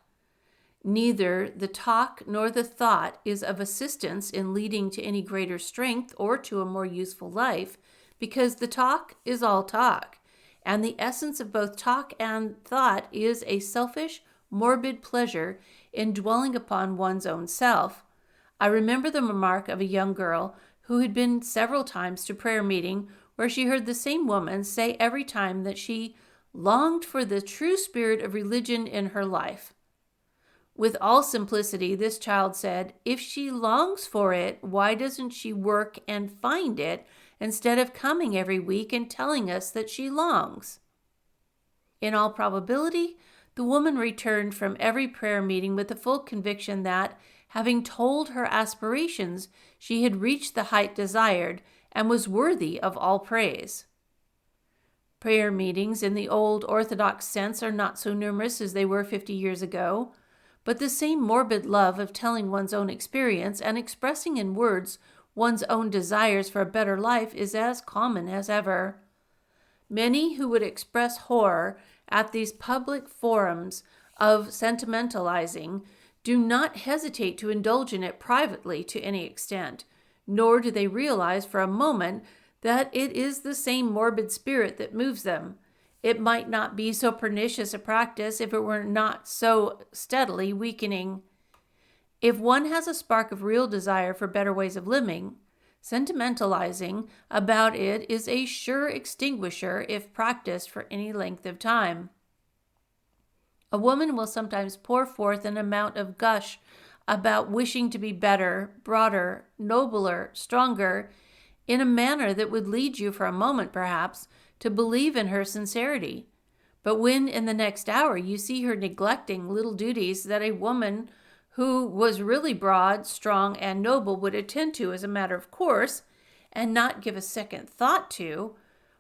Neither the talk nor the thought is of assistance in leading to any greater strength or to a more useful life, because the talk is all talk, and the essence of both talk and thought is a selfish, morbid pleasure in dwelling upon one's own self. I remember the remark of a young girl who had been several times to prayer meeting where she heard the same woman say every time that she longed for the true spirit of religion in her life. With all simplicity, this child said, if she longs for it, why doesn't she work and find it instead of coming every week and telling us that she longs? In all probability, the woman returned from every prayer meeting with the full conviction that, having told her aspirations, she had reached the height desired and was worthy of all praise. Prayer meetings in the old Orthodox sense are not so numerous as they were 50 years ago, but the same morbid love of telling one's own experience and expressing in words one's own desires for a better life is as common as ever. Many who would express horror at these public forums of sentimentalizing do not hesitate to indulge in it privately to any extent, nor do they realize for a moment that it is the same morbid spirit that moves them. It might not be so pernicious a practice if it were not so steadily weakening. If one has a spark of real desire for better ways of living, sentimentalizing about it is a sure extinguisher if practiced for any length of time. A woman will sometimes pour forth an amount of gush about wishing to be better, broader, nobler, stronger, in a manner that would lead you for a moment, perhaps, to believe in her sincerity. But when in the next hour you see her neglecting little duties that a woman who was really broad, strong, and noble would attend to as a matter of course, and not give a second thought to,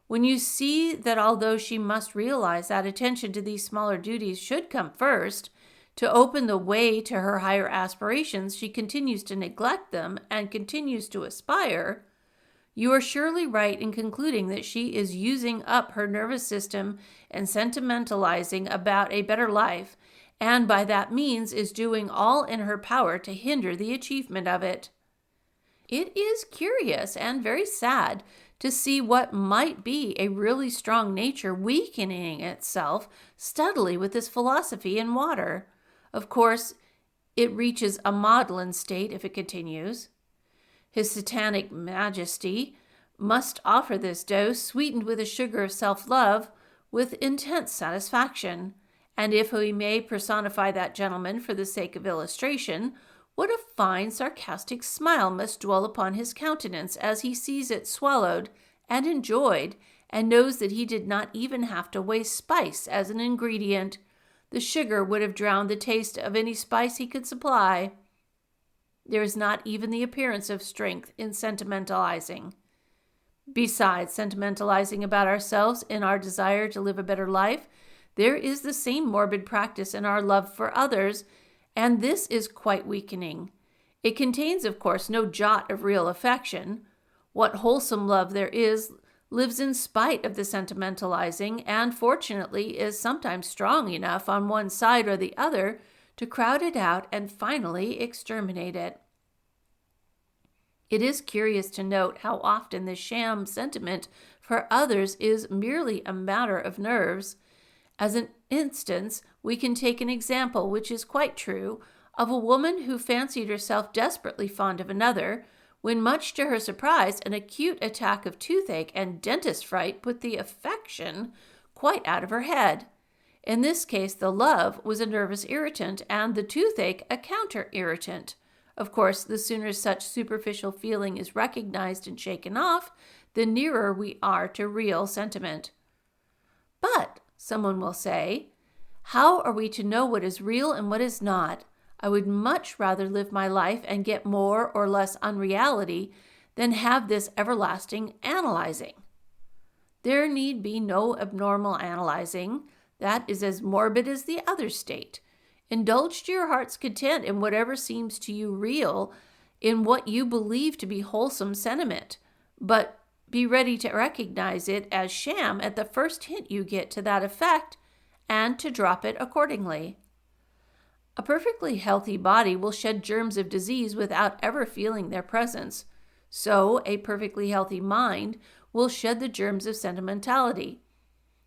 when you see that although she must realize that attention to these smaller duties should come first, to open the way to her higher aspirations, she continues to neglect them and continues to aspire, you are surely right in concluding that she is using up her nervous system and sentimentalizing about a better life, and by that means is doing all in her power to hinder the achievement of it. It is curious and very sad to see what might be a really strong nature weakening itself steadily with this philosophy in water. Of course, it reaches a maudlin state if it continues. His satanic majesty must offer this dose, sweetened with the sugar of self-love, with intense satisfaction. And if we may personify that gentleman for the sake of illustration, what a fine sarcastic smile must dwell upon his countenance as he sees it swallowed and enjoyed, and knows that he did not even have to waste spice as an ingredient. The sugar would have drowned the taste of any spice he could supply. There is not even the appearance of strength in sentimentalizing. Besides sentimentalizing about ourselves in our desire to live a better life, there is the same morbid practice in our love for others, and this is quite weakening. It contains, of course, no jot of real affection. What wholesome love there is lives in spite of the sentimentalizing, and fortunately is sometimes strong enough on one side or the other to crowd it out and finally exterminate it. It is curious to note how often the sham sentiment for others is merely a matter of nerves. As an instance, we can take an example which is quite true of a woman who fancied herself desperately fond of another, when much to her surprise an acute attack of toothache and dentist fright put the affection quite out of her head. In this case, the love was a nervous irritant and the toothache a counter-irritant. Of course, the sooner such superficial feeling is recognized and shaken off, the nearer we are to real sentiment. But, someone will say, how are we to know what is real and what is not? I would much rather live my life and get more or less unreality than have this everlasting analyzing. There need be no abnormal analyzing. That is as morbid as the other state. Indulge to your heart's content in whatever seems to you real, in what you believe to be wholesome sentiment, but be ready to recognize it as sham at the first hint you get to that effect, and to drop it accordingly. A perfectly healthy body will shed germs of disease without ever feeling their presence. So, a perfectly healthy mind will shed the germs of sentimentality.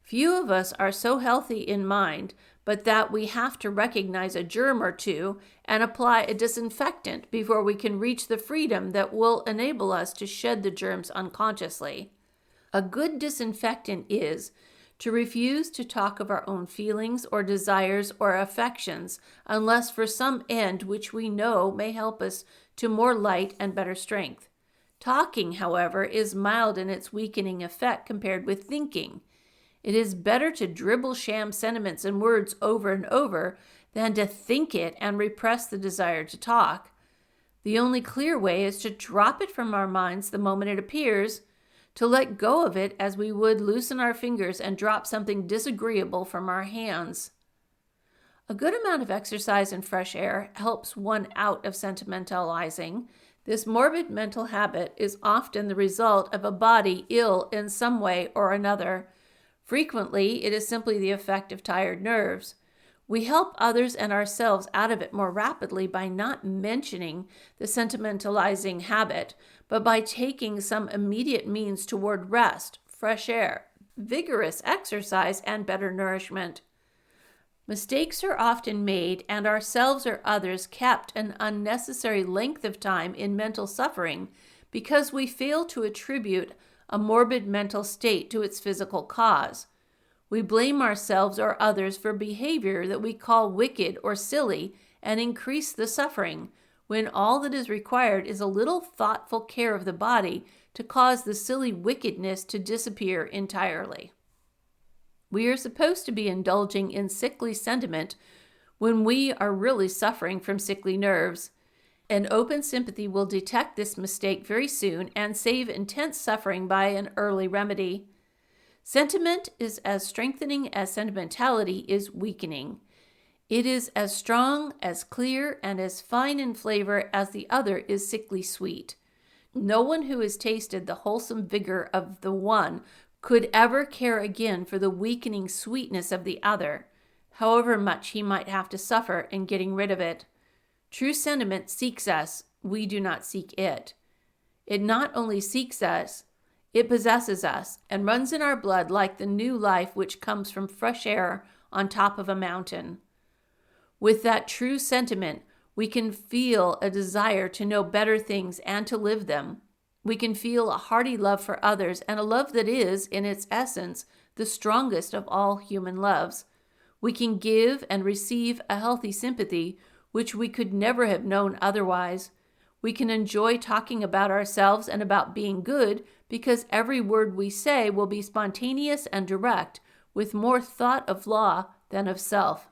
Few of us are so healthy in mind but that we have to recognize a germ or two and apply a disinfectant before we can reach the freedom that will enable us to shed the germs unconsciously. A good disinfectant is to refuse to talk of our own feelings or desires or affections unless for some end which we know may help us to more light and better strength. Talking, however, is mild in its weakening effect compared with thinking. It is better to dribble sham sentiments and words over and over than to think it and repress the desire to talk. The only clear way is to drop it from our minds the moment it appears, to let go of it as we would loosen our fingers and drop something disagreeable from our hands. A good amount of exercise and fresh air helps one out of sentimentalizing. This morbid mental habit is often the result of a body ill in some way or another. Frequently, it is simply the effect of tired nerves. We help others and ourselves out of it more rapidly by not mentioning the sentimentalizing habit, but by taking some immediate means toward rest, fresh air, vigorous exercise, and better nourishment. Mistakes are often made, and ourselves or others kept an unnecessary length of time in mental suffering because we fail to attribute a morbid mental state to its physical cause. We blame ourselves or others for behavior that we call wicked or silly and increase the suffering, when all that is required is a little thoughtful care of the body to cause the silly wickedness to disappear entirely. We are supposed to be indulging in sickly sentiment when we are really suffering from sickly nerves. An open sympathy will detect this mistake very soon and save intense suffering by an early remedy. Sentiment is as strengthening as sentimentality is weakening. It is as strong, as clear, and as fine in flavor as the other is sickly sweet. No one who has tasted the wholesome vigor of the one could ever care again for the weakening sweetness of the other, however much he might have to suffer in getting rid of it. True sentiment seeks us, we do not seek it. It not only seeks us, it possesses us and runs in our blood like the new life which comes from fresh air on top of a mountain. With that true sentiment, we can feel a desire to know better things and to live them. We can feel a hearty love for others and a love that is, in its essence, the strongest of all human loves. We can give and receive a healthy sympathy which we could never have known otherwise. We can enjoy talking about ourselves and about being good because every word we say will be spontaneous and direct, with more thought of law than of self.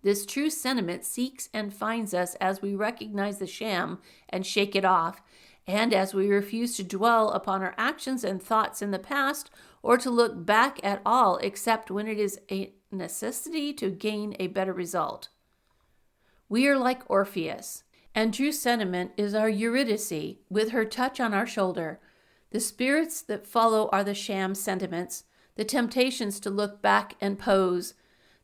This true sentiment seeks and finds us as we recognize the sham and shake it off, and as we refuse to dwell upon our actions and thoughts in the past or to look back at all except when it is a necessity to gain a better result. We are like Orpheus, and true sentiment is our Eurydice with her touch on our shoulder. The spirits that follow are the sham sentiments, the temptations to look back and pose.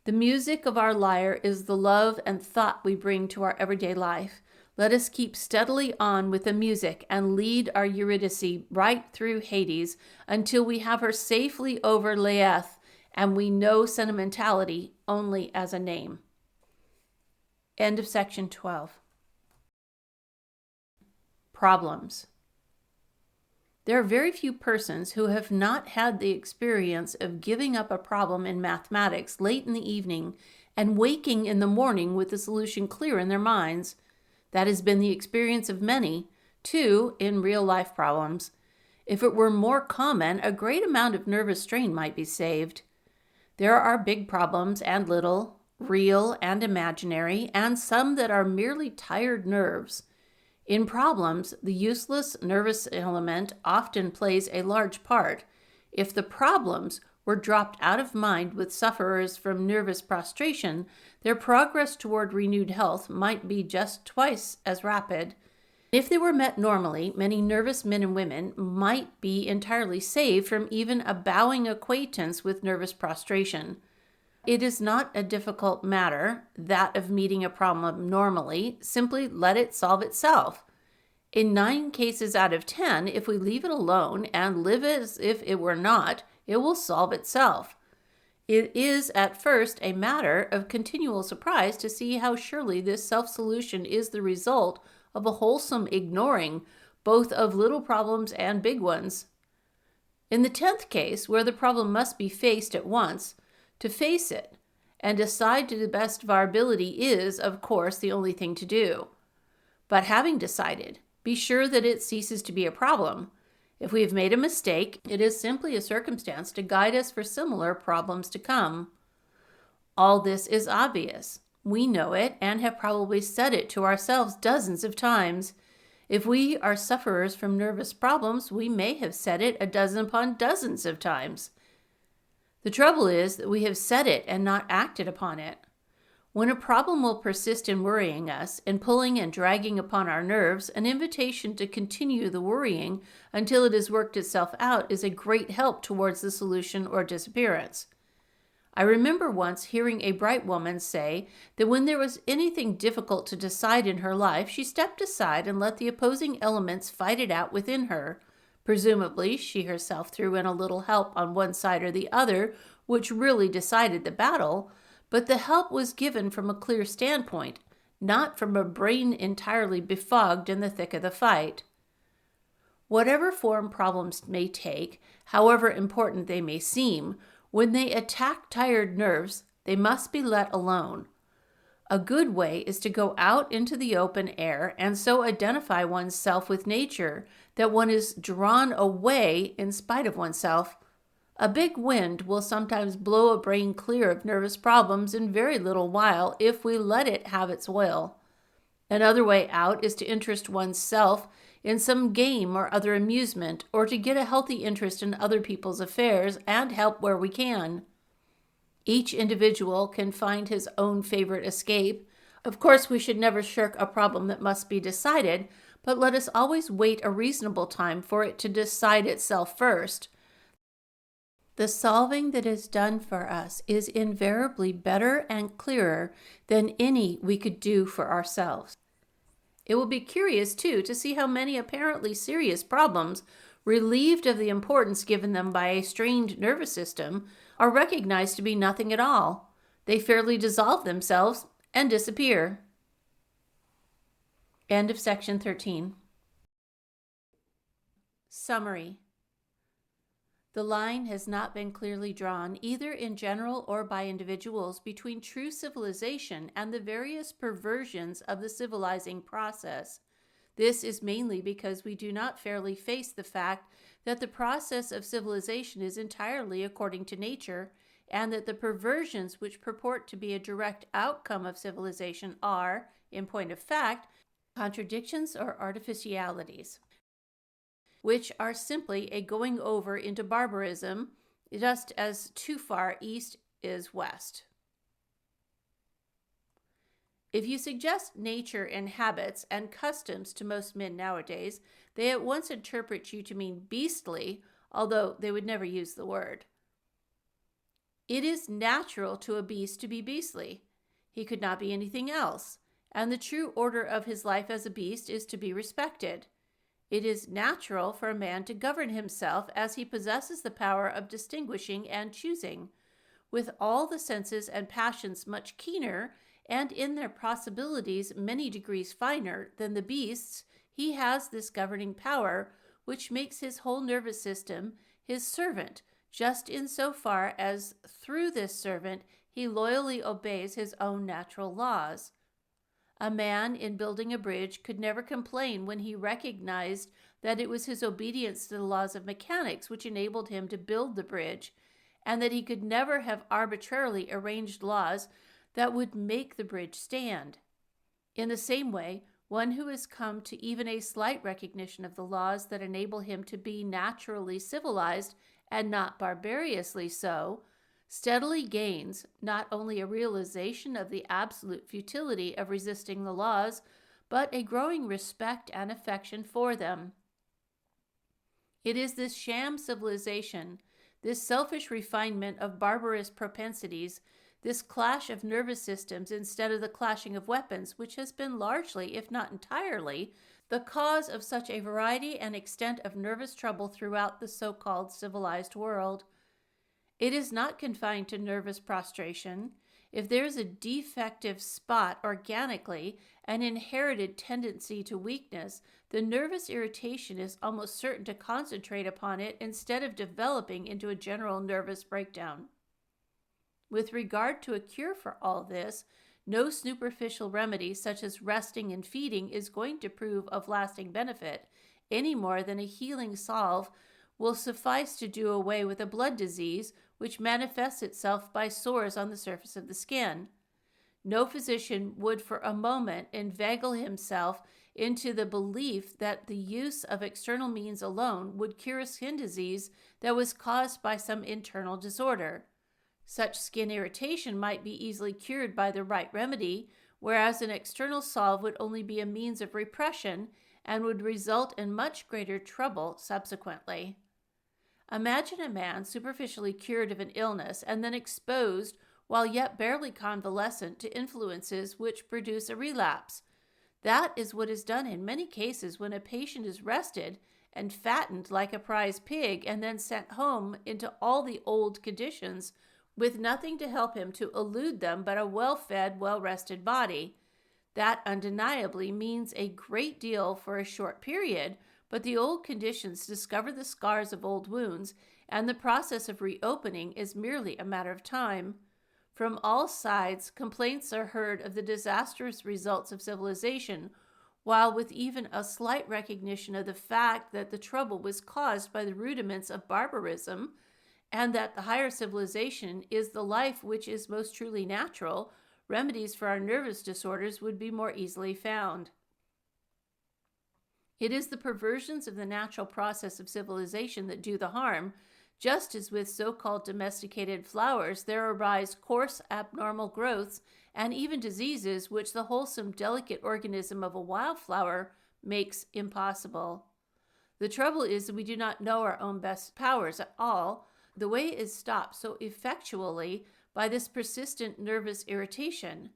The music of our lyre is the love and thought we bring to our everyday life. Let us keep steadily on with the music and lead our Eurydice right through Hades until we have her safely over Leith and we know sentimentality only as a name. End of section 12. Problems. There are very few persons who have not had the experience of giving up a problem in mathematics late in the evening and waking in the morning with the solution clear in their minds. That has been the experience of many, too, in real-life problems. If it were more common, a great amount of nervous strain might be saved. There are big problems and little, real and imaginary, and some that are merely tired nerves. In problems, the useless nervous element often plays a large part. If the problems were dropped out of mind with sufferers from nervous prostration, their progress toward renewed health might be just twice as rapid. If they were met normally, many nervous men and women might be entirely saved from even a bowing acquaintance with nervous prostration. It is not a difficult matter, that of meeting a problem normally. Simply let it solve itself. In 9 cases out of 10, if we leave it alone and live as if it were not, it will solve itself. It is at first a matter of continual surprise to see how surely this self-solution is the result of a wholesome ignoring both of little problems and big ones. In the 10th case, where the problem must be faced at once, to face it and decide to the best of our ability is, of course, the only thing to do. But having decided, be sure that it ceases to be a problem. If we have made a mistake, it is simply a circumstance to guide us for similar problems to come. All this is obvious. We know it and have probably said it to ourselves dozens of times. If we are sufferers from nervous problems, we may have said it a dozen upon dozens of times. The trouble is that we have said it and not acted upon it. When a problem will persist in worrying us, in pulling and dragging upon our nerves, an invitation to continue the worrying until it has worked itself out is a great help towards the solution or disappearance. I remember once hearing a bright woman say that when there was anything difficult to decide in her life, she stepped aside and let the opposing elements fight it out within her. Presumably, she herself threw in a little help on one side or the other, which really decided the battle, but the help was given from a clear standpoint, not from a brain entirely befogged in the thick of the fight. Whatever form problems may take, however important they may seem, when they attack tired nerves, they must be let alone. A good way is to go out into the open air and so identify oneself with nature that one is drawn away in spite of oneself. A big wind will sometimes blow a brain clear of nervous problems in very little while if we let it have its will. Another way out is to interest oneself in some game or other amusement, or to get a healthy interest in other people's affairs and help where we can. Each individual can find his own favorite escape. Of course, we should never shirk a problem that must be decided, but let us always wait a reasonable time for it to decide itself first. The solving that is done for us is invariably better and clearer than any we could do for ourselves. It will be curious, too, to see how many apparently serious problems, relieved of the importance given them by a strained nervous system, are recognized to be nothing at all. They fairly dissolve themselves and disappear. End of section 13. Summary. The line has not been clearly drawn, either in general or by individuals, between true civilization and the various perversions of the civilizing process. This is mainly because we do not fairly face the fact that the process of civilization is entirely according to nature, and that the perversions which purport to be a direct outcome of civilization are, in point of fact, contradictions or artificialities, which are simply a going over into barbarism, just as too far east is west. If you suggest nature and habits and customs to most men nowadays, they at once interpret you to mean beastly, although they would never use the word. It is natural to a beast to be beastly. He could not be anything else, and the true order of his life as a beast is to be respected. It is natural for a man to govern himself as he possesses the power of distinguishing and choosing. With all the senses and passions much keener, and in their possibilities many degrees finer than the beasts, he has this governing power, which makes his whole nervous system his servant, just in so far as through this servant he loyally obeys his own natural laws. A man in building a bridge could never complain when he recognized that it was his obedience to the laws of mechanics which enabled him to build the bridge, and that he could never have arbitrarily arranged laws that would make the bridge stand. In the same way, one who has come to even a slight recognition of the laws that enable him to be naturally civilized and not barbarously so, steadily gains not only a realization of the absolute futility of resisting the laws, but a growing respect and affection for them. It is this sham civilization, this selfish refinement of barbarous propensities, this clash of nervous systems instead of the clashing of weapons, which has been largely, if not entirely, the cause of such a variety and extent of nervous trouble throughout the so-called civilized world. It is not confined to nervous prostration. If there is a defective spot organically, an inherited tendency to weakness, the nervous irritation is almost certain to concentrate upon it instead of developing into a general nervous breakdown. With regard to a cure for all this, no superficial remedy such as resting and feeding is going to prove of lasting benefit, any more than a healing salve will suffice to do away with a blood disease which manifests itself by sores on the surface of the skin. No physician would for a moment inveigle himself into the belief that the use of external means alone would cure a skin disease that was caused by some internal disorder. Such skin irritation might be easily cured by the right remedy, whereas an external salve would only be a means of repression and would result in much greater trouble subsequently. Imagine a man superficially cured of an illness and then exposed, while yet barely convalescent, to influences which produce a relapse. That is what is done in many cases when a patient is rested and fattened like a prize pig and then sent home into all the old conditions with nothing to help him to elude them but a well-fed, well-rested body. That undeniably means a great deal for a short period, but the old conditions discover the scars of old wounds, and the process of reopening is merely a matter of time. From all sides, complaints are heard of the disastrous results of civilization, while with even a slight recognition of the fact that the trouble was caused by the rudiments of barbarism, and that the higher civilization is the life which is most truly natural, remedies for our nervous disorders would be more easily found. It is the perversions of the natural process of civilization that do the harm. Just as with so-called domesticated flowers, there arise coarse, abnormal growths and even diseases which the wholesome, delicate organism of a wildflower makes impossible. The trouble is that we do not know our own best powers at all. The way is stopped so effectually by this persistent nervous irritation.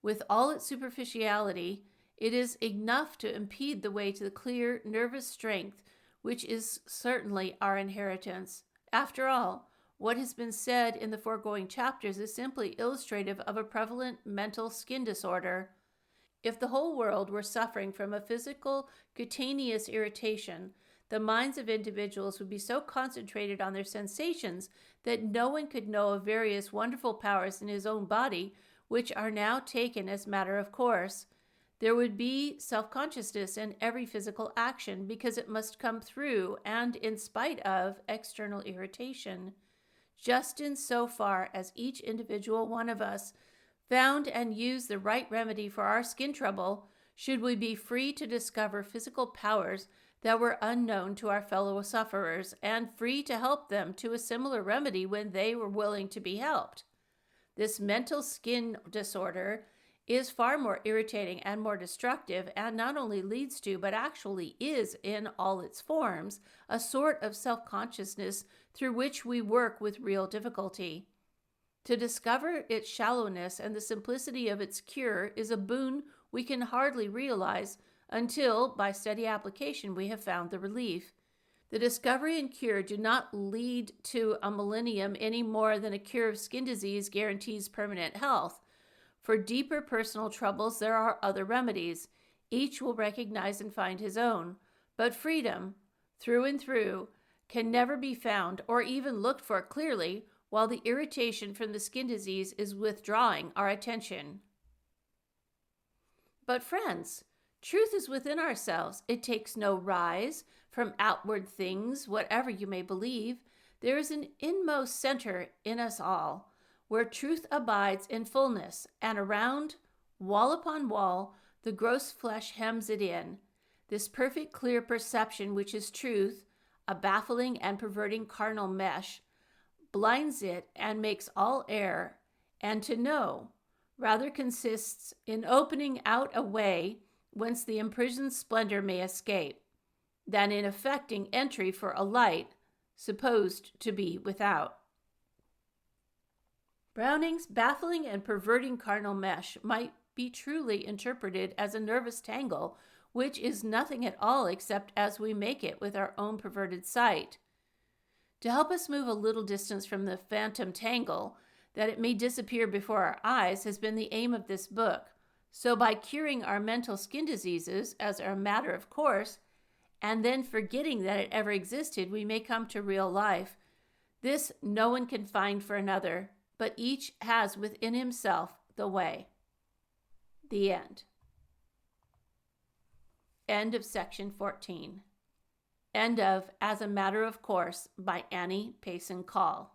With all its superficiality, it is enough to impede the way to the clear nervous strength, which is certainly our inheritance. After all, what has been said in the foregoing chapters is simply illustrative of a prevalent mental skin disorder. If the whole world were suffering from a physical cutaneous irritation, the minds of individuals would be so concentrated on their sensations that no one could know of various wonderful powers in his own body which are now taken as matter of course. There would be self-consciousness in every physical action because it must come through and in spite of external irritation. Just in so far as each individual one of us found and used the right remedy for our skin trouble, should we be free to discover physical powers that were unknown to our fellow sufferers, and free to help them to a similar remedy when they were willing to be helped. This mental skin disorder is far more irritating and more destructive, and not only leads to, but actually is in all its forms, a sort of self-consciousness through which we work with real difficulty. To discover its shallowness and the simplicity of its cure is a boon we can hardly realize until, by steady application, we have found the relief. The discovery and cure do not lead to a millennium any more than a cure of skin disease guarantees permanent health. For deeper personal troubles, there are other remedies. Each will recognize and find his own. But freedom, through and through, can never be found or even looked for clearly while the irritation from the skin disease is withdrawing our attention. But friends, truth is within ourselves. It takes no rise from outward things, whatever you may believe. There is an inmost center in us all, where truth abides in fullness, and around, wall upon wall, the gross flesh hems it in. This perfect clear perception which is truth, a baffling and perverting carnal mesh, blinds it and makes all error, and to know rather consists in opening out a way whence the imprisoned splendor may escape, than in effecting entry for a light supposed to be without. Browning's baffling and perverting carnal mesh might be truly interpreted as a nervous tangle, which is nothing at all except as we make it with our own perverted sight. To help us move a little distance from the phantom tangle, that it may disappear before our eyes, has been the aim of this book. So by curing our mental skin diseases as a matter of course, and then forgetting that it ever existed, we may come to real life. This no one can find for another, but each has within himself the way. The end. End of section 14. End of As a Matter of Course by Annie Payson Call.